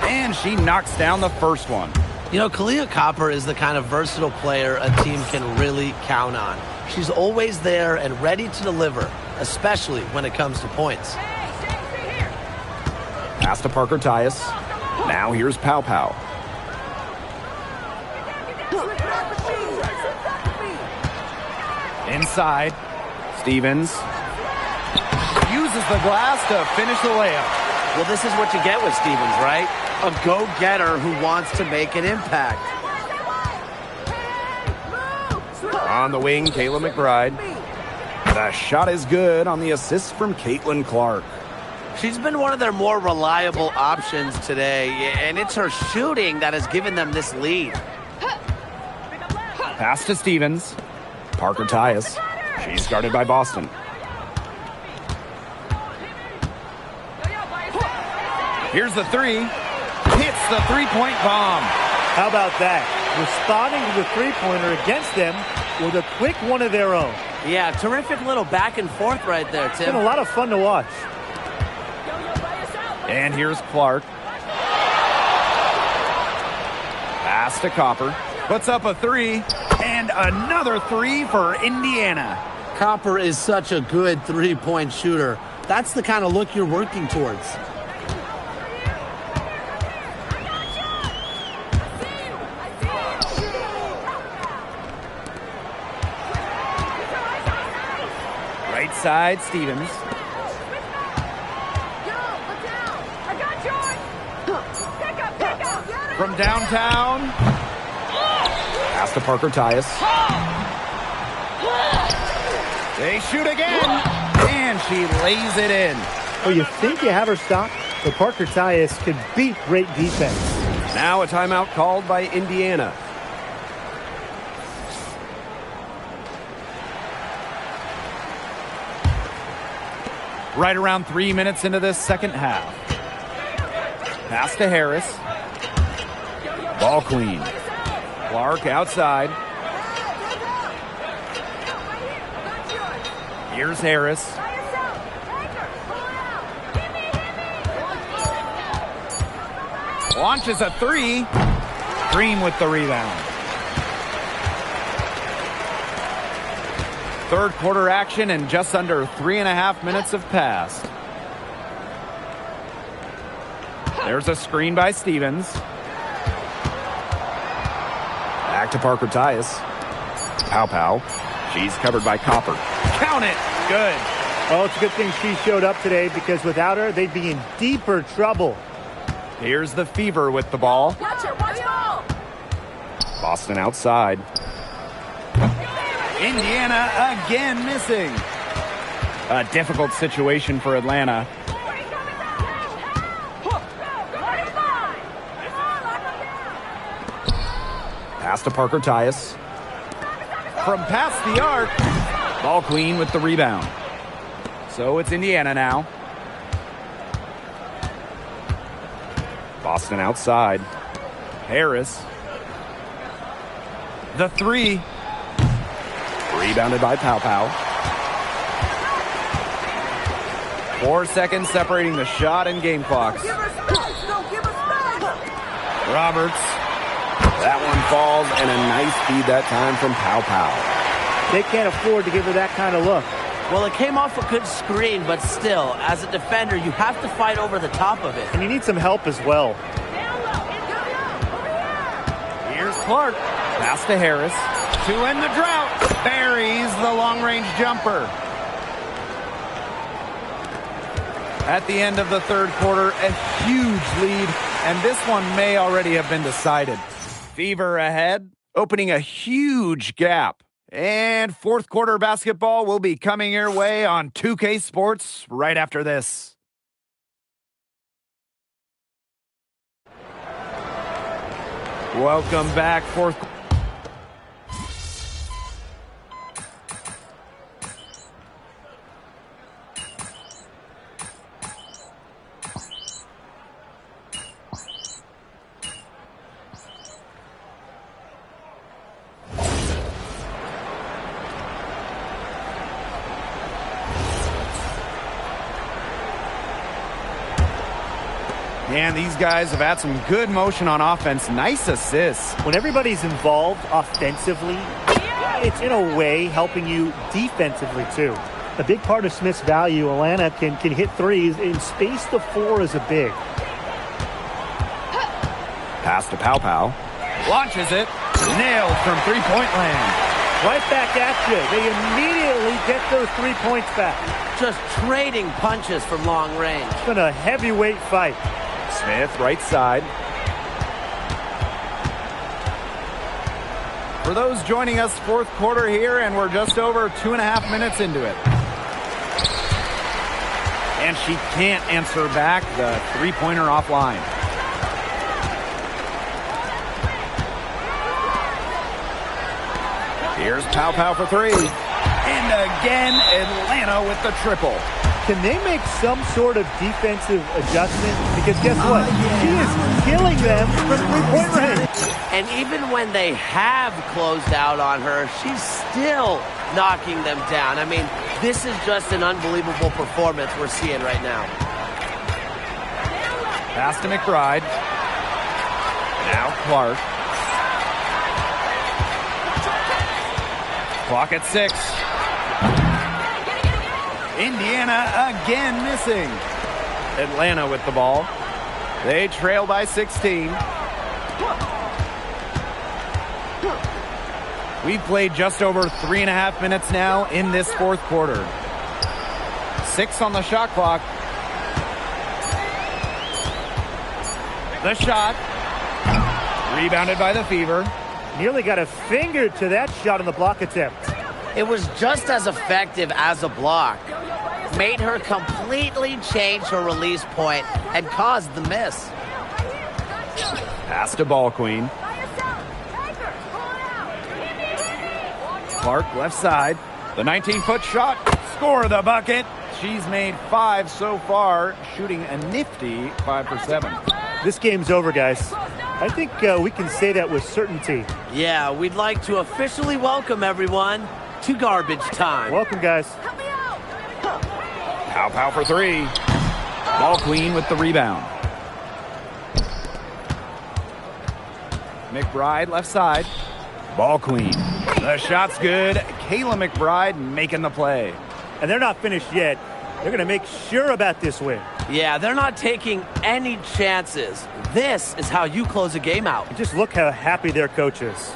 And she knocks down the first one. You know, Kalia Copper is the kind of versatile player a team can really count on. She's always there and ready to deliver, especially when it comes to points. Pass to Parker Tyus. Now here's Pow. Inside. Stevens. Uses the glass to finish the layup. Well, this is what you get with Stevens, right? A go-getter who wants to make an impact. On the wing, Kayla McBride. The shot is good on the assist from Caitlin Clark. She's been one of their more reliable options today, and it's her shooting that has given them this lead. Pass to Stevens. Parker Tyus. She's guarded by Boston. Here's the three. Hits the three-point bomb. How about that? Responding to the three-pointer against them with a quick one of their own. Yeah, terrific little back and forth right there, It's Tim. been a lot of fun to watch. And here's Clark. Pass to Copper. Puts up a three. And another three for Indiana. Copper is such a good three-point shooter. That's the kind of look you're working towards. Right side, Stevens. From downtown. Pass to Parker Tyus. They shoot again. And she lays it in. Well, you think you have her stopped, but Parker Tyus can beat great defense. Now a timeout called by Indiana. Right around 3 minutes into this second half. Pass to Harris. Ball clean. Clark outside. Here's Harris. Launches a three. Green with the rebound. Third quarter action and just under 3.5 minutes have passed. There's a screen by Stevens. Back to Parker Tyus. Pow. She's covered by Copper. Count it. Good. Oh, it's a good thing she showed up today because without her, they'd be in deeper trouble. Here's the Fever with the ball. Watch ball. Boston outside. Indiana again missing. A difficult situation for Atlanta. Pass to Parker Tyus. From past the arc. Ball clean with the rebound. So it's Indiana now. Boston outside. Harris. The three. Rebounded by Pow. 4 seconds separating the shot and game clocks. Roberts. That one falls, and a nice feed that time from Pow. They can't afford to give her that kind of look. Well, it came off a good screen, but still, as a defender, you have to fight over the top of it. And you need some help as well. Here's Clark. Pass to Harris. To end the drought. Buries the long-range jumper. At the end of the third quarter, a huge lead, and this one may already have been decided. Fever ahead, opening a huge gap. And fourth quarter basketball will be coming your way on 2K Sports right after this. Welcome back, fourth. And these guys have had some good motion on offense. Nice assists. When everybody's involved offensively, it's in a way helping you defensively too. A big part of Smith's value, Atlanta can hit threes and space the floor as a big. Pass to Pow. Launches it. Nailed from three-point land. Right back at you. They immediately get those 3 points back. Just trading punches from long range. It's been a heavyweight fight. Smith right side. For those joining us, fourth quarter here, and we're just over 2.5 minutes into it. And she can't answer back the three-pointer offline. Here's Pow for three. And again, Atlanta with the triple. Can they make some sort of defensive adjustment? Because guess what? She is killing them from three-point range. And even when they have closed out on her, she's still knocking them down. I mean, this is just an unbelievable performance we're seeing right now. Pass to McBride. Now Clark. Clock at 6. Indiana again missing. Atlanta with the ball. They trail by 16. We've played just over 3.5 minutes now in this fourth quarter. 6 on the shot clock. The shot. Rebounded by the Fever. Nearly got a finger to that shot on the block attempt. It was just as effective as a block. Made her completely change her release point and caused the miss. Pass to Ball Queen. Clark left side. The 19-foot shot. Score the bucket. She's made 5 so far, shooting a nifty 5 for 7. This game's over, guys. I think we can say that with certainty. Yeah, we'd like to officially welcome everyone to garbage time. Welcome, guys. Pow for 3. Ball Queen with the rebound. McBride left side. Ball Queen. The shot's good. Kayla McBride making the play. And they're not finished yet. They're going to make sure about this win. Yeah, they're not taking any chances. This is how you close a game out. Just look how happy their coach is.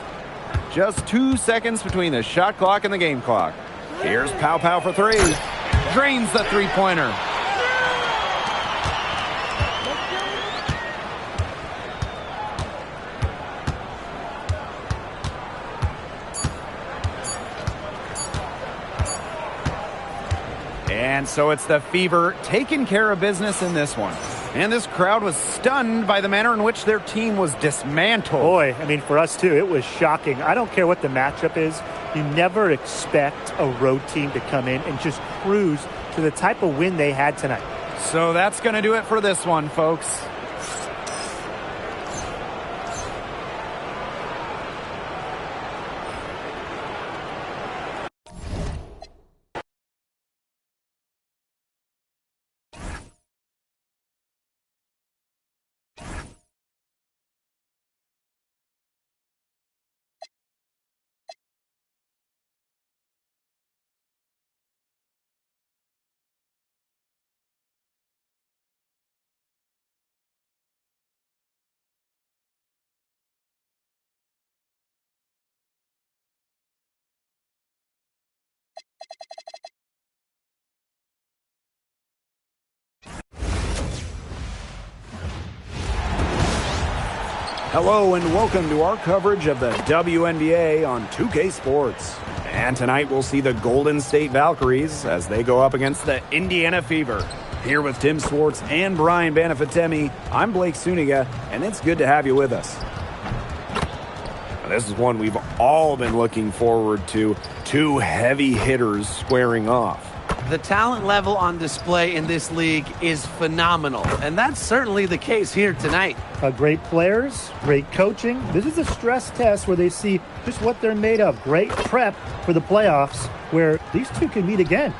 Just 2 seconds between the shot clock and the game clock. Here's Pow for 3. Drains the three-pointer. And so it's the Fever taking care of business in this one. And this crowd was stunned by the manner in which their team was dismantled. Boy, I mean, for us too, it was shocking. I don't care what the matchup is. You never expect a road team to come in and just cruise to the type of win they had tonight. So that's going to do it for this one, folks. Hello and welcome to our coverage of the WNBA on 2K Sports. And tonight we'll see the Golden State Valkyries as they go up against the Indiana Fever. Here with Tim Swartz and Brian Banafitemi, I'm Blake Suniga, and it's good to have you with us. This is one we've all been looking forward to. 2 heavy hitters squaring off. The talent level on display in this league is phenomenal, and that's certainly the case here tonight. Great players, great coaching. This is a stress test where they see just what they're made of. Great prep for the playoffs where these two can meet again.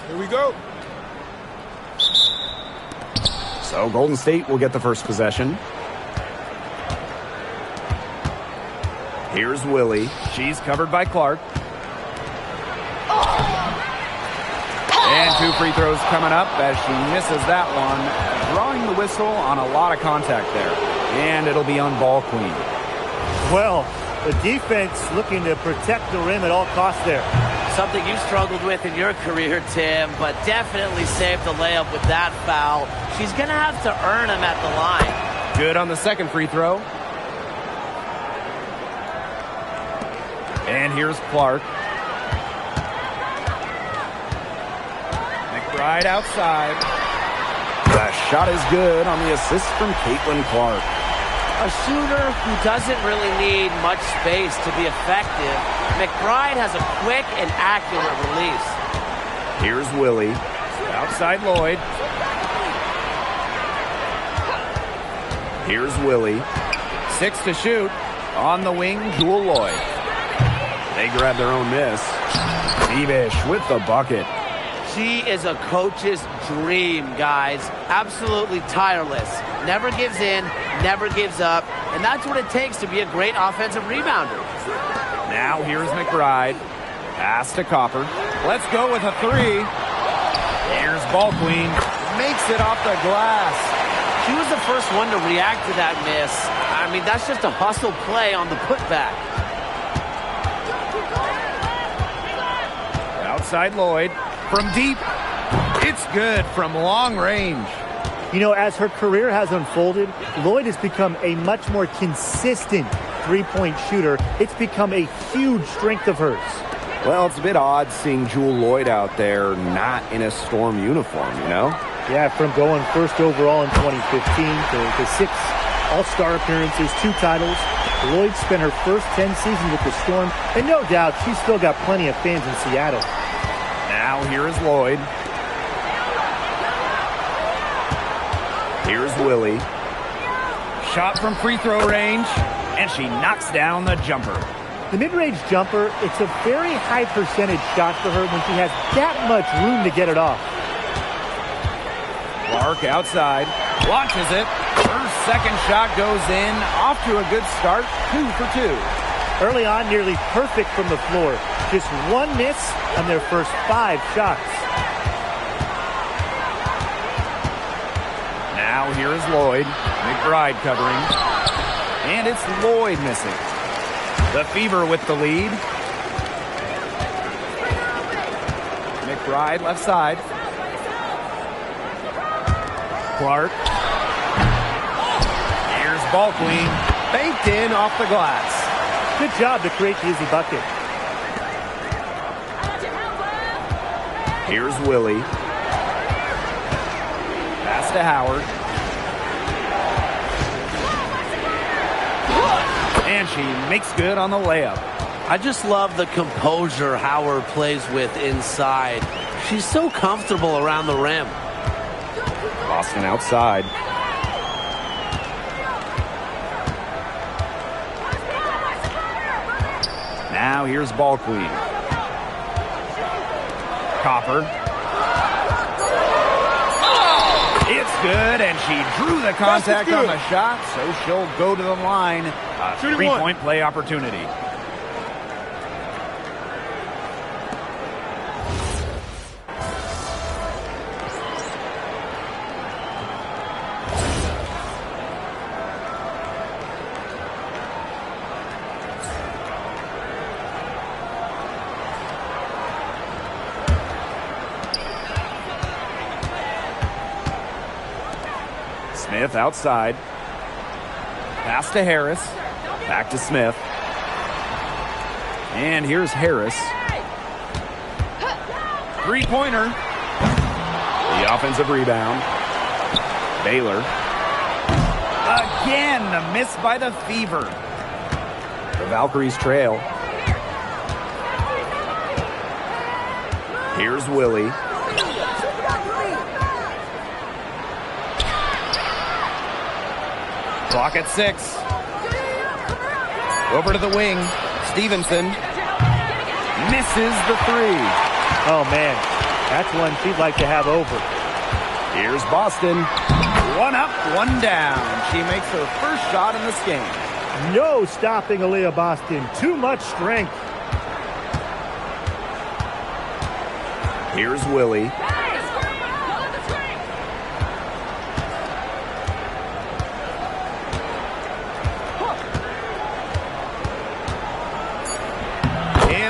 Here we go. So Golden State will get the first possession. Here's Willie. She's covered by Clark. And 2 free throws coming up as she misses that one, drawing the whistle on a lot of contact there. And it'll be on Ball Queen. Well, the defense looking to protect the rim at all costs there. Something you struggled with in your career, Tim, but definitely saved the layup with that foul. She's going to have to earn him at the line. Good on the second free throw. And here's Clark. McBride outside. The shot is good on the assist from Caitlin Clark. A shooter who doesn't really need much space to be effective, McBride has a quick and accurate release. Here's Willie. Outside Lloyd. Here's Willie. 6 to shoot. On the wing, Jewel Lloyd. They grab their own miss. Bebish with the bucket. She is a coach's dream, guys. Absolutely tireless. Never gives in, never gives up. And that's what it takes to be a great offensive rebounder. Now here's McBride. Pass to Copper. Let's go with a 3. Here's Ball Queen. Makes it off the glass. She was the first one to react to that miss. I mean, that's just a hustle play on the putback. Outside Lloyd. From deep. It's good from long range. You know, as her career has unfolded, Lloyd has become a much more consistent three-point shooter. It's become a huge strength of hers. Well, it's a bit odd seeing Jewel Lloyd out there not in a Storm uniform, you know? Yeah, from going first overall in 2015 to 6 All-Star appearances, 2 titles. Lloyd spent her first 10 seasons with the Storm, and no doubt she's still got plenty of fans in Seattle. Now here is Lloyd. Here's Willie. Shot from free throw range, and she knocks down the jumper. The mid-range jumper, it's a very high percentage shot for her when she has that much room to get it off. Clark outside, launches it. Her second shot goes in, off to a good start, 2 for 2. Early on, nearly perfect from the floor. Just 1 miss on their first 5 shots. Now here is Lloyd. McBride covering. And it's Lloyd missing. The Fever with the lead. McBride left side. Clark. Here's Ball Queen. Banked in off the glass. Good job to create the easy bucket. Here's Willie. Pass to Howard. And she makes good on the layup. I just love the composure Howard plays with inside. She's so comfortable around the rim. Boston outside. Now here's Ball Queen. Copper. It's good, and she drew the contact on the shot, so she'll go to the line. A 3-point play opportunity. Smith outside. Pass to Harris. Back to Smith. And here's Harris. 3-pointer. The offensive rebound. Baylor. Again, the miss by the Fever. The Valkyries trail. Here's Willie. Clock at 6. Over to the wing. Stevenson misses the 3. Oh, man. That's one she'd like to have over. Here's Boston. 1 up, 1 down. She makes her first shot in this game. No stopping Aaliyah Boston. Too much strength. Here's Willie.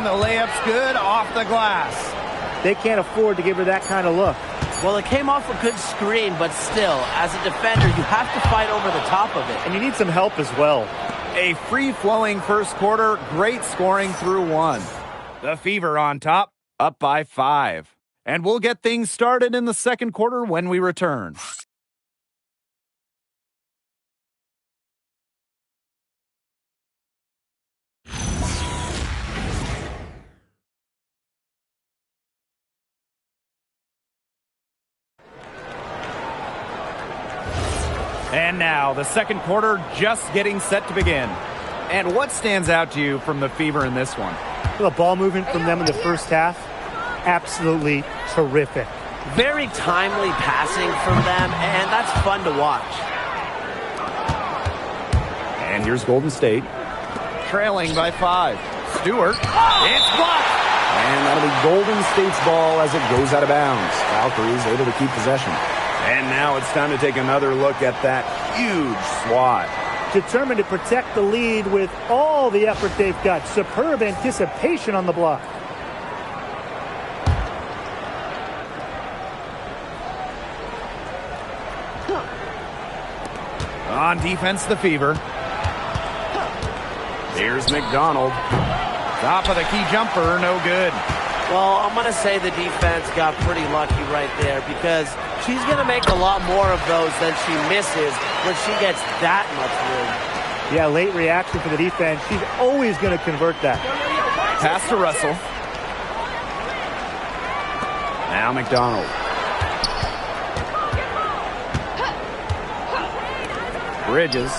And the layup's good off the glass. They can't afford to give her that kind of look. Well, it came off a good screen, but still, as a defender, you have to fight over the top of it. And you need some help as well. A free-flowing first quarter, great scoring through one. The Fever on top, up by 5. And we'll get things started in the second quarter when we return. And now, the second quarter just getting set to begin. And what stands out to you from the Fever in this one? The ball movement from them in the first half, absolutely terrific. Very timely passing from them, and that's fun to watch. And here's Golden State, trailing by 5. Stewart, it's blocked! And that'll be Golden State's ball as it goes out of bounds. Valkyries able to keep possession. And now it's time to take another look at that huge swat. Determined to protect the lead with all the effort they've got. Superb anticipation on the block. On defense, the Fever. Here's McDonald. Top of the key jumper, no good. Well, I'm going to say the defense got pretty lucky right there because she's going to make a lot more of those than she misses when she gets that much room. Yeah, late reaction for the defense. She's always going to convert that. Pass to Russell. Now McDonald. Bridges.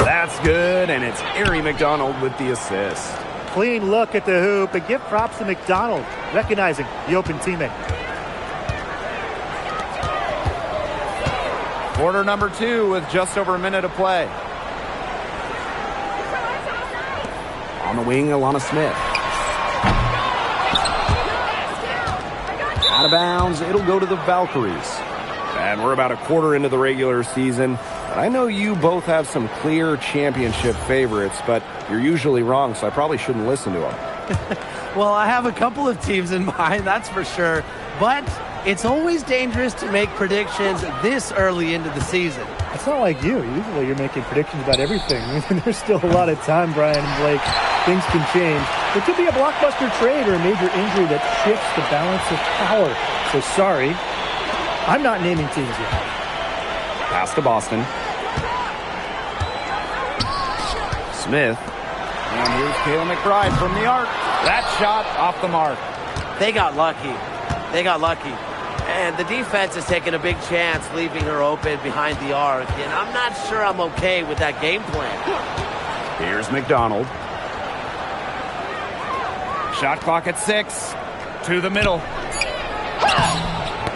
That's good, and it's Aari McDonald with the assist. Clean look at the hoop, and give props to McDonald, recognizing the open teammate. Quarter number 2 with just over a minute to play. On the wing, Alana Smith. Out of bounds, it'll go to the Valkyries. And we're about a quarter into the regular season. I know you both have some clear championship favorites, but you're usually wrong, so I probably shouldn't listen to them. Well, I have a couple of teams in mind, that's for sure. But it's always dangerous to make predictions this early into the season. It's not like you. Usually you're making predictions about everything. There's still a lot of time, Brian and Blake. Things can change. There could be a blockbuster trade or a major injury that shifts the balance of power. So sorry, I'm not naming teams yet. Pass to Boston. Smith. And here's Kayla McBride from the arc. That shot off the mark. They got lucky. They got lucky. And the defense is taking a big chance leaving her open behind the arc. And I'm not sure I'm okay with that game plan. Here's McDonald. Shot clock at 6. To the middle.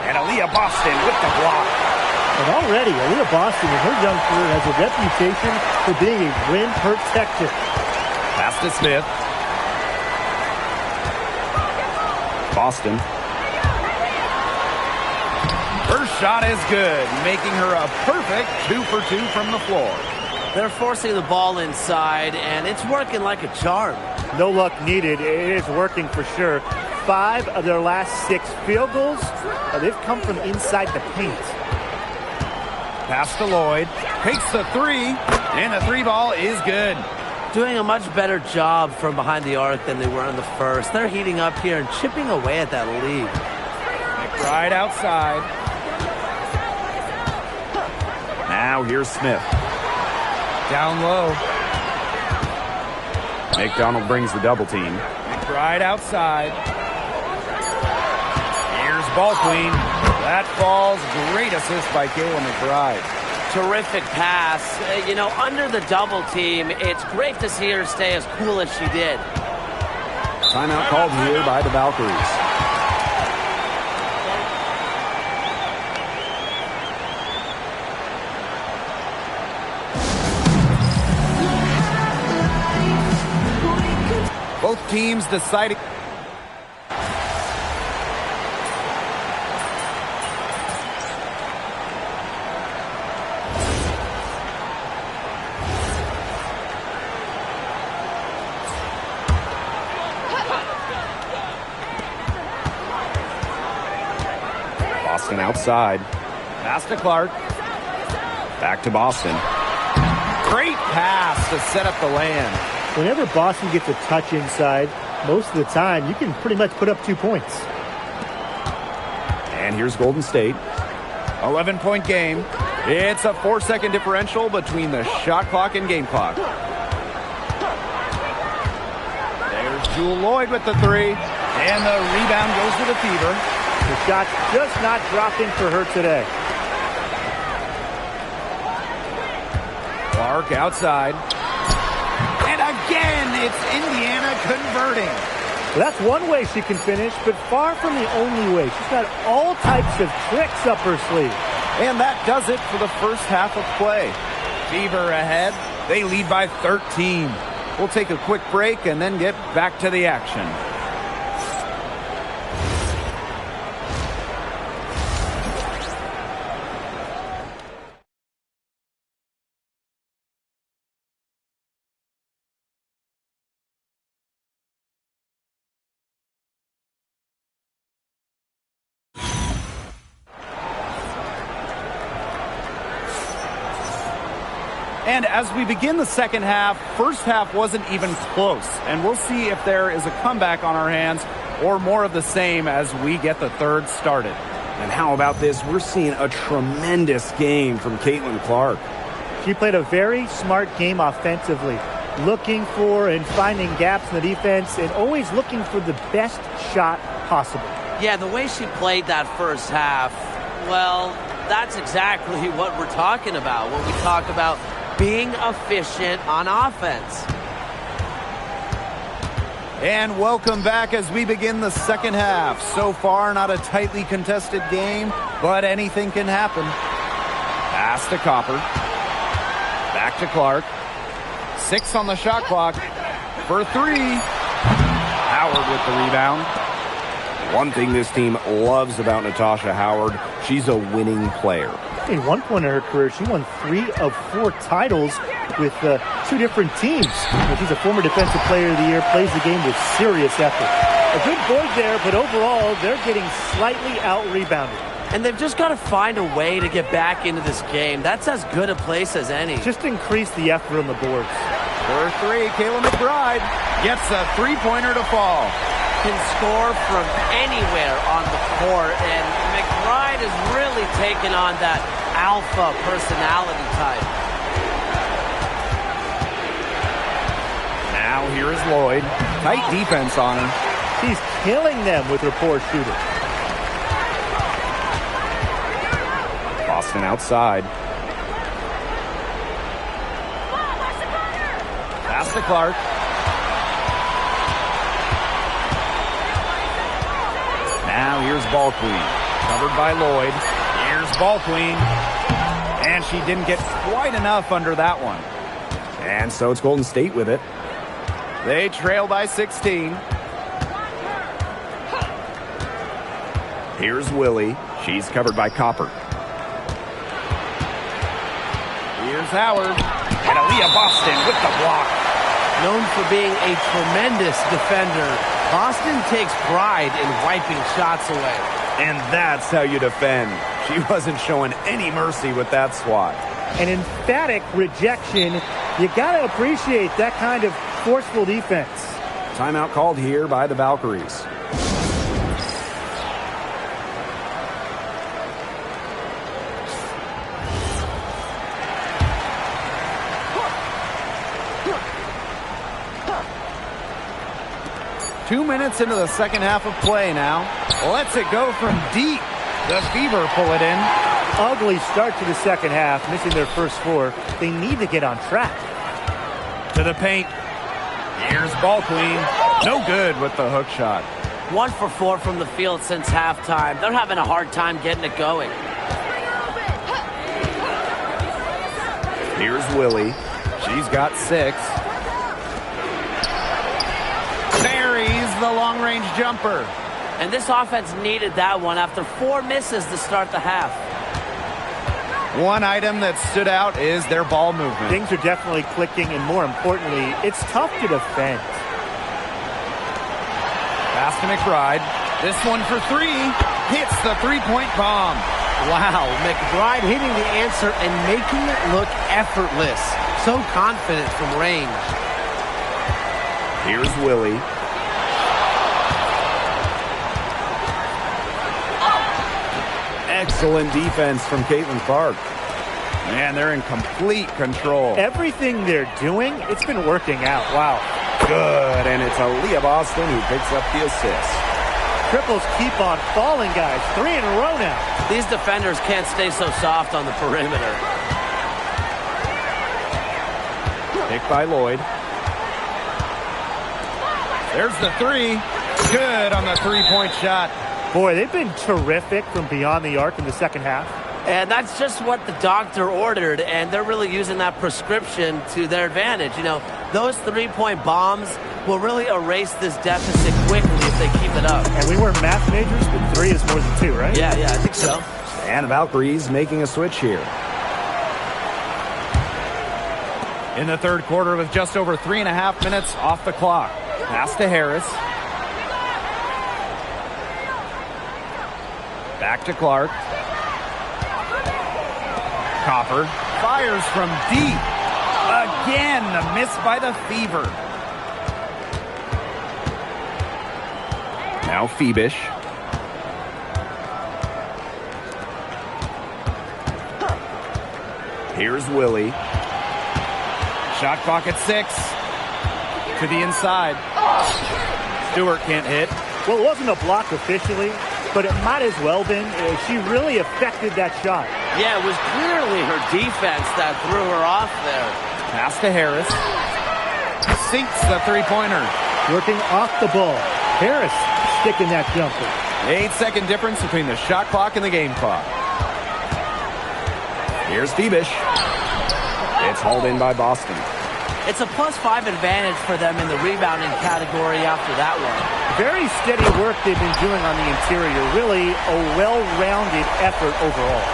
And Aaliyah Boston with the block. And already, Aaliyah Boston, in her young career, has a reputation for being a rim protector. Pass to Smith. Boston. Her shot is good, making her a perfect 2 for 2 from the floor. They're forcing the ball inside, and it's working like a charm. No luck needed. It is working for sure. 5 of their last 6 field goals, they've come from inside the paint. Pass to Lloyd. Takes the 3, and the 3 ball is good. Doing a much better job from behind the arc than they were in the first. They're heating up here and chipping away at that lead. McBride outside. Now here's Smith. Down low. McDonald brings the double team. McBride outside. Here's ball queen. That falls. Great assist by Kayla McBride. Terrific pass. You know, under the double team, it's great to see her stay as cool as she did. Timeout called here by the Valkyries. Both teams deciding. Boston outside. Pass to Clark. Back to Boston. Great pass to set up the land. Whenever Boston gets a touch inside, most of the time, you can pretty much put up 2 points. And here's Golden State. 11-point game. It's a 4-second differential between the shot clock and game clock. There's Jewel Lloyd with the three. And the rebound goes to the Fever. The shot's just not dropping for her today. Clark outside. And again, it's Indiana converting. So that's one way she can finish, but far from the only way. She's got all types of tricks up her sleeve. And that does it for the first half of play. Fever ahead. They lead by 13. We'll take a quick break and then get back to the action. And as we begin the second half, first half wasn't even close. And we'll see if there is a comeback on our hands or more of the same as we get the third started. And how about this? We're seeing a tremendous game from Caitlin Clark. She played a very smart game offensively, looking for and finding gaps in the defense and always looking for the best shot possible. Yeah, the way she played that first half, well, that's exactly what we're talking about when we talk about being efficient on offense. And welcome back as we begin the second half. So far, not a tightly contested game, but anything can happen. Pass to Copper. Back to Clark. 6 on the shot clock for 3. Howard with the rebound. One thing this team loves about Natasha Howard, she's a winning player. In one point in her career, she won 3 of 4 titles with 2 different teams. She's a former Defensive Player of the Year, plays the game with serious effort. A good board there, but overall, they're getting slightly out-rebounded. And they've just got to find a way to get back into this game. That's as good a place as any. Just increase the effort on the boards. For 3, Kayla McBride gets a three-pointer to fall. Can score from anywhere on the court, and McBride is really taking on that alpha personality type. Now here is Lloyd. Tight defense on her. She's killing them with her poor shooting. Boston outside. Pass to Clark. Now here's Ball Queen. Covered by Lloyd. Here's Ball Queen. And she didn't get quite enough under that one. And so it's Golden State with it. They trail by 16. Here's Willie. She's covered by Copper. Here's Howard. And Aaliyah Boston with the block. Known for being a tremendous defender, Boston takes pride in wiping shots away. And that's how you defend. She wasn't showing any mercy with that swat. An emphatic rejection. You got to appreciate that kind of forceful defense. Timeout called here by the Valkyries. Two minutes into the second half of play now. Lets it go from deep. The Fever pull it in. Ugly start to the second half, missing their first 4. They need to get on track. To the paint. Here's Ball Queen. No good with the hook shot. 1 for 4 from the field since halftime. They're having a hard time getting it going. Here's Willie. She's got 6. Buries the long-range jumper. And this offense needed that one after 4 misses to start the half. One item that stood out is their ball movement. Things are definitely clicking, and more importantly, it's tough to defend. Pass to McBride. This one for three. Hits the three-point bomb. Wow, McBride hitting the answer and making it look effortless. So confident from range. Here's Willie. Excellent defense from Caitlin Clark. Man, they're in complete control. Everything they're doing, it's been working out. Wow. Good, and it's Aaliyah Boston who picks up the assist. Triples keep on falling, guys. 3 in a row now. These defenders can't stay so soft on the perimeter. Picked by Lloyd. There's the three. Good on the three-point shot. Boy, they've been terrific from beyond the arc in the second half. And that's just what the doctor ordered, and they're really using that prescription to their advantage. You know, those three-point bombs will really erase this deficit quickly if they keep it up. And we weren't math majors, but 3 is more than 2, right? Yeah, I think so. And the Valkyries making a switch here. In the third quarter with just over 3.5 minutes off the clock. Pass to Harris. Back to Clark. Copper fires from deep. Again, the miss by the Fever. Now Phoebish. Here's Willie. Shot clock at 6. To the inside. Stewart can't hit. Well, it wasn't a block officially, but it might as well been. She really affected that shot. Yeah, it was clearly her defense that threw her off there. Pass to Harris. Sinks the three-pointer. Working off the ball. Harris sticking that jumper. 8-second difference between the shot clock and the game clock. Here's Phoebish. It's hauled in by Boston. It's a +5 advantage for them in the rebounding category after that one. Very steady work they've been doing on the interior. Really a well-rounded effort overall.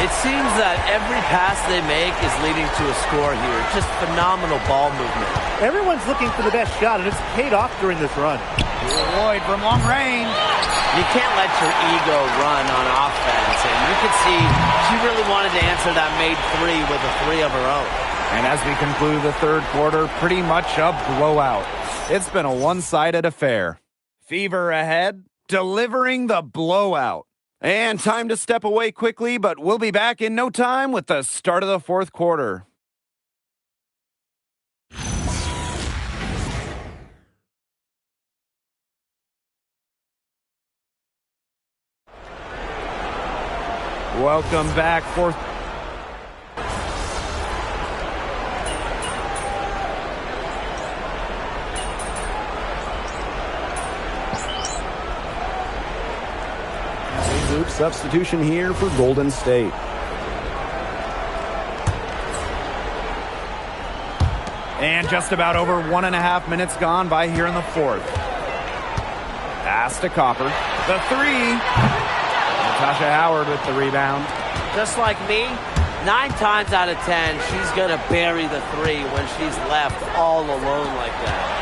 It seems that every pass they make is leading to a score here. Just phenomenal ball movement. Everyone's looking for the best shot, and it's paid off during this run. Lloyd from long range. You can't let your ego run on offense, and you can see she really wanted to answer that made three with a three of her own. And as we conclude the third quarter, pretty much a blowout. It's been a one-sided affair. Fever ahead, delivering the blowout. And time to step away quickly, but we'll be back in no time with the start of the fourth quarter. Welcome back. Fourth. Loop substitution here for Golden State. And just about over 1.5 minutes gone by here in the fourth. Pass to Copper. The three. Natasha Howard with the rebound. Just like me, 9 times out of 10, she's going to bury the three when she's left all alone like that.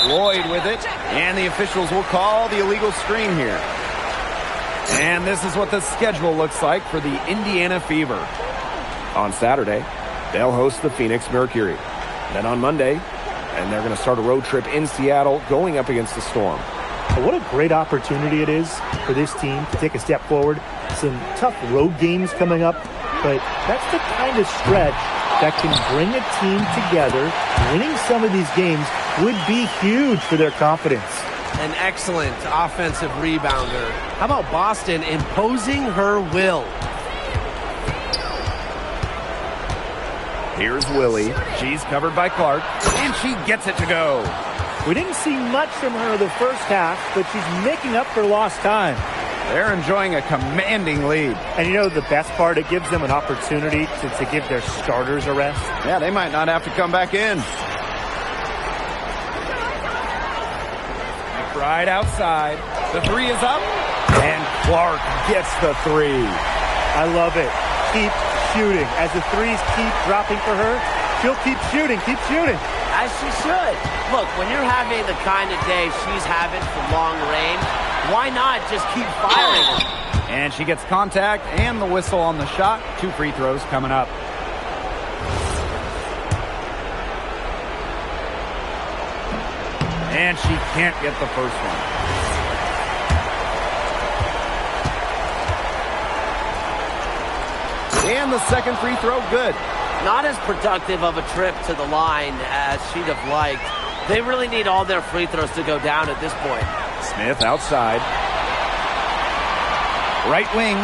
Lloyd with it, and the officials will call the illegal screen here. And this is what the schedule looks like for the Indiana Fever. On Saturday, they'll host the Phoenix Mercury. Then on Monday, and they're going to start a road trip in Seattle going up against the Storm. What a great opportunity it is for this team to take a step forward. Some tough road games coming up, but that's the kind of stretch that can bring a team together. Winning some of these games would be huge for their confidence. An excellent offensive rebounder. How about Boston imposing her will? Here's Willie. She's covered by Clark, and she gets it to go. We didn't see much from her the first half, but she's making up for lost time. They're enjoying a commanding lead. And you know the best part? It gives them an opportunity to give their starters a rest. Yeah, they might not have to come back in. McBride outside. The three is up, and Clark gets the three. I love it. Keep shooting. As the threes keep dropping for her, She'll keep shooting, keep shooting. As she should. Look, when you're having the kind of day she's having from long range, why not just keep firing? And she gets contact and the whistle on the shot. 2 free throws coming up. And she can't get the first one. And the second free throw, good. Not as productive of a trip to the line as she'd have liked. They really need all their free throws to go down at this point. Smith outside. Right wing.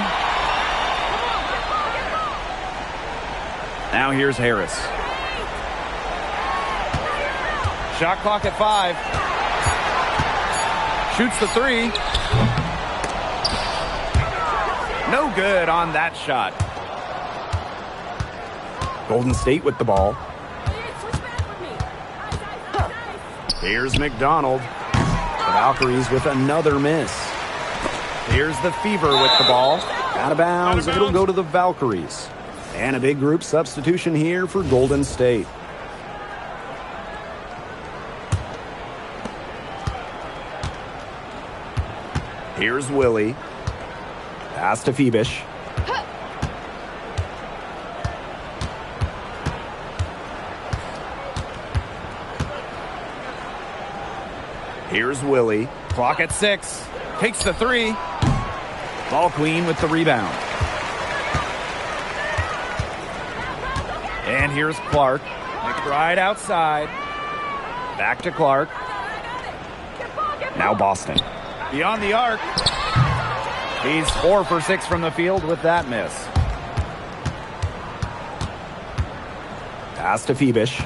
Now here's Harris. Shot clock at 5. Shoots the 3. No good on that shot. Golden State with the ball. Here's McDonald. The Valkyries with another miss. Here's the Fever with the ball. Out of bounds. It'll go to the Valkyries. And a big group substitution here for Golden State. Here's Willie. Pass to Phoebish. Here's Willie. Clock at 6. Takes the 3. Ball Queen with the rebound. And here's Clark. McBride outside. Back to Clark. Now Boston. Beyond the arc. He's 4 for 6 from the field with that miss. Pass to Phoebish.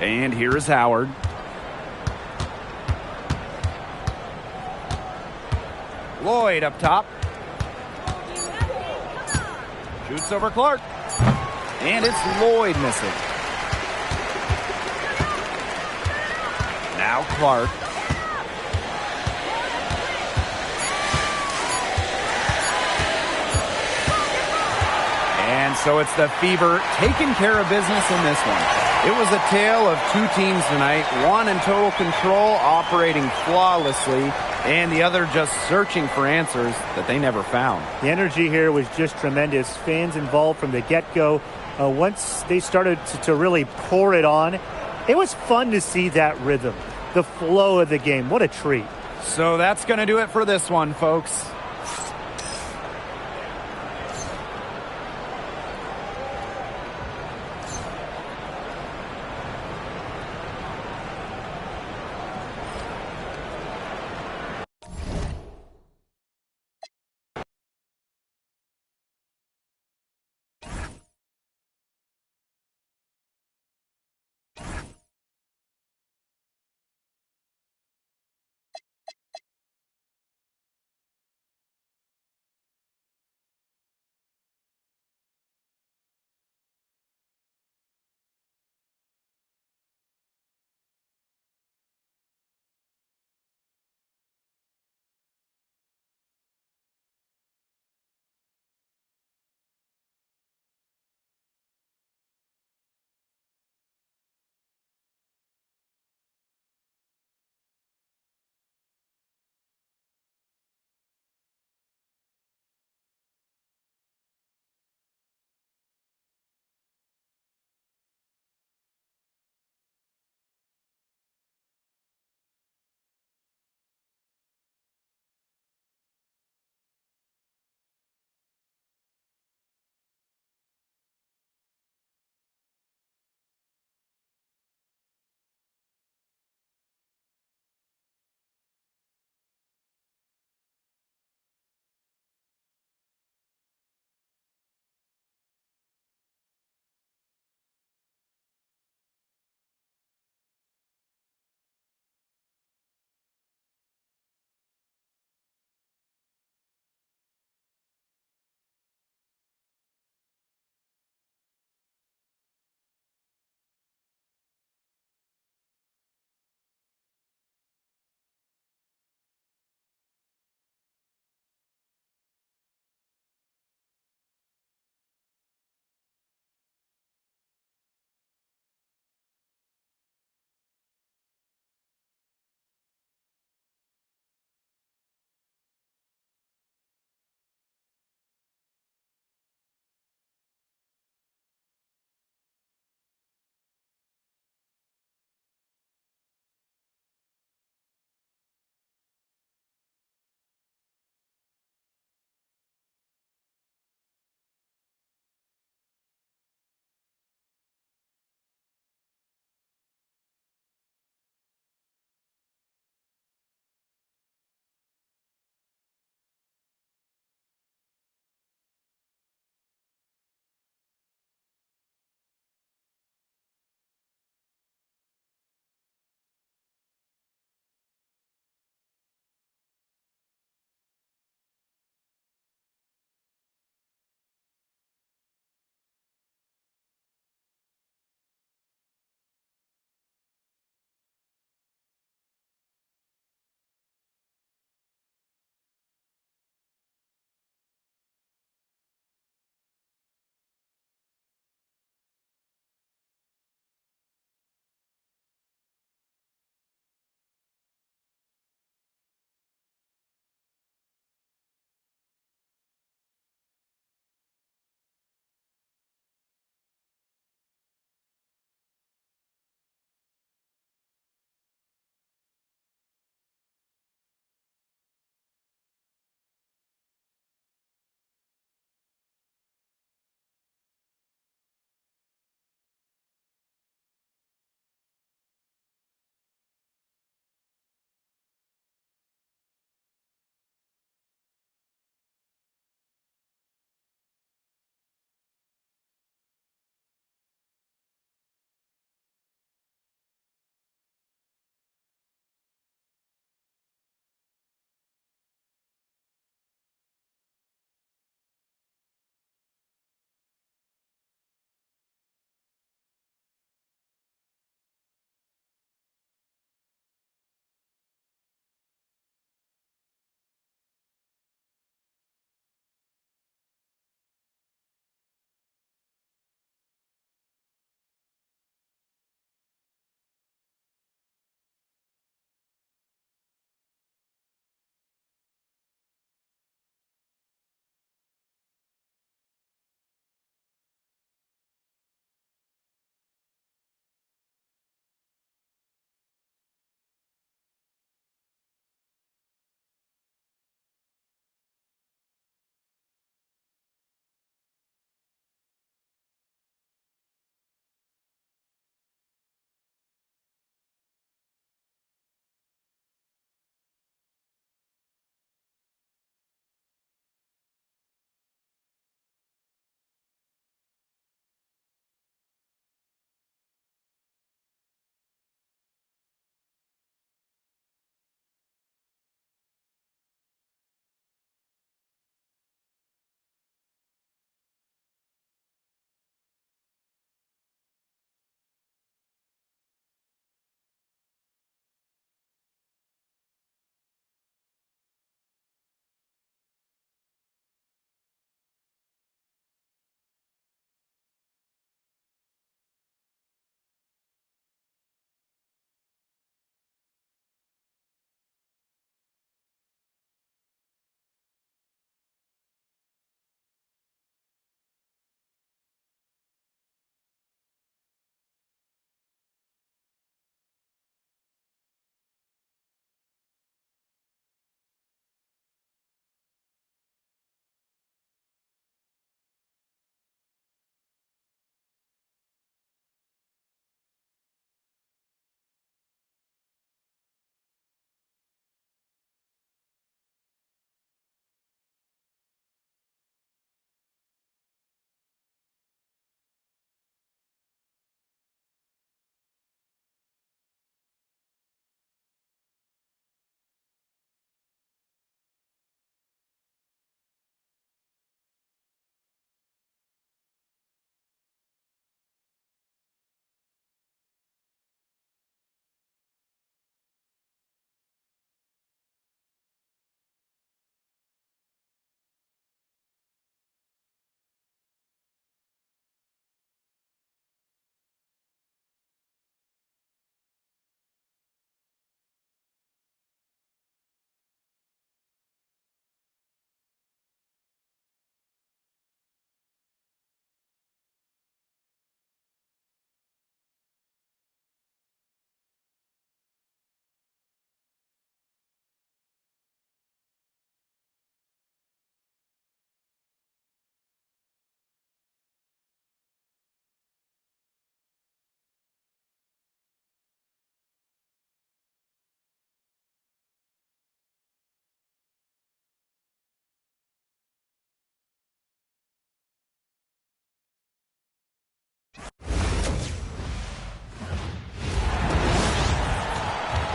And here is Howard. Lloyd up top. Shoots over Clark. And it's Lloyd missing. Now Clark. And so it's the Fever taking care of business in this one. It was a tale of 2 teams tonight, one in total control, operating flawlessly, and the other just searching for answers that they never found. The energy here was just tremendous. Fans involved from the get-go. Once they started to really pour it on, it was fun to see that rhythm, the flow of the game. What a treat. So that's going to do it for this one, folks.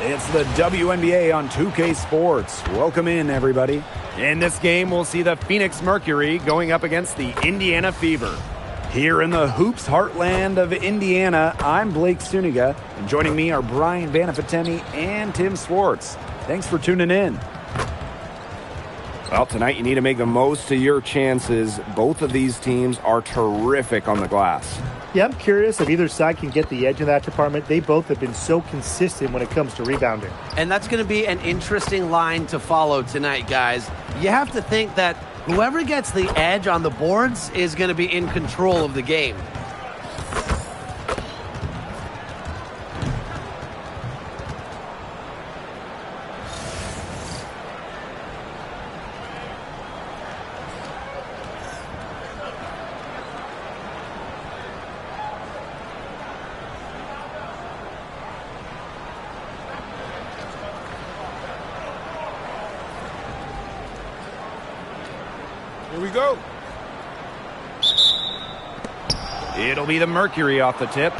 It's the WNBA on 2K Sports. Welcome in, everybody. In this game, we'll see the Phoenix Mercury going up against the Indiana Fever. Here in the hoops heartland of Indiana, I'm Blake Suniga, and joining me are Brian Banafitemi and Tim Swartz. Thanks for tuning in. Well, tonight you need to make the most of your chances. Both of these teams are terrific on the glass. Yeah, I'm curious if either side can get the edge in that department. They both have been so consistent when it comes to rebounding. And that's going to be an interesting line to follow tonight, guys. You have to think that whoever gets the edge on the boards is going to be in control of the game. Here we go. It'll be the Mercury off the tip.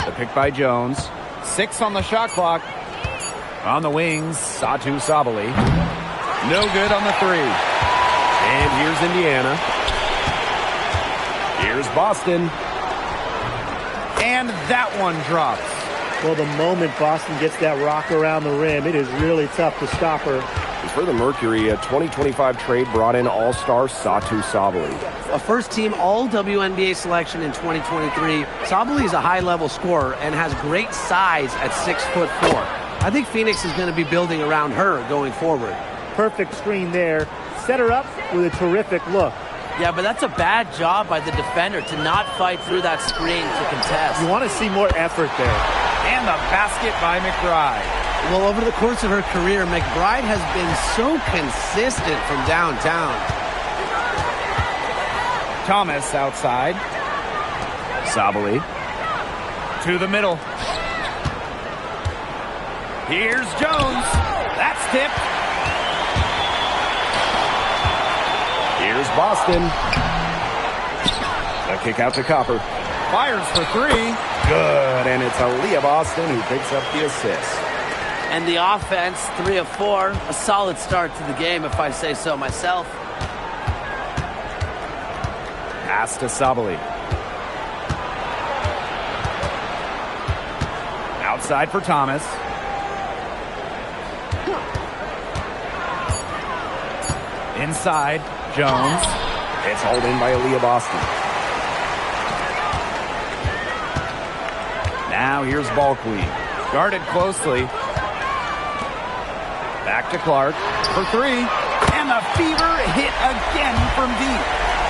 The pick by Jones. 6 on the shot clock. On the wings, Satu Sabali. No good on the 3. And here's Indiana. Here's Boston. And that one drops. Well, the moment Boston gets that rock around the rim, it is really tough to stop her. For the Mercury, a 2025 trade brought in all-star Satu Sabali. A first-team All-WNBA selection in 2023. Sabali is a high-level scorer and has great size at 6'4". I think Phoenix is going to be building around her going forward. Perfect screen there. Set her up with a terrific look. Yeah, but that's a bad job by the defender to not fight through that screen to contest. You want to see more effort there. And the basket by McBride. Well, over the course of her career, McBride has been so consistent from downtown. Thomas outside. Sabali to the middle. Here's Jones. That's tipped. Here's Boston. The kick out to Copper. Fires for 3. Good. And it's Aaliyah Boston who picks up the assist. And the offense, 3 of 4. A solid start to the game, if I say so myself. Pass to Sabali. Outside for Thomas. Inside, Jones. It's hauled in by Aaliyah Boston. Now here's Ball Queen. Guarded closely. Back to Clark for 3. And the Fever hit again from deep.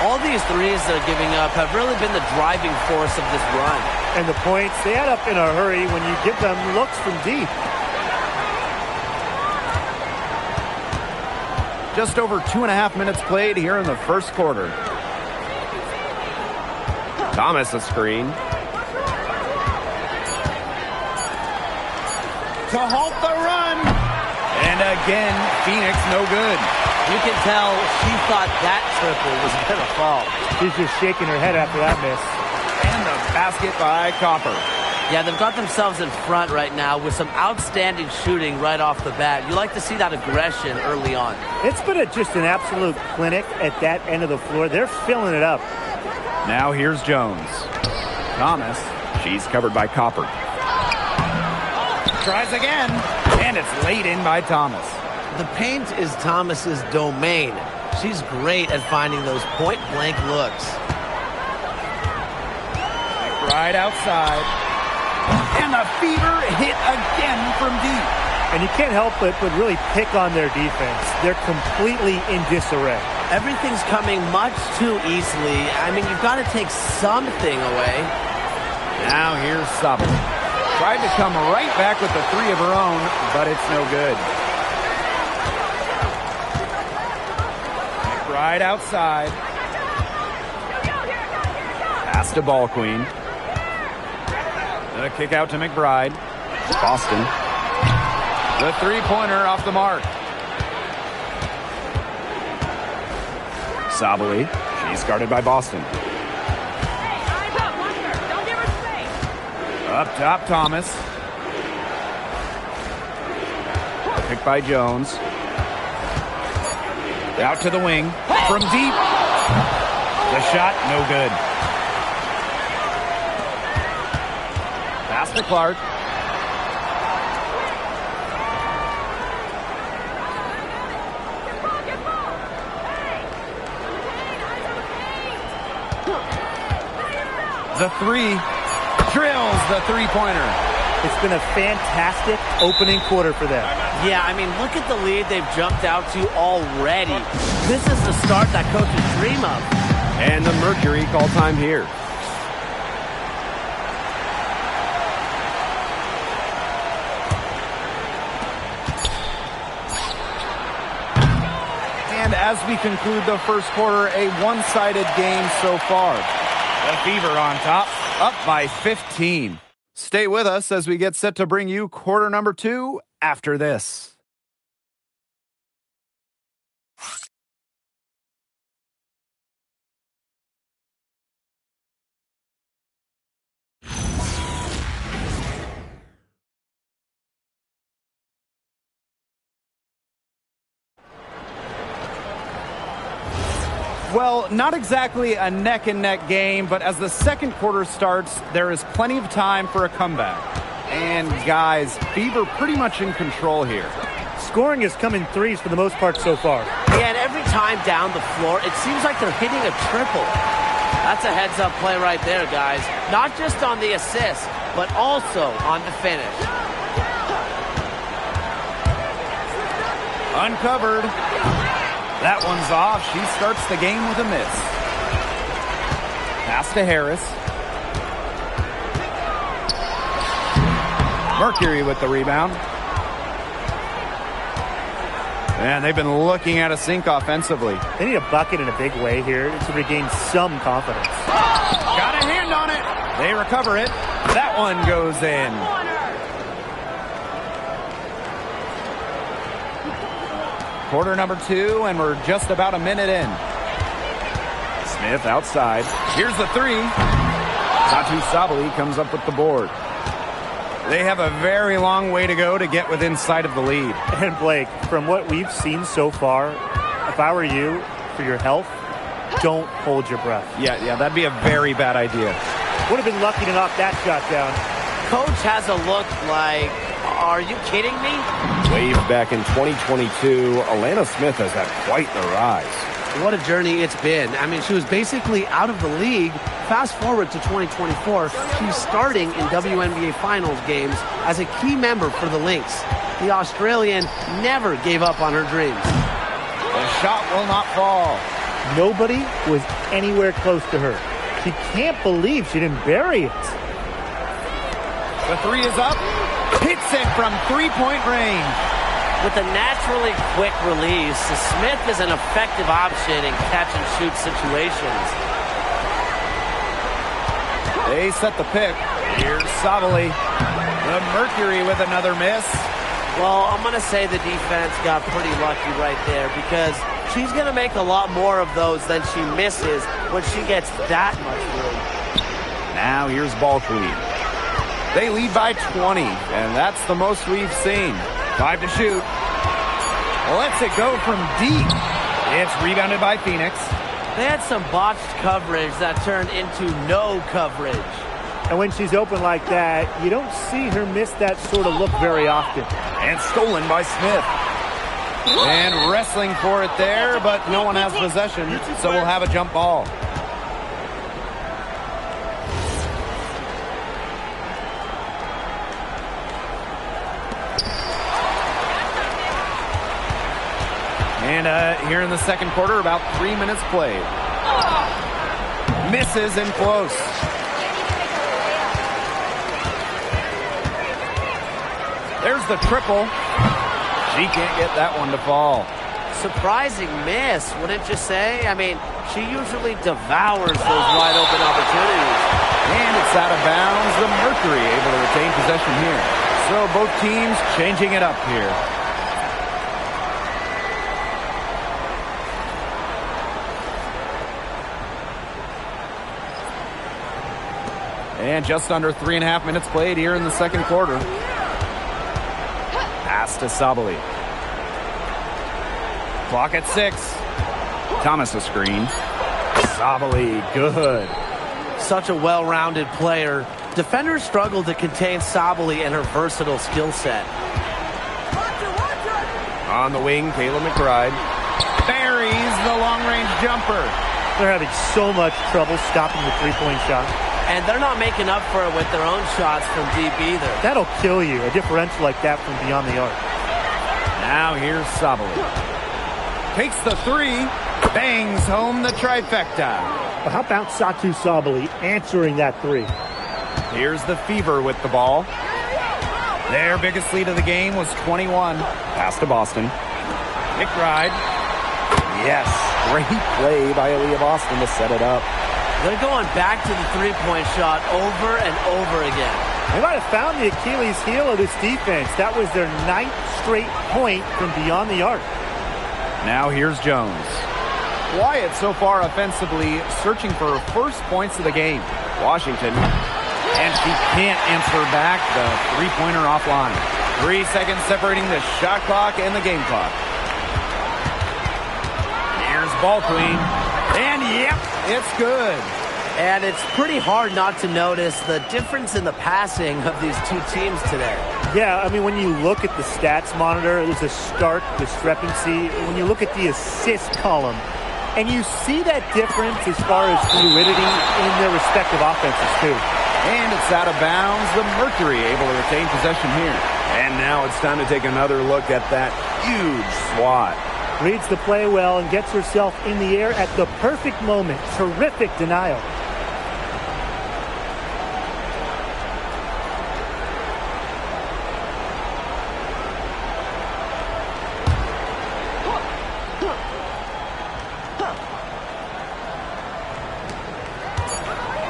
All these threes they're giving up have really been the driving force of this run. And the points, they add up in a hurry when you give them looks from deep. Just over 2.5 minutes played here in the first quarter. Thomas a screen. To halt the run. And again, Phoenix no good. You can tell she thought that triple was going to fall. She's just shaking her head after that miss. And the basket by Copper. Yeah, they've got themselves in front right now with some outstanding shooting right off the bat. You like to see that aggression early on. It's been just an absolute clinic at that end of the floor. They're filling it up. Now here's Jones. Thomas. She's covered by Copper. Tries again. And it's laid in by Thomas. The paint is Thomas's domain. She's great at finding those point-blank looks. Right outside. And the Fever hit again from deep. And you can't help but really pick on their defense. They're completely in disarray. Everything's coming much too easily. I mean, you've got to take something away. Now here's Sabali. Tried to come right back with the 3 of her own, but it's no good. McBride outside. Pass to Ball Queen. The kick out to McBride. Boston. The three-pointer off the mark. Sabali. She's guarded by Boston. Up top, Thomas. Picked by Jones. Out to the wing. From deep. The shot, no good. Pass to Clark. The three. Drills the three-pointer. It's been a fantastic opening quarter for them. Yeah, I mean, look at the lead they've jumped out to already. This is the start that coaches dream of. And the Mercury call time here. And as we conclude the first quarter, a one-sided game so far. The Fever on top, up by 15. Stay with us as we get set to bring you quarter number 2 after this. Well, not exactly a neck-and-neck game, but as the second quarter starts, there is plenty of time for a comeback. And guys, Fever pretty much in control here. Scoring has come in threes for the most part so far. Yeah, and every time down the floor, it seems like they're hitting a triple. That's a heads-up play right there, guys. Not just on the assist, but also on the finish. Uncovered. That one's off. She starts the game with a miss. Pass to Harris. Mercury with the rebound. And they've been looking at a sink offensively. They need a bucket in a big way here to regain some confidence. Got a hand on it. They recover it. That one goes in. Quarter number 2, and we're just about a minute in. Smith outside. Here's the three. Satu Sabali comes up with the board. They have a very long way to go to get within sight of the lead. And Blake, from what we've seen so far, if I were you, for your health, don't hold your breath. Yeah, that'd be a very bad idea. Would have been lucky to knock that shot down. Coach has a look like, are you kidding me? Wave back in 2022, Alana Smith has had quite the rise. What a journey it's been. I mean, she was basically out of the league. Fast forward to 2024, she's starting in WNBA Finals games as a key member for the Lynx. The Australian never gave up on her dreams. The shot will not fall. Nobody was anywhere close to her. She can't believe she didn't bury it. The three is up. Hits it from three-point range. With a naturally quick release, Smith is an effective option in catch-and-shoot situations. They set the pick. Here's Sabali. The Mercury with another miss. Well, I'm going to say the defense got pretty lucky right there because she's going to make a lot more of those than she misses when she gets that much room. Now here's Baltreed. They lead by 20, and that's the most we've seen. 5 to shoot. Lets it go from deep. It's rebounded by Phoenix. They had some botched coverage that turned into no coverage. And when she's open like that, you don't see her miss that sort of look very often. And stolen by Smith. And wrestling for it there, but no one has possession, so we'll have a jump ball. And here in the second quarter, about 3 minutes played. Misses and close. There's the triple. She can't get that one to fall. Surprising miss, wouldn't you say? I mean, she usually devours those wide open opportunities. And it's out of bounds. The Mercury able to retain possession here. So both teams changing it up here. And just under 3.5 minutes played here in the second quarter. Pass to Sabally. Clock at 6. Thomas a screen. Sabally, good. Such a well-rounded player. Defenders struggle to contain Sabally and her versatile skill set. On the wing, Kayla McBride. Buries the long-range jumper. They're having so much trouble stopping the three-point shot. And they're not making up for it with their own shots from deep either. That'll kill you, a differential like that from beyond the arc. Now here's Sabally. Takes the 3. Bangs home the trifecta. But how about Satu Sabally answering that 3? Here's the Fever with the ball. Their biggest lead of the game was 21. Pass to Boston. McBride. Yes, great play by Aaliyah Boston to set it up. They're going back to the three-point shot over and over again. They might have found the Achilles heel of this defense. That was their 9th straight point from beyond the arc. Now here's Jones. Wyatt so far offensively searching for her first points of the game. Washington. And she can't answer back the three-pointer offline. 3 seconds separating the shot clock and the game clock. Here's Ball Queen. And yep, it's good. And it's pretty hard not to notice the difference in the passing of these two teams today. Yeah, I mean, when you look at the stats monitor, there's a stark discrepancy. When you look at the assist column, and you see that difference as far as fluidity in their respective offenses, too. And it's out of bounds. The Mercury able to retain possession here. And now it's time to take another look at that huge swat. Reads the play well and gets herself in the air at the perfect moment. Terrific denial.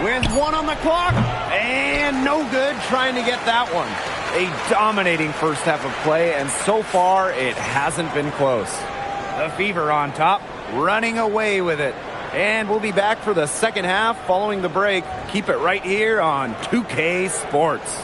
With 1 on the clock, and no good trying to get that one. A dominating first half of play, and so far it hasn't been close. The Fever on top, running away with it. And we'll be back for the second half following the break. Keep it right here on 2K Sports.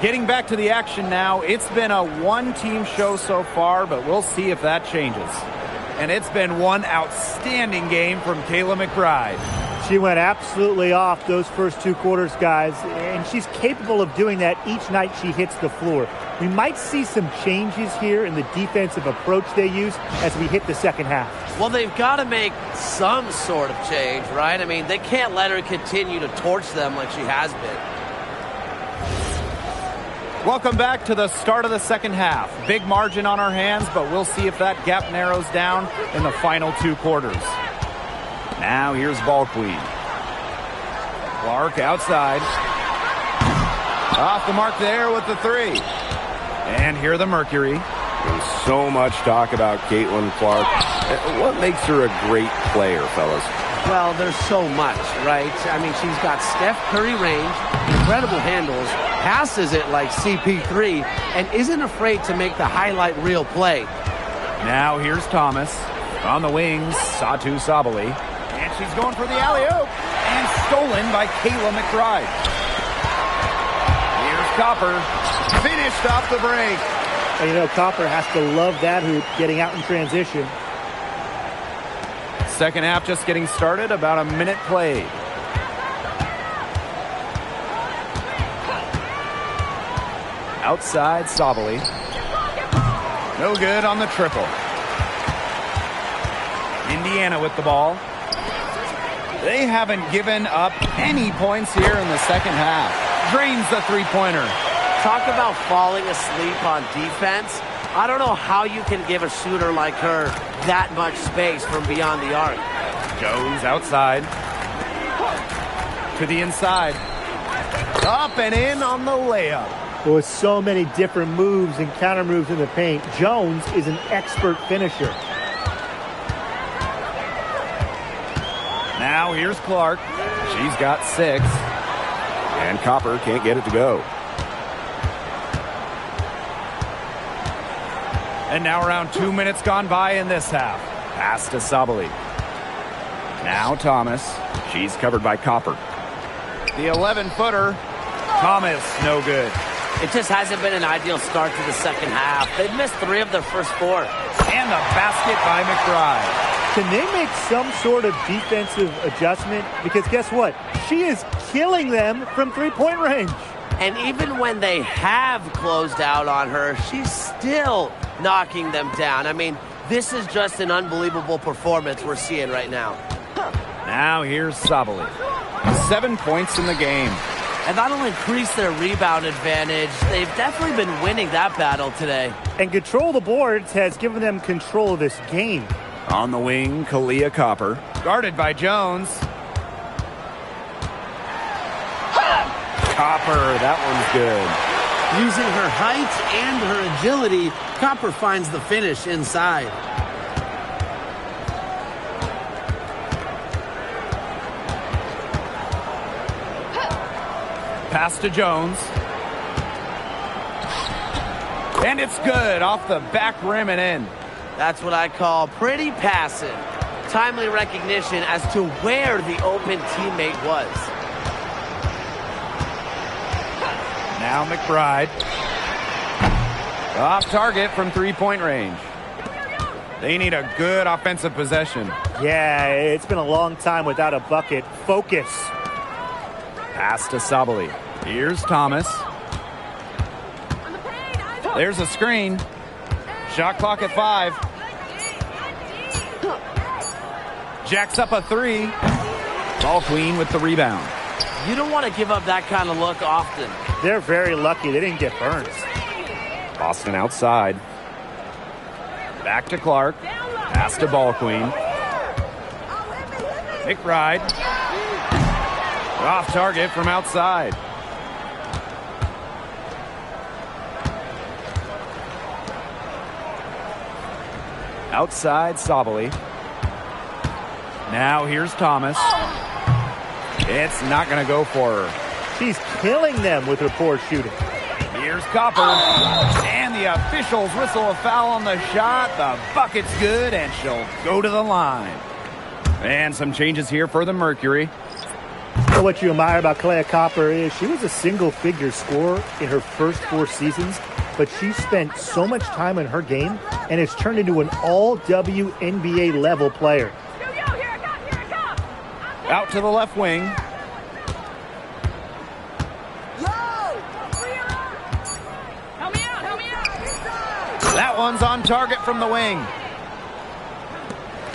Getting back to the action now. It's been a one-team show so far, but we'll see if that changes. And it's been one outstanding game from Kayla McBride. She went absolutely off those first 2 quarters, guys, and she's capable of doing that each night she hits the floor. We might see some changes here in the defensive approach they use as we hit the second half. Well, they've got to make some sort of change, right? I mean, they can't let her continue to torch them like she has been. Welcome back to the start of the second half. Big margin on our hands, but we'll see if that gap narrows down in the final 2 quarters. Now here's Ball Queen. Clark outside. Off the mark there with the 3. And here the Mercury. There's so much talk about Caitlin Clark. What makes her a great player, fellas? Well, there's so much, right? I mean, she's got Steph Curry range, incredible handles, passes it like CP3, and isn't afraid to make the highlight reel play. Now here's Thomas. On the wings, Satu Sabally. And she's going for the alley-oop. And stolen by Kayla McBride. Here's Copper. Finished off the break. And you know, Copper has to love that hoop getting out in transition. Second half just getting started, about a minute played. Outside, Sabally. No good on the triple. Indiana with the ball. They haven't given up any points here in the second half. Drains the three-pointer. Talk about falling asleep on defense. I don't know how you can give a shooter like her that much space from beyond the arc. Jones outside. To the inside. Up and in on the layup. With so many different moves and counter moves in the paint, Jones is an expert finisher. Now here's Clark. She's got 6. And Copper can't get it to go. And now around 2 minutes gone by in this half. Pass to Sabali. Now Thomas. She's covered by Copper. The 11-footer. Thomas, no good. It just hasn't been an ideal start to the second half. They've missed 3 of their first 4. And the basket by McBride. Can they make some sort of defensive adjustment? Because guess what? She is killing them from three-point range. And even when they have closed out on her, she's still knocking them down. I mean, this is just an unbelievable performance we're seeing right now. Now here's Sabali. 7 points in the game. And that'll increase their rebound advantage. They've definitely been winning that battle today. And control of the boards has given them control of this game. On the wing, Kalia Copper. Guarded by Jones. Copper, that one's good. Using her height and her agility, Copper finds the finish inside. Pass to Jones. And it's good off the back rim and in. That's what I call pretty passing. Timely recognition as to where the open teammate was. Now McBride. Off target from three-point range. They need a good offensive possession. Yeah, it's been a long time without a bucket. Focus. Pass to Sabali. Here's Thomas. There's a screen. Shot clock at 5. Jacks up a 3. Ball Queen with the rebound. You don't want to give up that kind of look often. They're very lucky they didn't get burned. Boston outside. Back to Clark. Pass to Ball Queen. McBride. Off target from outside. Outside Sabali. Now here's Thomas. It's not going to go for her. She's killing them with her poor shooting. Here's Copper. And the officials whistle a foul on the shot. The bucket's good, and she'll go to the line. And some changes here for the Mercury. So what you admire about Kahleah Copper is she was a single-figure scorer in her first 4 seasons, but she spent so much time in her game and has turned into an all-WNBA level player. Out to the left wing. That one's on target from the wing.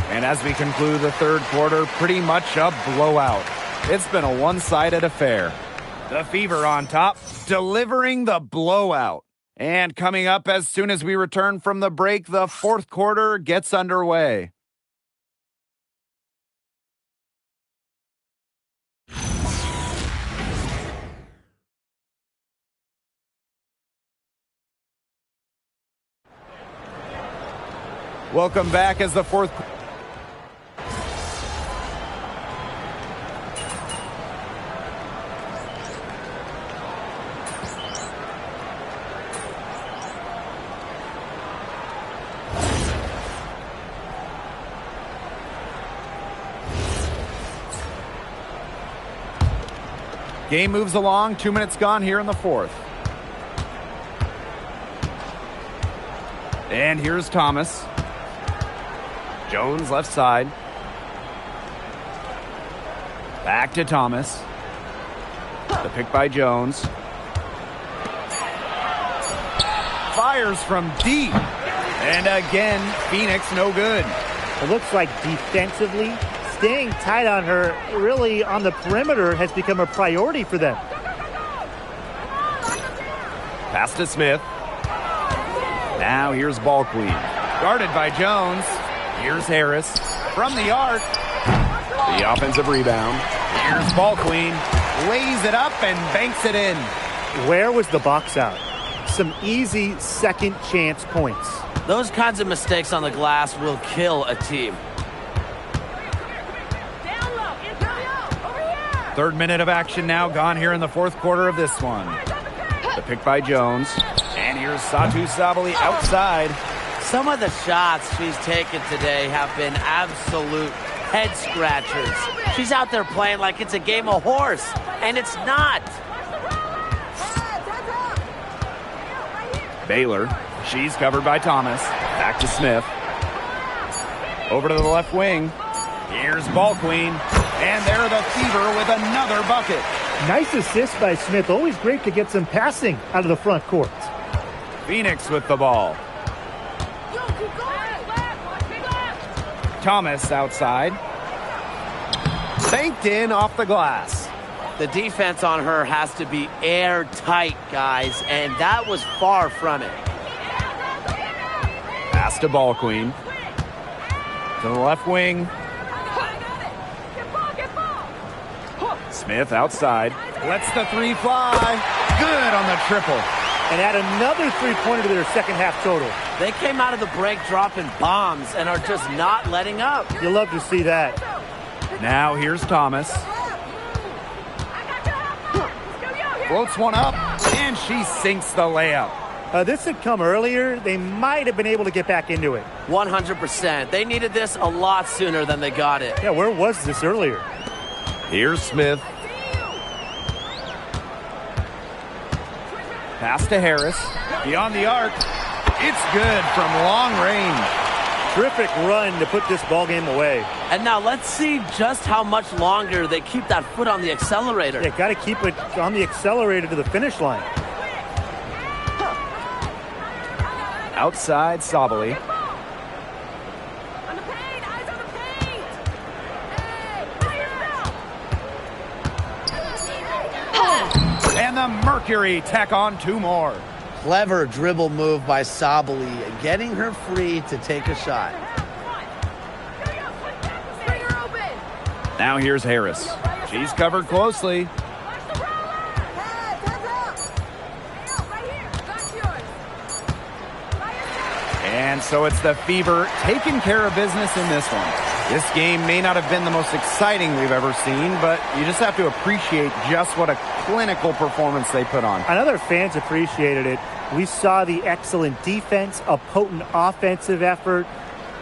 And as we conclude the third quarter, pretty much a blowout. It's been a one-sided affair. The Fever on top, delivering the blowout. And coming up as soon as we return from the break, the fourth quarter gets underway. Welcome back as the fourth. Game moves along, 2 minutes gone here in the fourth. And here's Thomas. Jones left side. Back to Thomas. The pick by Jones. Fires from deep. And again, Phoenix no good. It looks like defensively, staying tight on her, really on the perimeter, has become a priority for them. Pass to Smith. Now here's Ball Queen. Guarded by Jones. Here's Harris. From the arc. The offensive rebound. Here's Ball Queen. Lays it up and banks it in. Where was the box out? Some easy second chance points. Those kinds of mistakes on the glass will kill a team. Third minute of action now gone here in the fourth quarter of this one. The pick by Jones. And here's Satou Sabally outside. Some of the shots she's taken today have been absolute head scratchers. She's out there playing like it's a game of horse, and it's not. Baylor. She's covered by Thomas. Back to Smith. Over to the left wing. Here's Ball Queen. And they're the Fever with another bucket. Nice assist by Smith. Always great to get some passing out of the front court. Phoenix with the ball. Thomas outside. Banked in off the glass. The defense on her has to be airtight, guys, and that was far from it. Pass to Ball Queen. To the left wing. Smith outside. Lets the three fly. Good on the triple. And add another three-pointer to their second half total. They came out of the break dropping bombs and are just not letting up. You'll love to see that. Now here's Thomas. Floats one up, and she sinks the layup. This had come earlier. They might have been able to get back into it. 100%. They needed this a lot sooner than they got it. Yeah, where was this earlier? Here's Smith. Pass to Harris. Beyond the arc. It's good from long range. Terrific run to put this ball game away. And now let's see just how much longer they keep that foot on the accelerator. Yeah, got to keep it on the accelerator to the finish line. Outside Sabally. And the Mercury tack on two more. Clever dribble move by Sabally, getting her free to take a shot. Now here's Harris. She's covered closely. And so it's the Fever taking care of business in this one. This game may not have been the most exciting we've ever seen, but you just have to appreciate just what a clinical performance they put on. I know their fans appreciated it. We saw the excellent defense, a potent offensive effort,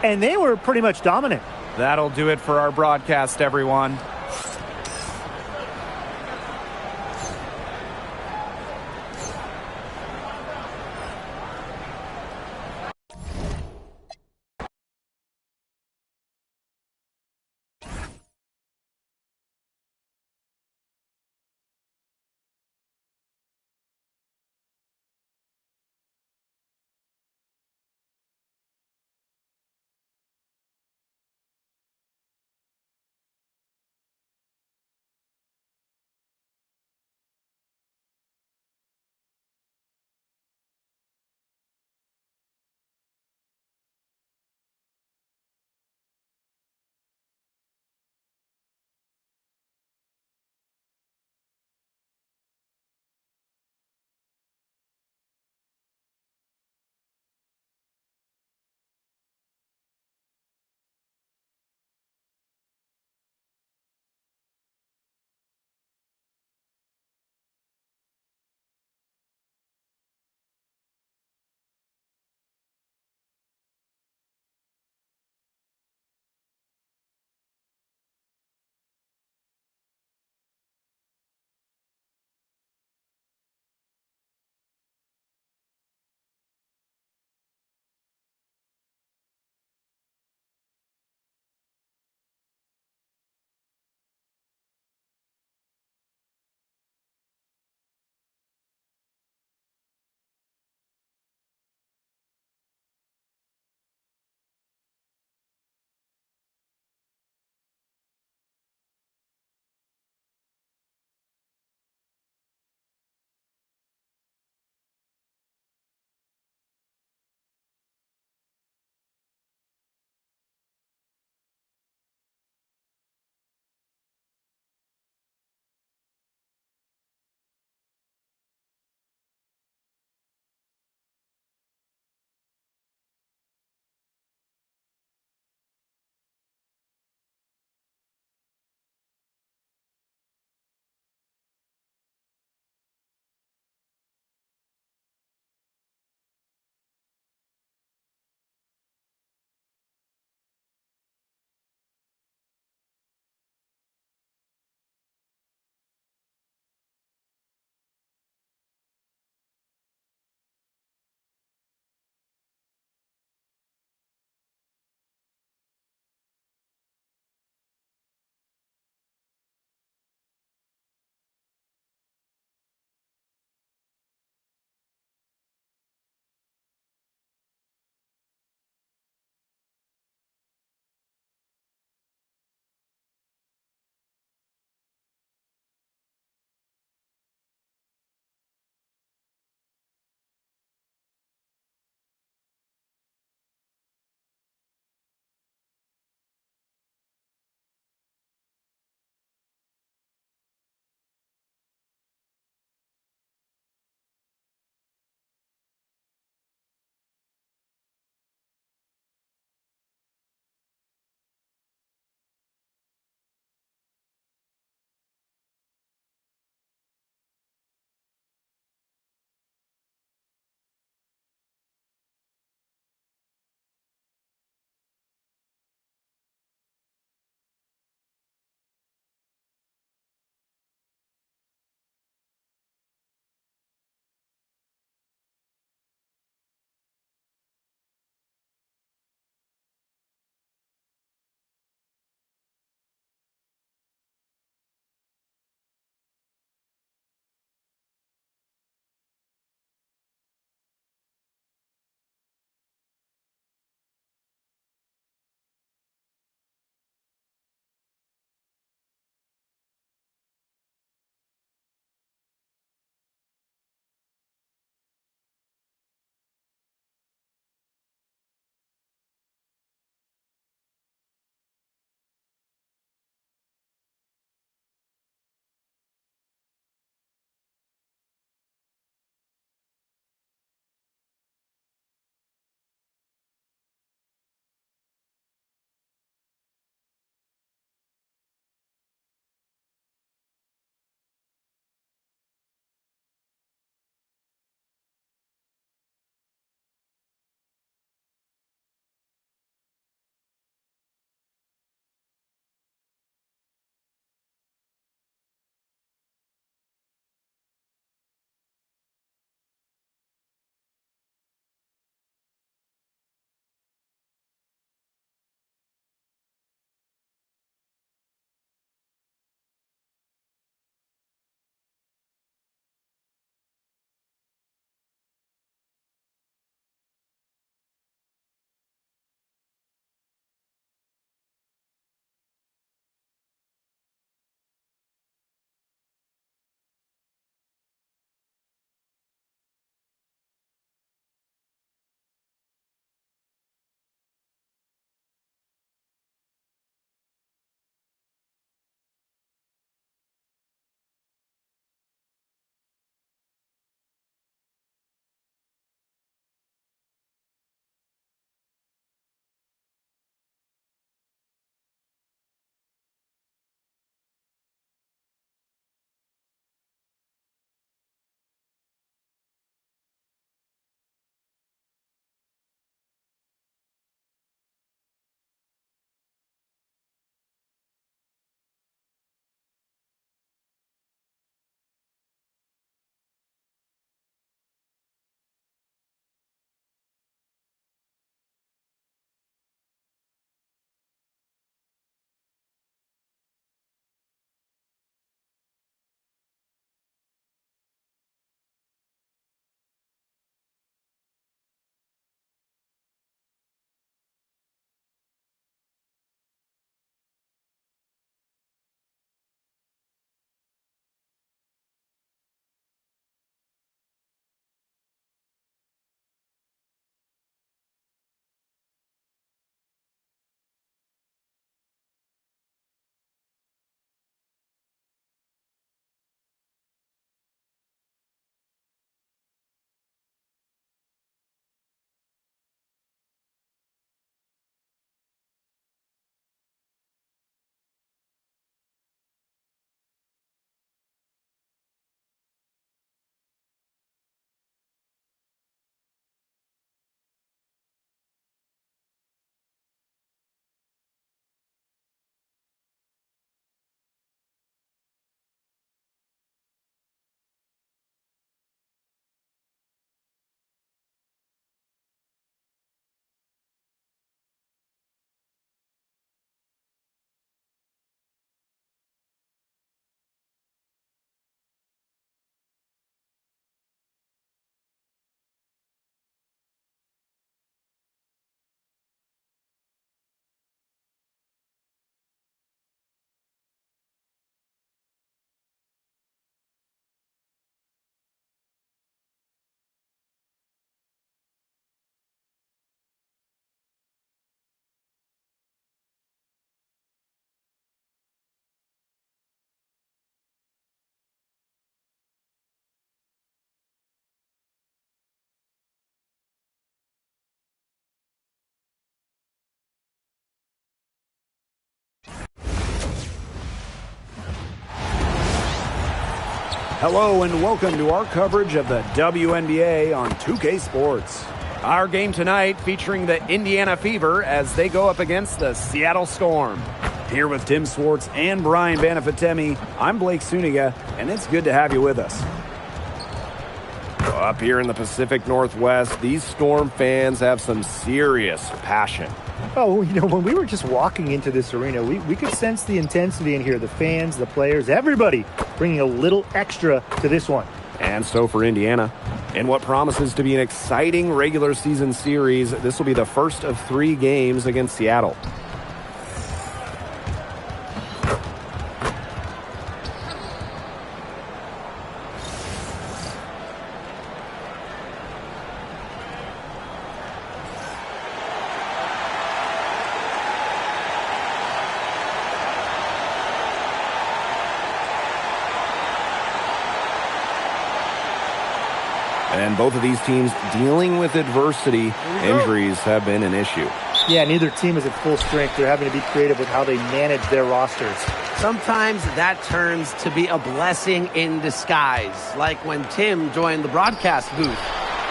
and they were pretty much dominant. That'll do it for our broadcast, everyone. Hello and welcome to our coverage of the WNBA on 2K Sports. Our game tonight featuring the Indiana Fever as they go up against the Seattle Storm. Here with Tim Swartz and Brian Banafitemi, I'm Blake Suniga, and it's good to have you with us. Up here in the Pacific Northwest, these Storm fans have some serious passion. Oh, when we were just walking into this arena, we could sense the intensity in here. The fans, the players, everybody bringing a little extra to this one. And so for Indiana, in what promises to be an exciting regular season series, this will be the first of 3 games against Seattle. And both of these teams dealing with adversity. Injuries have been an issue. Yeah, neither team is at full strength. They're having to be creative with how they manage their rosters. Sometimes that turns to be a blessing in disguise, like when Tim joined the broadcast booth.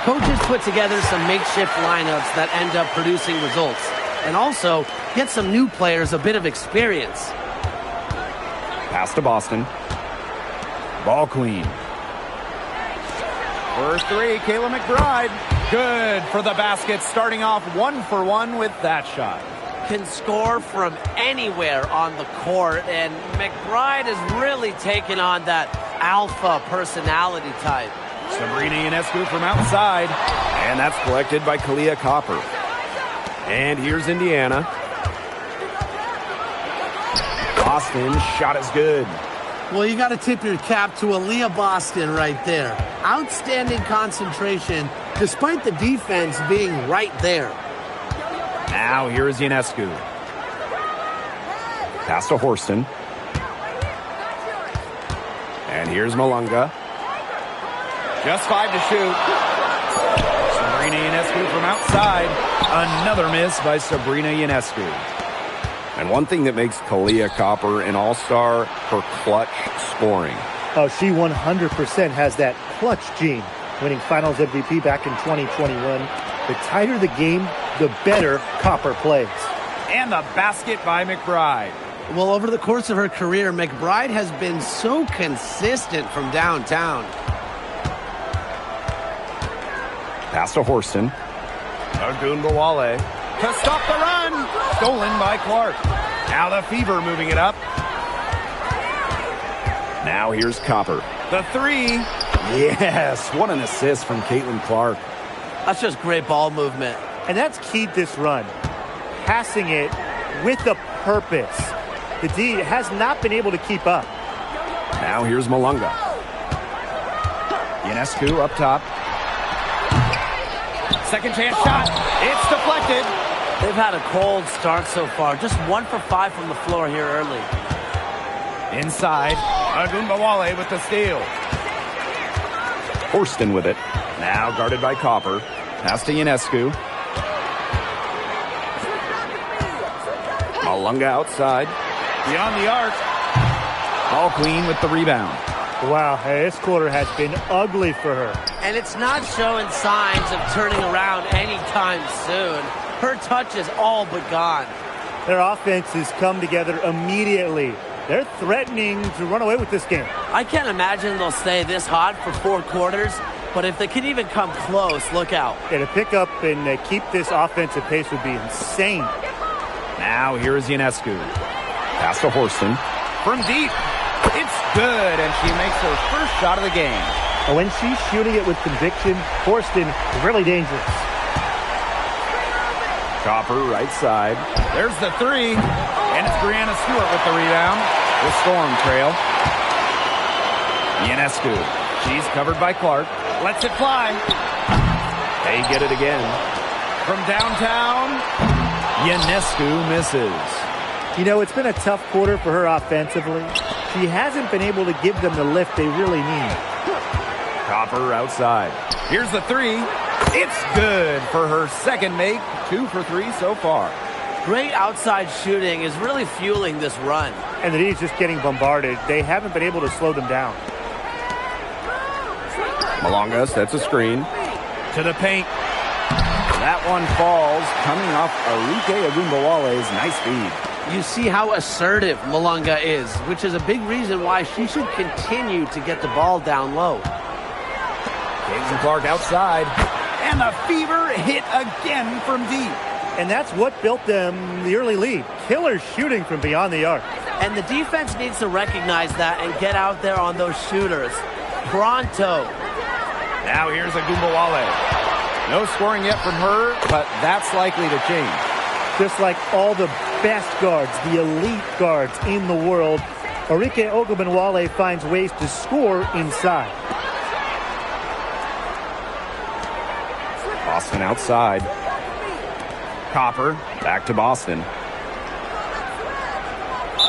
Coaches put together some makeshift lineups that end up producing results, and also get some new players a bit of experience. Pass to Boston. Ball queen. For 3, Kayla McBride. Good for the basket, starting off 1 for 1 with that shot. Can score from anywhere on the court, and McBride has really taken on that alpha personality type. Sabrina Ionescu from outside. And that's collected by Kahleah Copper. And here's Indiana. Boston shot is good. Well, you got to tip your cap to Aaliyah Boston right there. Outstanding concentration, despite the defense being right there. Now here is Ionescu. Pass to Horston. And here's Malunga. Just 5 to shoot. Sabrina Ionescu from outside. Another miss by Sabrina Ionescu. And one thing that makes Kahleah Copper an all-star, her clutch scoring. Oh, she 100% has that clutch gene, winning Finals MVP back in 2021. The tighter the game, the better Copper plays. And the basket by McBride. Well, over the course of her career, McBride has been so consistent from downtown. Pass to Horston. Ogunbowale to stop the run. Stolen by Clark. Now the Fever moving it up. Now here's Copper. The 3. Yes, what an assist from Caitlin Clark. That's just great ball movement. And that's keyed this run. Passing it with a purpose. The D has not been able to keep up. Now here's Malunga. Ionescu up top. Second chance shot. It's deflected. They've had a cold start so far. Just 1 for 5 from the floor here early. Inside. Ogunbowale with the steal. Horston with it. Now guarded by Copper. Pass to Ionescu. Malunga outside. Beyond the arc. Ball queen with the rebound. Wow, this quarter has been ugly for her. And it's not showing signs of turning around anytime soon. Her touch is all but gone. Their offense has come together immediately. They're threatening to run away with this game. I can't imagine they'll stay this hot for 4 quarters, but if they can even come close, look out. Yeah, to pick up and keep this offensive pace would be insane. Now here is Ionescu. Pass to Horston. From deep. It's good, and she makes her first shot of the game. And when she's shooting it with conviction, Horston is really dangerous. Copper right side. There's the 3. And it's Brianna Stewart with the rebound. The Storm trail. Ionescu. She's covered by Clark. Lets it fly. They get it again. From downtown, Ionescu misses. It's been a tough quarter for her offensively. She hasn't been able to give them the lift they really need. Copper outside. Here's the 3. It's good for her second make. 2 for 3 so far. Great outside shooting is really fueling this run. And the D is just getting bombarded. They haven't been able to slow them down. Malonga sets a screen. To the paint. That one falls, coming off Arike Ogunbowale's nice feed. You see how assertive Malonga is, which is a big reason why she should continue to get the ball down low. James and Clark outside. And the Fever hit again from deep. And that's what built them the early lead. Killer shooting from beyond the arc. And the defense needs to recognize that and get out there on those shooters. Pronto. Now here's Ogunbowale. No scoring yet from her, but that's likely to change. Just like all the best guards, the elite guards in the world, Arike Ogunbowale finds ways to score inside. Boston outside. Copper back to Boston.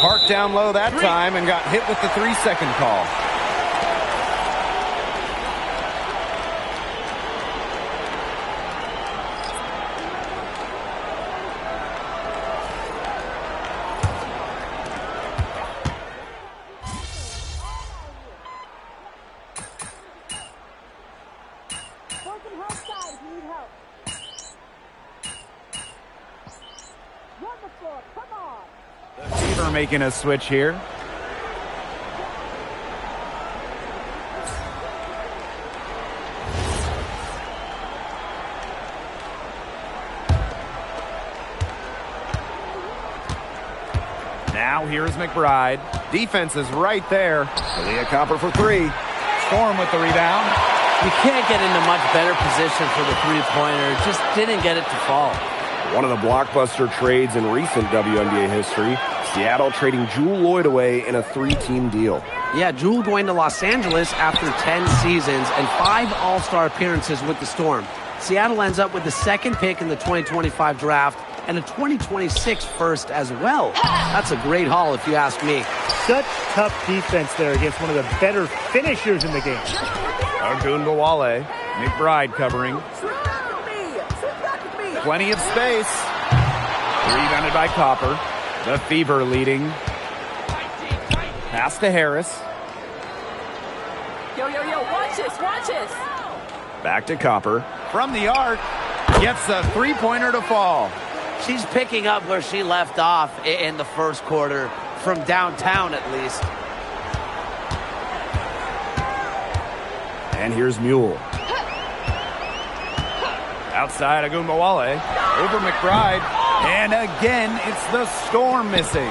Park down low that time and got hit with the 3-second call. Fever making a switch here. Now here's McBride. Defense is right there. Aaliyah Copper for three. Storm with the rebound. You can't get into much better position for the three-pointer. Just didn't get it to fall. One of the blockbuster trades in recent WNBA history. Seattle trading Jewel Lloyd away in a 3-team deal. Yeah, Jewel going to Los Angeles after 10 seasons and 5 All-Star appearances with the Storm. Seattle ends up with the second pick in the 2025 draft and a 2026 first as well. That's a great haul if you ask me. Such tough defense there against one of the better finishers in the game. Ogunbowale. McBride covering. Plenty of space. Rebounded by Copper. The Fever leading. Pass to Harris. Yo, watch this. Back to Copper. From the arc. Gets a three-pointer to fall. She's picking up where she left off in the first quarter, from downtown at least. And here's Mule. Outside Ogunbowale. Over McBride. And again, it's the Storm missing.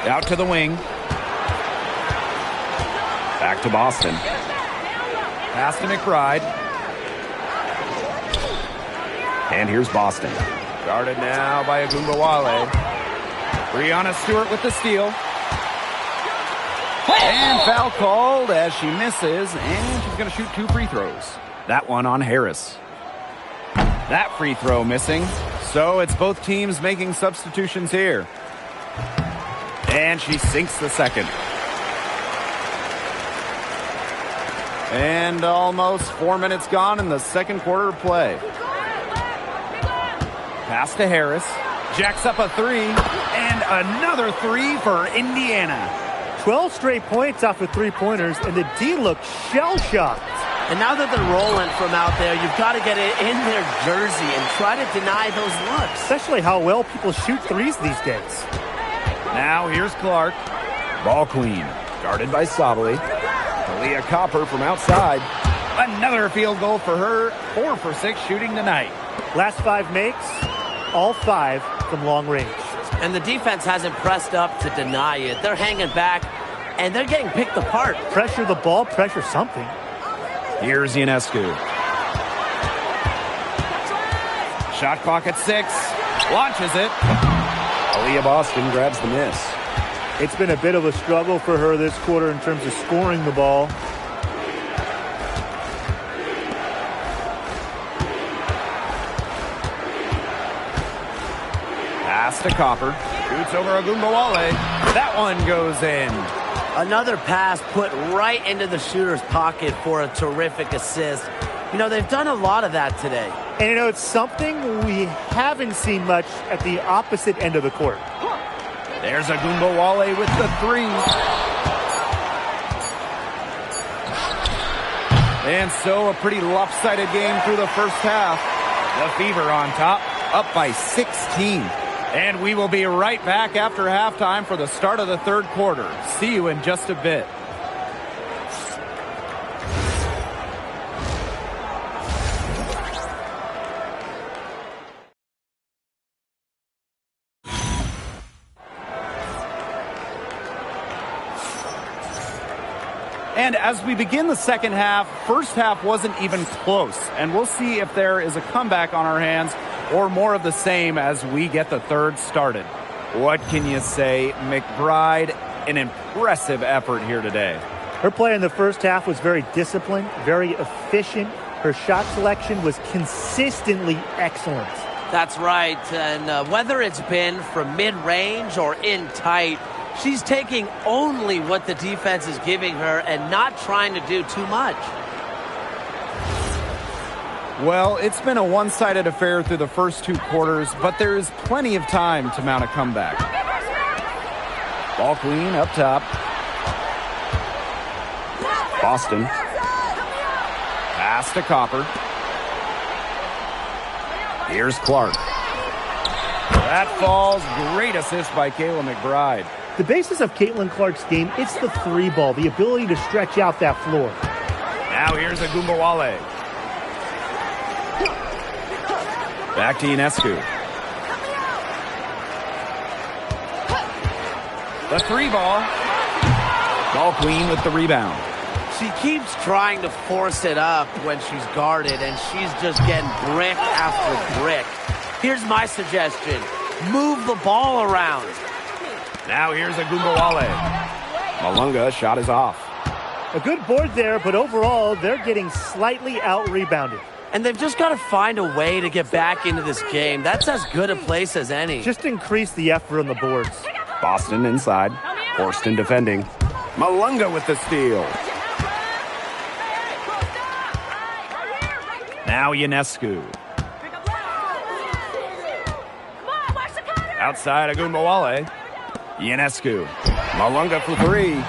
Out to the wing. Back to Boston. Pass to McBride. And here's Boston. Guarded now by Ogunbowale. Breanna Stewart with the steal. And foul called as she misses, and she's going to shoot 2 free throws. That one on Harris. That free throw missing, so it's both teams making substitutions here. And she sinks the second. And almost 4 minutes gone in the second quarter of play. Pass to Harris. Jacks up a three, and another three for Indiana. 12 straight points off of three-pointers, and the D looks shell-shocked. And now that they're rolling from out there, you've got to get it in their jersey and try to deny those looks. Especially how well people shoot threes these days. Now here's Clark. Ball clean. Guarded by Sabally. Aaliyah Copper from outside. Another field goal for her. 4 for 6 shooting tonight. Last 5 makes, all 5 from long range. And the defense hasn't pressed up to deny it. They're hanging back, and they're getting picked apart. Pressure the ball, pressure something. Here's Ionescu. Shot clock at 6. Launches it. Aaliyah Boston grabs the miss. It's been a bit of a struggle for her this quarter in terms of scoring the ball. Pass to Copper. Shoots over Ogunbowale. That one goes in. Another pass put right into the shooter's pocket for a terrific assist. You know, they've done a lot of that today. And you know, it's something we haven't seen much at the opposite end of the court. There's Ogunbowale with the three. And so a pretty lopsided game through the first half. The Fever on top, up by 16. And we will be right back after halftime for the start of the third quarter. See you in just a bit. And as we begin the second half, first half wasn't even close. And we'll see if there is a comeback on our hands or more of the same as we get the third started. What can you say? McBride, an impressive effort here today. Her play in the first half was very disciplined, very efficient. Her shot selection was consistently excellent. That's right. And whether it's been from mid-range or in tight, she's taking only what the defense is giving her and not trying to do too much. Well, it's been a one-sided affair through the first two quarters, but there is plenty of time to mount a comeback. Ball queen up top. Boston. Pass to Copper. Here's Clark. That falls. Great assist by Kayla McBride. The basis of Caitlin Clark's game, it's the three ball, the ability to stretch out that floor. Now here's Agumbawale. Back to Ionescu. The three ball. Ball queen with the rebound. She keeps trying to force it up when she's guarded, and she's just getting brick after brick. Here's my suggestion. Move the ball around. Now here's Agumbawale. Malunga shot is off. A good board there, but overall, they're getting slightly out-rebounded. And they've just got to find a way to get back into this game. That's as good a place as any. Just increase the effort on the boards. Boston inside. Horston defending. Malunga with the steal. Now Ionescu. Outside Agumbawale. Ionescu. Malunga for three.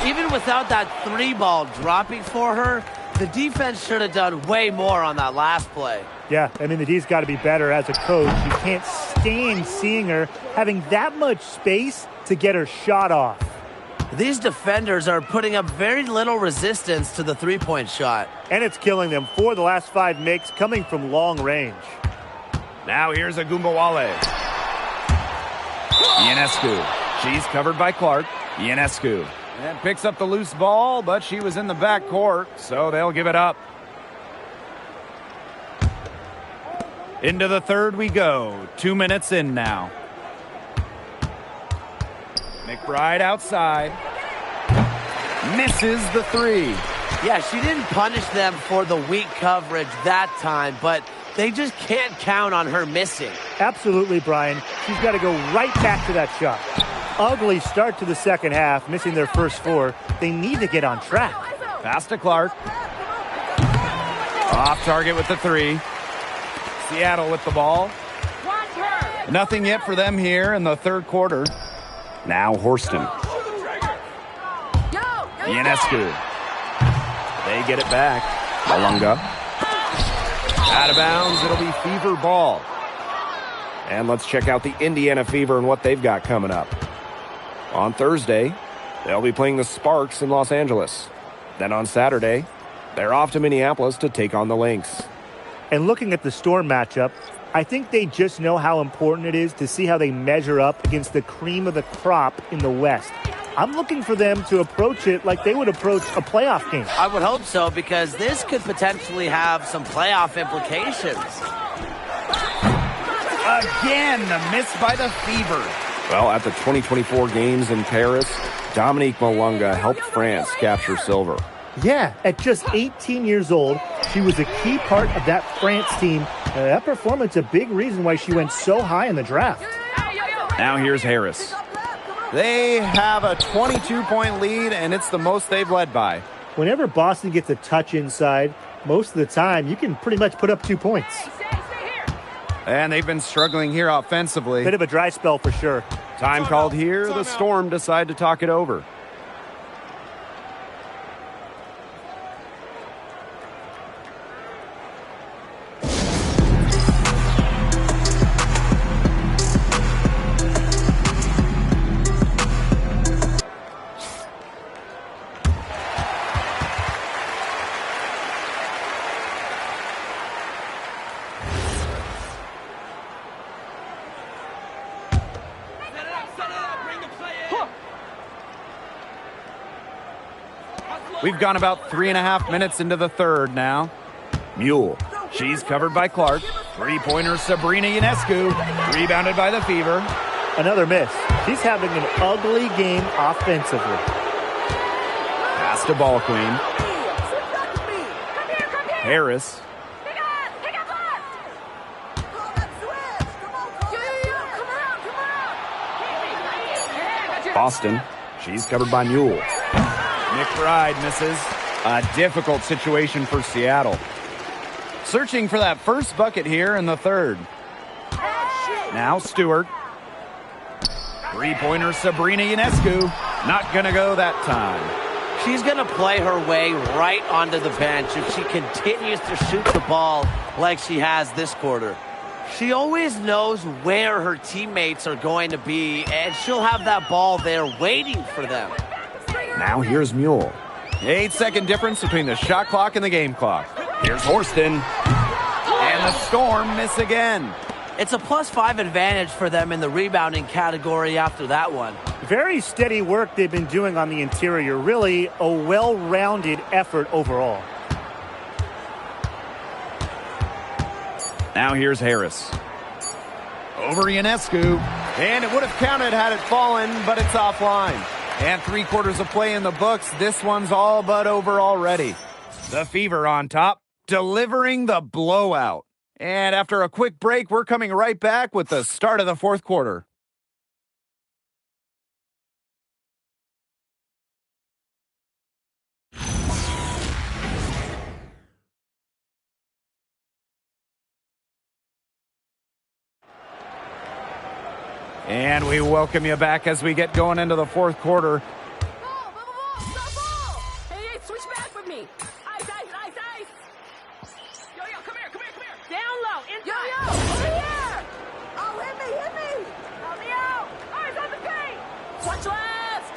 Even without that three ball dropping for her, the defense should have done way more on that last play. Yeah, I mean, the D's got to be better as a coach. You can't stand seeing her having that much space to get her shot off. These defenders are putting up very little resistance to the three-point shot. And it's killing them. 4 of the last 5 makes coming from long range. Now here's Agumbawale. Ionescu. She's covered by Clark. Ionescu. And picks up the loose ball, but she was in the back court, so they'll give it up. Into the third we go. 2 minutes in now. McBride outside. Misses the three. Yeah, she didn't punish them for the weak coverage that time, but they just can't count on her missing. Absolutely, Brian. She's got to go right back to that shot. Ugly start to the second half, missing their first 4. They need to get on track. Pass to Clark. Off target with the three. Seattle with the ball. Nothing yet for them here in the third quarter. Now Horston. Ionescu. They get it back. Malunga. Out of bounds. It'll be Fever ball. And let's check out the Indiana Fever and what they've got coming up. On Thursday, they'll be playing the Sparks in Los Angeles. Then on Saturday, they're off to Minneapolis to take on the Lynx. And looking at the Storm matchup, I think they just know how important it is to see how they measure up against the cream of the crop in the West. I'm looking for them to approach it like they would approach a playoff game. I would hope so, because this could potentially have some playoff implications. Again, the miss by the Fever. Well, at the 2024 games in Paris, Dominique Malunga helped France capture silver. Yeah, at just 18 years old, she was a key part of that France team. That performance, a big reason why she went so high in the draft. Now here's Harris. They have a 22-point lead, and it's the most they've led by. Whenever Boston gets a touch inside, most of the time, you can pretty much put up 2 points. And they've been struggling here offensively. Bit of a dry spell for sure. Time called here. The Storm decide to talk it over. We've gone about 3.5 minutes into the third now. Mule. She's covered by Clark. Three-pointer Sabrina Ionescu. Rebounded by the Fever. Another miss. She's having an ugly game offensively. Pass to Ball Queen. Harris. Boston. She's covered by Mule. McBride misses. A difficult situation for Seattle. Searching for that first bucket here in the third. Now Stewart. Three-pointer Sabrina Ionescu. Not going to go that time. She's going to play her way right onto the bench if she continues to shoot the ball like she has this quarter. She always knows where her teammates are going to be, and she'll have that ball there waiting for them. Now here's Mule. 8-second difference between the shot clock and the game clock. Here's Horston. And the Storm miss again. It's a +5 advantage for them in the rebounding category after that one. Very steady work they've been doing on the interior. Really a well-rounded effort overall. Now here's Harris. Over Ionescu. And it would have counted had it fallen, but it's offline. And 3/4 of play in the books. This one's all but over already. The Fever on top, delivering the blowout. And after a quick break, we're coming right back with the start of the fourth quarter. And we welcome you back as we get going into the fourth quarter. Ball, stop ball. Hey, switch back with me. Ice. Yo, come here. Down low, inside. Yo, over here. Oh, hit me. Help me out. Eyes on the paint. Watch left.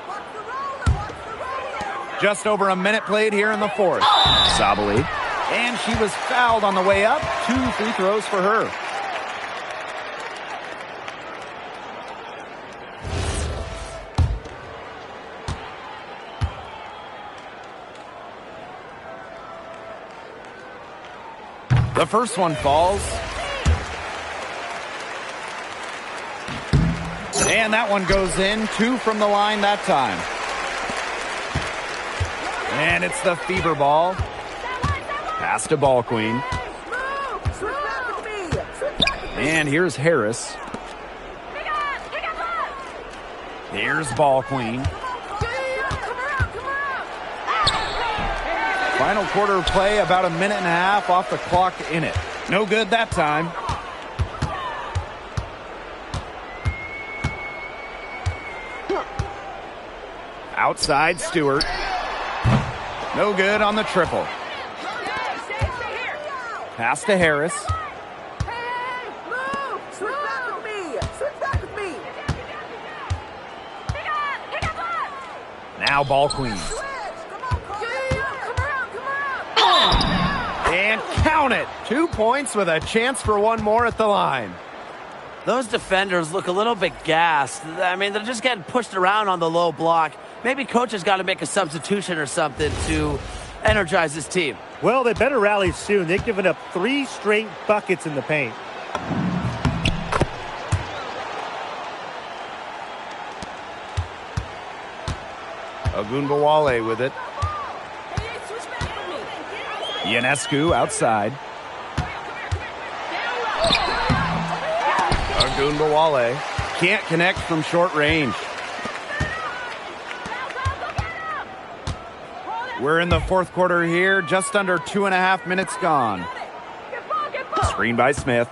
Watch the roller. Just over a minute played here in the fourth. Sabali. And she was fouled on the way up. 2 free throws for her. The first one falls. And that one goes in. 2 from the line that time. And it's the Fever ball. Pass to Ball Queen. And here's Harris. Here's Ball Queen. Final quarter play, about a minute and a half off the clock in it. No good that time. Outside Stewart. No good on the triple. Pass to Harris. Now Ball Queen. And count it. 2 points with a chance for one more at the line. Those defenders look a little bit gassed. I mean, they're just getting pushed around on the low block. Maybe coach has got to make a substitution or something to energize his team. Well, they better rally soon. They've given up 3 straight buckets in the paint. Ogunbowale with it. Ionescu outside. Ogunbowale can't connect from short range. We're in the fourth quarter here, just under 2.5 minutes gone. Screen by Smith.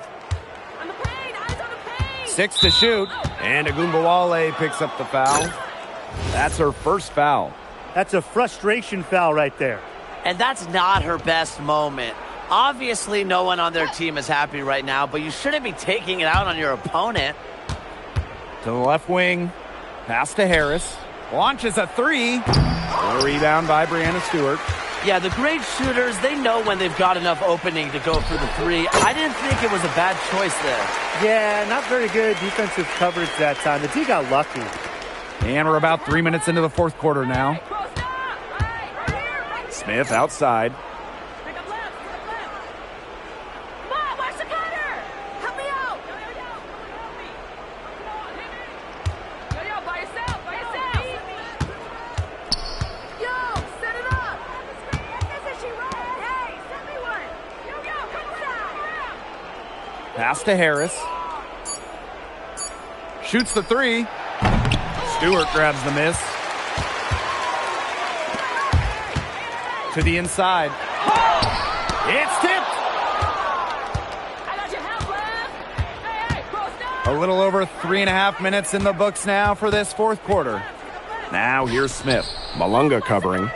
6 to shoot, and Ogunbowale picks up the foul. That's her first foul. That's a frustration foul right there. And that's not her best moment. Obviously, no one on their team is happy right now, but you shouldn't be taking it out on your opponent. To the left wing, pass to Harris. Launches a 3. A rebound by Brianna Stewart. Yeah, the great shooters, they know when they've got enough opening to go for the 3. I didn't think it was a bad choice there. Yeah, not very good defensive coverage that time. The D got lucky. And we're about 3 minutes into the fourth quarter now. Smith outside. Pick up left. Come on, watch the cutter. Help me out. Yo, by yourself. Yo, set it up. Isn't she right? Hey, send me one. Yo, come inside. Pass to Harris. Shoots the three. Stewart grabs the miss. To the inside. It's tipped. I got your help, left. Hey, post up. A little over 3.5 minutes in the books now for this fourth quarter. Now here's Smith. Malunga covering.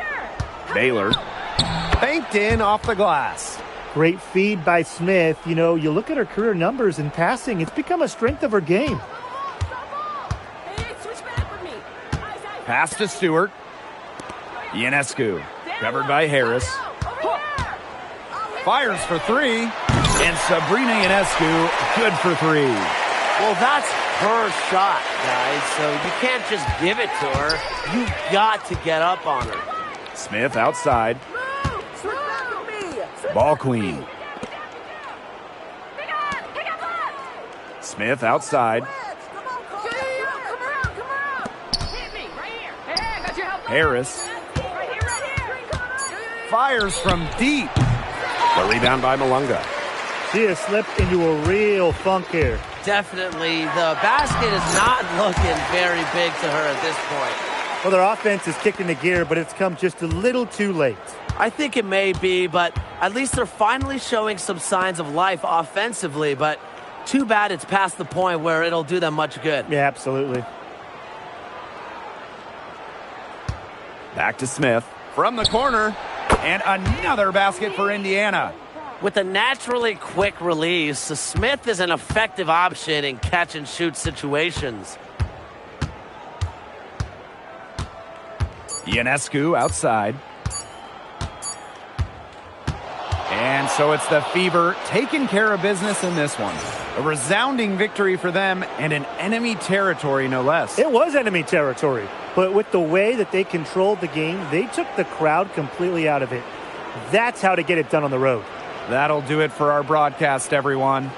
Baylor. Banked in off the glass. Great feed by Smith. You know, you look at her career numbers in passing, it's become a strength of her game. Hey, switch back with me. Pass to Stewart. Ionescu. Covered by Harris. Fires for three. And Sabrina Ionescu, good for three. Well, that's her shot, guys, so you can't just give it to her. You got to get up on her. Smith outside. Switch back with me. Ball queen. Pick up left. Smith outside. Come around. Hit me, right here. Hey, I got your help. Harris Right here. fires from deep. The rebound by Malunga. She has slipped into a real funk here. Definitely, the basket is not looking very big to her at this point. Well, their offense is kicked into gear, but it's come just a little too late. I think it may be, but at least they're finally showing some signs of life offensively, but too bad it's past the point where it'll do them much good. Yeah, absolutely. Back to Smith from the corner. And another basket for Indiana. With a naturally quick release, Smith is an effective option in catch-and-shoot situations. Ionescu outside. And so it's the Fever taking care of business in this one. A resounding victory for them and an enemy territory, no less. It was enemy territory, but with the way that they controlled the game, they took the crowd completely out of it. That's how to get it done on the road. That'll do it for our broadcast, everyone.